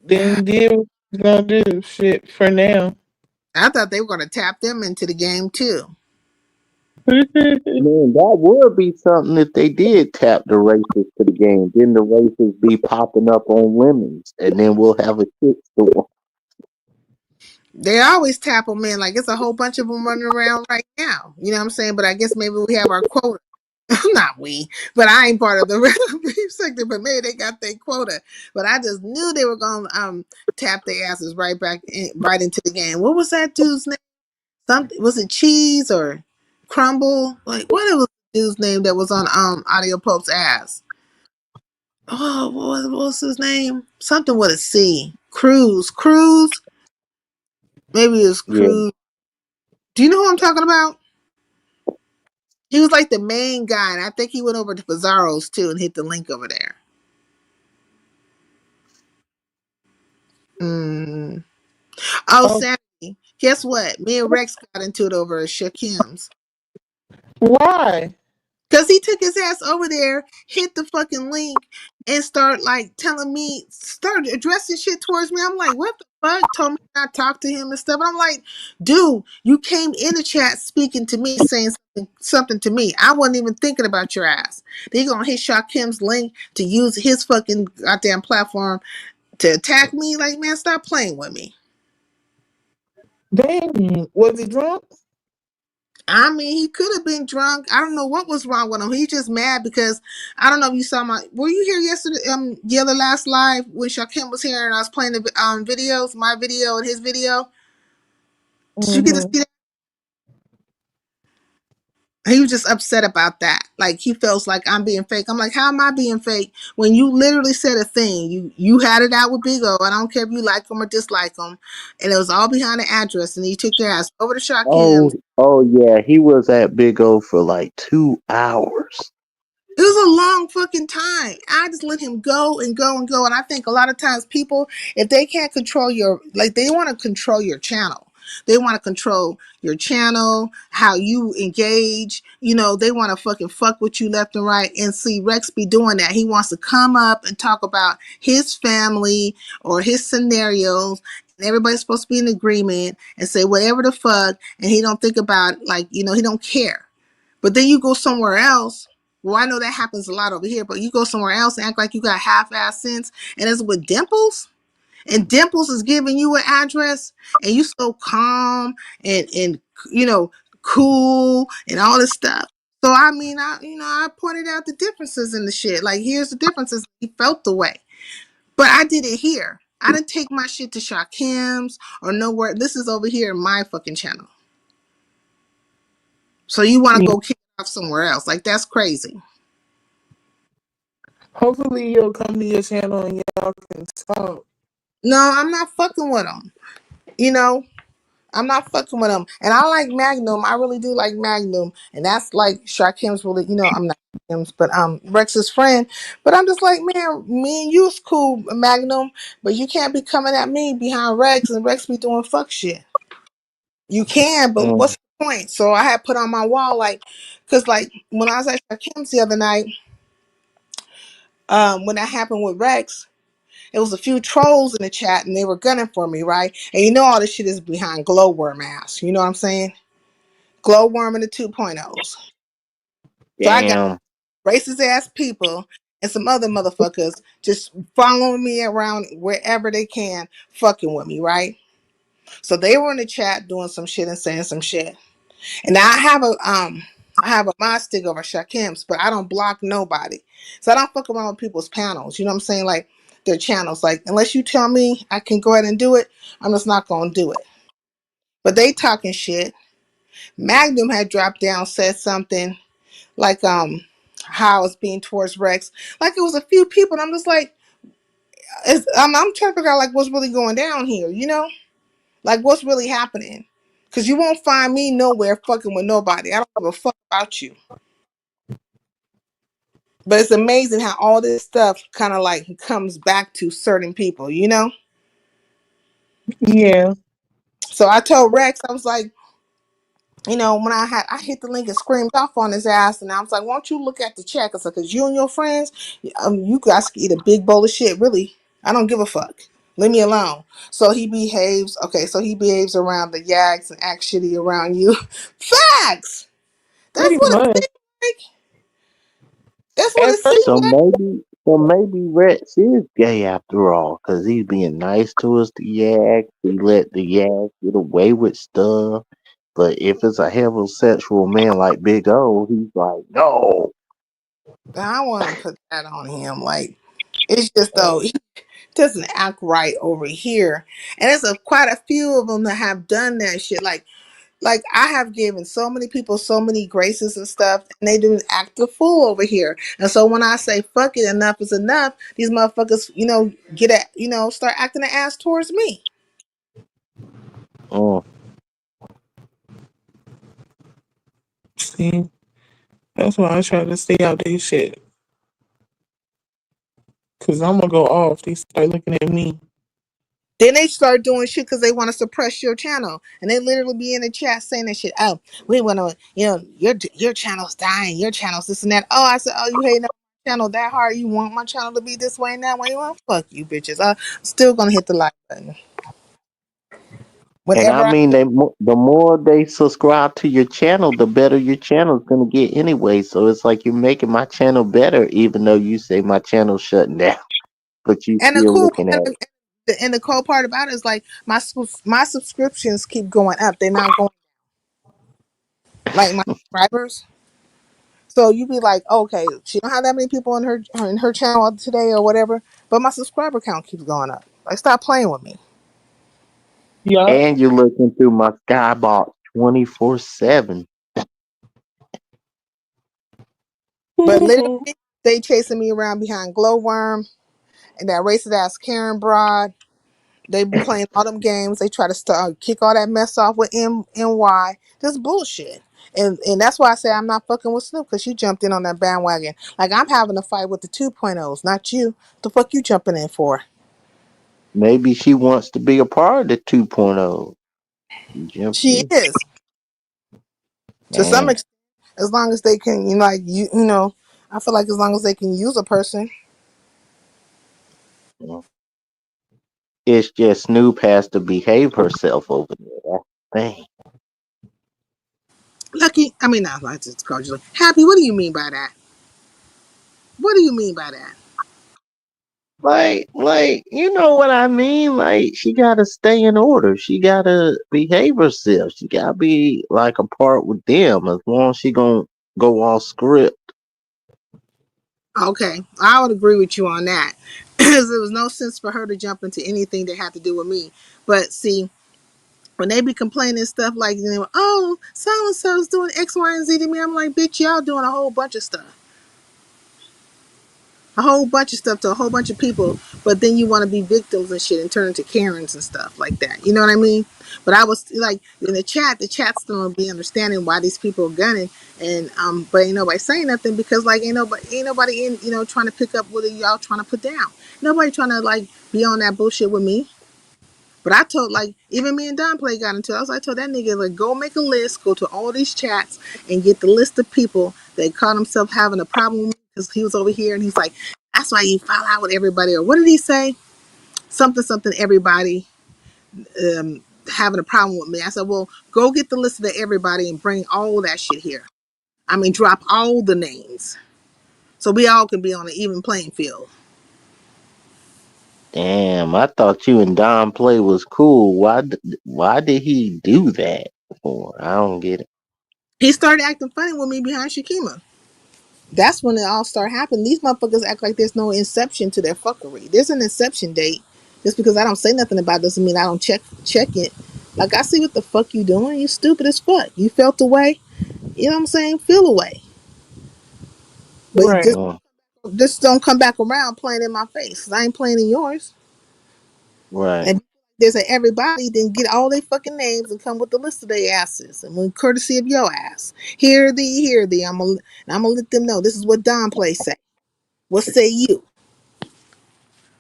Then did what they gonna do shit for now. I thought they were gonna tap them into the game too. Man, that would be something if they did tap the races to the game. Then the races be popping up on lemons, and then we'll have a shit storm. They always tap them in. Like it's a whole bunch of them running around right now. You know what I'm saying? But I guess maybe we have our quota. Not we, but I ain't part of the beef sector. But maybe they got their quota. But I just knew they were gonna tap their asses right into the game. What was that dude's name? Something was it Cheese or Crumble? Like what was the dude's name that was on Audio Pope's ass? Oh, what was his name? Something with a C. Cruz. Maybe it was Yeah. Cruz. Do you know who I'm talking about? He was like the main guy, and I think he went over to Pizarro's too and hit the link over there. Mm. Oh, Oh, Sandy. Guess what? Me and Rex got into it over Shakim's. why? Cause he took his ass over there, hit the fucking link, and start like telling me, start addressing shit towards me. I'm like, what the fuck? Told me not to talk to him and stuff. I'm like, dude, you came in the chat speaking to me, saying something to me. I wasn't even thinking about your ass. They gonna hit Shakim's link to use his fucking goddamn platform to attack me. Like, man, stop playing with me. Dang, was he drunk? I mean, he could have been drunk. I don't know what was wrong with him. He just mad because I don't know if you saw my. Were you here yesterday? The other last live when Shaquem was here and I was playing the videos, my video and his video. Did you get to Mm-hmm. see that? He was just upset about that. Like he feels like I'm being fake. I'm like, how am I being fake when you literally said a thing? You had it out with Big O. I don't care if you like him or dislike him, and it was all behind the address. And you took your ass over to Oh, Shakem's. oh yeah, he was at Big O for like 2 hours. It was a long fucking time. I just let him go and go and go. And I think a lot of times people, if they can't control your, like they want to control your channel. They want to control your channel, how you engage. You know, they want to fucking fuck with you left and right. And see, Rex be doing that. He wants to come up and talk about his family or his scenarios. And everybody's supposed to be in agreement and say whatever the fuck. And he don't think about, like, you know, he don't care. But then you go somewhere else. Well, I know that happens a lot over here, but you go somewhere else and act like you got half-ass sense, and it's with Dimples, and Dimples is giving you an address, and you so calm and you know cool and all this stuff. So I mean, I pointed out the differences in the shit. Like, here's the differences. He felt the way, but I did it here. I didn't take my shit to Shakim's or nowhere. This is over here in my fucking channel. So you want to Yeah. go kick it off somewhere else? Like, that's crazy. Hopefully he'll come to your channel and y'all can talk. No, I'm not fucking with him. You know, I'm not fucking with him. And I like Magnum. I really do like Magnum. And that's like Shakim's really, I'm not Shakim's, but Rex's friend. But I'm just like, man, me and you's cool, Magnum. But you can't be coming at me behind Rex and Rex be doing fuck shit. You can, but Mm. what's the point? So I had put on my wall, like, because like when I was at Shakim's the other night, when that happened with Rex, it was a few trolls in the chat and they were gunning for me, right? And you know all this shit is behind glowworm ass. You know what I'm saying? Glowworm and the 2.0s. So I got Damn. racist ass people and some other motherfuckers just following me around wherever they can, fucking with me, right? So they were in the chat doing some shit and saying some shit. And I have a mod stick over Shakim's, but I don't block nobody. So I don't fuck around with people's panels. You know what I'm saying? Like their channels. Like, unless you tell me I can go ahead and do it, I'm just not gonna do it. But they talking shit. Magnum had dropped down, said something like how it's being towards Rex. Like it was a few people, and I'm just like, I'm trying to figure out like what's really going down here, you know? Like what's really happening. Cause you won't find me nowhere fucking with nobody. I don't give a fuck about you. But it's amazing how all this stuff kind of like comes back to certain people, you know? Yeah. So I told Rex, I was like, when I hit the link and screamed off on his ass, and I was like, why don't you look at the chat? I said, because you and your friends, you guys can eat a big bowl of shit, really. I don't give a fuck. Leave me alone. So he behaves, okay, so he behaves around the yags and acts shitty around you. Facts! That's Pretty what it much. seems like. That's what At it seems first, like. So maybe Rex is gay after all, cause he's being nice to us, the yak. He let the yak get away with stuff. But if it's a heterosexual man like Big O, he's like, no. I wouldn't put that on him. Like, it's just though, doesn't act right over here. And there's quite a few of them that have done that shit. Like I have given so many people so many graces and stuff, and they didn't act the fool over here. And so when I say fuck it, enough is enough, these motherfuckers, get at, start acting the ass towards me. Oh, see, that's why I try to stay out this shit. Cause I'm gonna go off. They start looking at me. Then they start doing shit because they want to suppress your channel, and they literally be in the chat saying that shit. Oh, we want to, your channel's dying, your channel's this and that. Oh, I said, oh, you hate my channel that hard? You want my channel to be this way and that way? Well, fuck you, bitches. I'm still gonna hit the like button And I whenever I. mean, the more they subscribe to your channel, the better your channel's gonna get anyway. So it's like you're making my channel better, even though you say my channel's shutting down, but you And the still cool looking at and it. the cool part about it is like my subscriptions keep going up. They're not going like my subscribers. So you be like, okay, she don't have that many people in her channel today or whatever, but my subscriber count keeps going up. Like, stop playing with me. Yup. And you're looking through my skybox 24/7. But literally, they chasing me around behind Glowworm and that racist ass Karen broad. They be playing all them games. They try to start kick all that mess off with NY. This bullshit. And that's why I say I'm not fucking with Snoop because she jumped in on that bandwagon. Like, I'm having a fight with the 2.0s, not you. The fuck you jumping in for? Maybe she wants to be a part of the 2.0. You jumped She in. is to some Damn. extent. As long as they can, I feel like as long as they can use a person. It's just Snoop has to behave herself over there. That's the thing. Lucky, I mean, not I just called you happy. What do you mean by that? What do you mean by that? You know what I mean? Like, she gotta stay in order. She gotta behave herself. She gotta be like a part with them. As long as she gonna go off script. Okay, I would agree with you on that. Because there was no sense for her to jump into anything that had to do with me. But see, when they be complaining stuff like, oh, so and so's doing X, Y, and Z to me, I'm like, bitch, y'all doing a whole bunch of stuff. A whole bunch of stuff to a whole bunch of people, but then you want to be victims and shit and turn into Karens and stuff like that. You know what I mean? But I was like in the chat still don't be understanding why these people are gunning, and but ain't nobody saying nothing because like ain't nobody in trying to pick up what y'all trying to put down. Nobody trying to like be on that bullshit with me. But I told like even me and Don Play got into it. I told that nigga like go make a list, go to all these chats and get the list of people that caught himself having a problem because he was over here and he's like, that's why you fall out with everybody. Or what did he say? Something everybody having a problem with me. I said, well, go get the list of everybody and bring all that shit here. I mean, drop all the names so we all can be on an even playing field. Damn, I thought you and Don Play was cool. Why did he do that for? I don't get it. He started acting funny with me behind Shakima. That's when it all started happening. These motherfuckers act like there's no inception to their fuckery. There's an inception date. Just because I don't say nothing about it doesn't mean I don't check it. Like I see what the fuck you doing. You stupid as fuck. You felt the way. You know what I'm saying? Feel away. But Right. Mm, just don't come back around playing in my face. Cause I ain't playing in yours. right. And there's a everybody, then get all their fucking names and come with the list of their asses. And when courtesy of your ass. Hear thee. I'm gonna let them know. This is what Don Play say. What say you?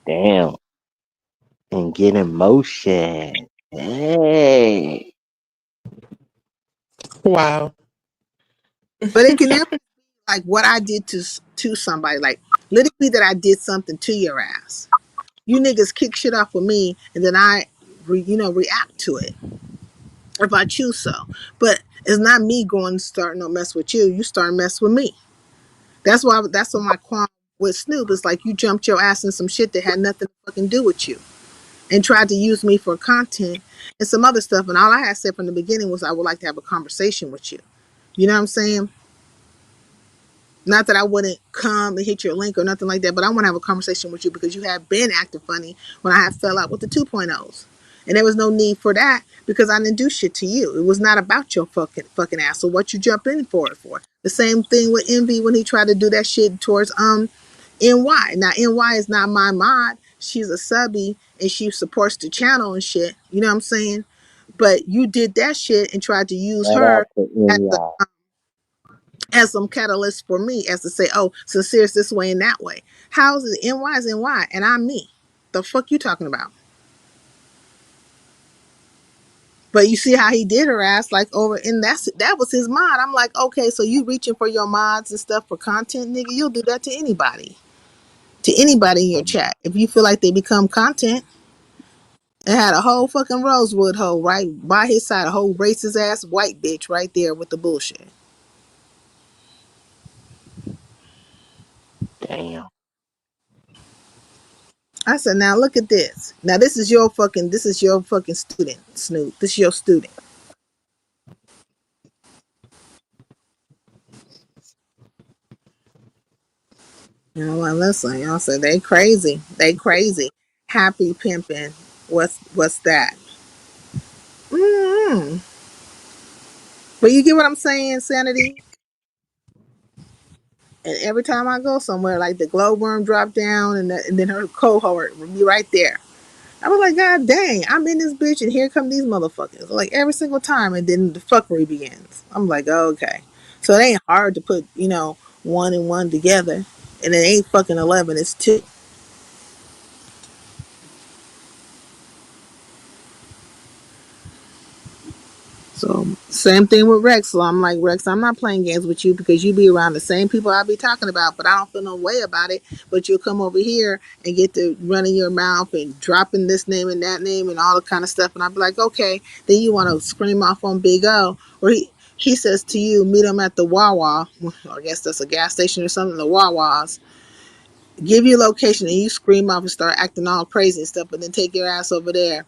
Damn. And get in motion. Hey. Wow. But it can never like what I did to somebody. Like literally that I did something to your ass. You niggas kick shit off with me, and then I, react to it if I choose so. But it's not me going to start no mess with you. You start mess with me. That's what my qualm with Snoop is like. You jumped your ass in some shit that had nothing to fucking do with you, and tried to use me for content and some other stuff. And all I had said from the beginning was I would like to have a conversation with you. You know what I'm saying? Not that I wouldn't come and hit your link or nothing like that, but I want to have a conversation with you because you have been acting funny when I have fell out with the 2.0s. And there was no need for that because I didn't do shit to you. It was not about your fucking ass. So what you jump in for it for? The same thing with Envy when he tried to do that shit towards NY. Now NY is not my mod. She's a subby and she supports the channel and shit. You know what I'm saying? But you did that shit and tried to use Shout out her to as a NY. as some catalyst for me as to say, oh, sincere's this way and that way. How's it NY is NY and I'm me? The fuck you talking about? But you see how he did her ass like over, and that was his mod. I'm like, okay, so you reaching for your mods and stuff for content, nigga? You'll do that to anybody in your chat if you feel like they become content. And had a whole fucking Rosewood hoe right by his side, a whole racist ass white bitch right there with the bullshit. Damn. I said, now look at this. Now this is your fucking student, Snoop. This is your student. You know what? Listen, y'all said they crazy. They crazy. Happy pimping. What's that? Mm-hmm. But you get what I'm saying, Sanity? And every time I go somewhere, like the glowworm drop down and then her cohort will be right there. I was like, God dang, I'm in this bitch and here come these motherfuckers. Like every single time and then the fuckery begins. I'm like, oh, okay. So it ain't hard to put, one and one together. And it ain't fucking 11, it's two. So same thing with Rex. So I'm like, Rex, I'm not playing games with you because you be around the same people I be talking about, but I don't feel no way about it. But you'll come over here and get to running your mouth and dropping this name and that name and all the kind of stuff. And I'll be like, okay. Then you want to scream off on Big O, or he says to you, meet him at the Wawa. I guess that's a gas station or something. The Wawas give you a location and you scream off and start acting all crazy and stuff, but then take your ass over there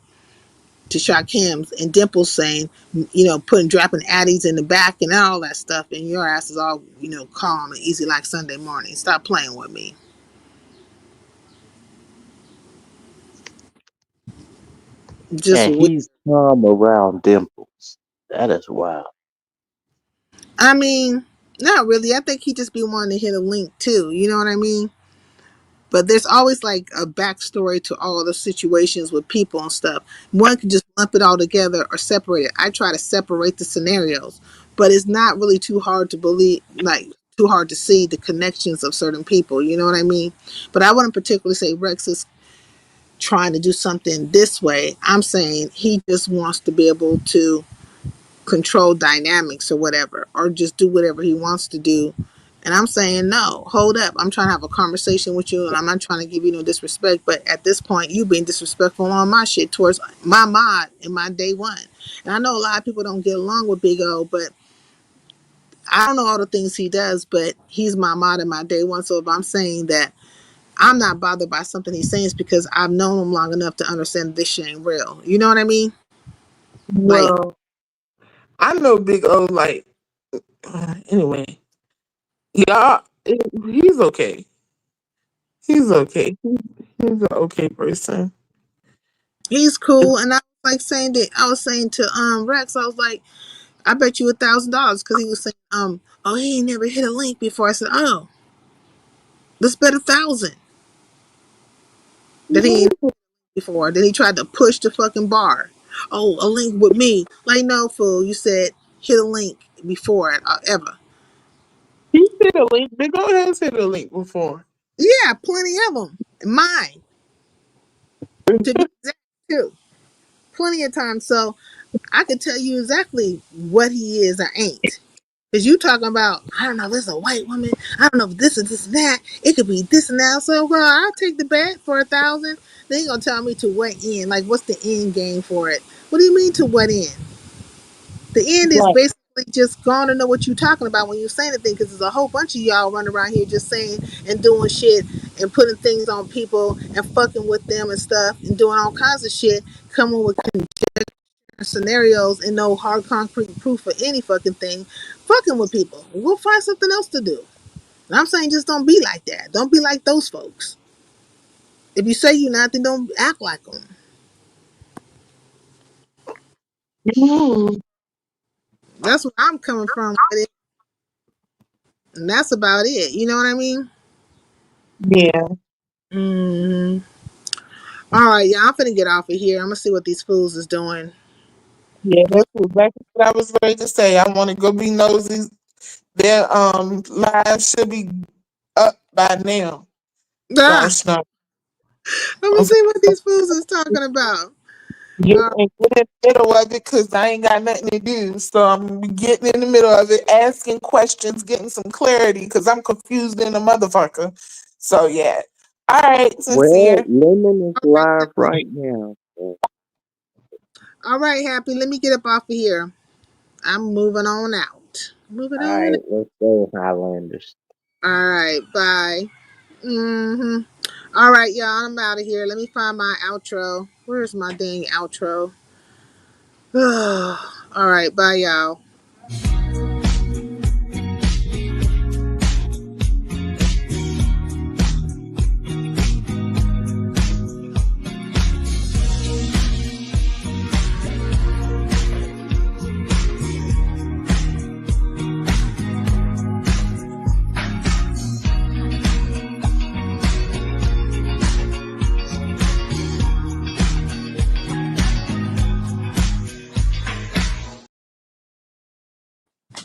to shock him and Dimples saying, putting dropping addies in the back and all that stuff, and your ass is all, calm and easy like Sunday morning. Stop playing with me. Just And he's around dimples. That is wild. I mean, not really. I think he just be wanting to hit a link too. You know what I mean? But there's always like a backstory to all the situations with people and stuff. One can just lump it all together or separate it. I try to separate the scenarios, but it's not really too hard to believe, like too hard to see the connections of certain people. You know what I mean? But I wouldn't particularly say Rex is trying to do something this way. I'm saying he just wants to be able to control dynamics or whatever, or just do whatever he wants to do. And I'm saying, no, hold up. I'm trying to have a conversation with you and I'm not trying to give you no disrespect. But at this point, you being disrespectful on my shit towards my mod in my day one. And I know a lot of people don't get along with Big O, but I don't know all the things he does, but he's my mod in my day one. So if I'm saying that I'm not bothered by something he's saying, it's because I've known him long enough to understand this shit ain't real. You know what I mean? Like, Well, I know Big O like anyway. Yeah, he's okay. He's okay. He's an okay person. he's cool. And I was like saying that I was saying to Rex, I was like, I bet you $1,000 because he was saying, oh, he ain't never hit a link before. I said, oh, let's bet 1,000 that he ain't before. Then he tried to push the fucking bar. Oh, a link with me. Like, no, fool. You said hit a link before it ever. He hit a link. Big O has hit a link before. Yeah, plenty of them. Mine, to be exact, too. Plenty of times. So I can tell you exactly what he is or ain't. Because you talking about, I don't know, this is a white woman. I don't know if this is this and that. It could be this and that. So, well, I'll take the bet for 1,000. Then you going to tell me to what end? Like, what's the end game for it? What do you mean to what end? The end is Right. basically just going to know what you're talking about when you say anything. Because there's a whole bunch of y'all running around here just saying and doing shit and putting things on people and fucking with them and stuff and doing all kinds of shit, coming with scenarios and no hard concrete proof for any fucking thing, fucking with people. We'll find something else to do. And I'm saying just don't be like that. Don't be like those folks. If you say you're not, then don't act like them. Mm, That's where I'm coming from with it. And that's about it. You know what I mean? yeah. Mm-hmm. All right, yeah, I'm finna get off of here. I'm gonna see what these fools is doing. Yeah, that's exactly what I was ready to say. I want to go be nosy. Their live should be up by now. Ah, Last night. I'm gonna see what these fools is talking about. Get, All and get in the middle of it because I ain't got nothing to do. So I'm getting in the middle of it, asking questions, getting some clarity because I'm confused in a motherfucker. So yeah. All right, Well, sincere. Lemon is right, live right now. So, all right, Happy. Let me get up off of here. I'm moving on out. Moving all on. right, let's go, Highlanders. All right, bye. Mm-hmm. All right, y'all. I'm out of here. Let me find my outro. Where's my dang outro? All right, bye, y'all.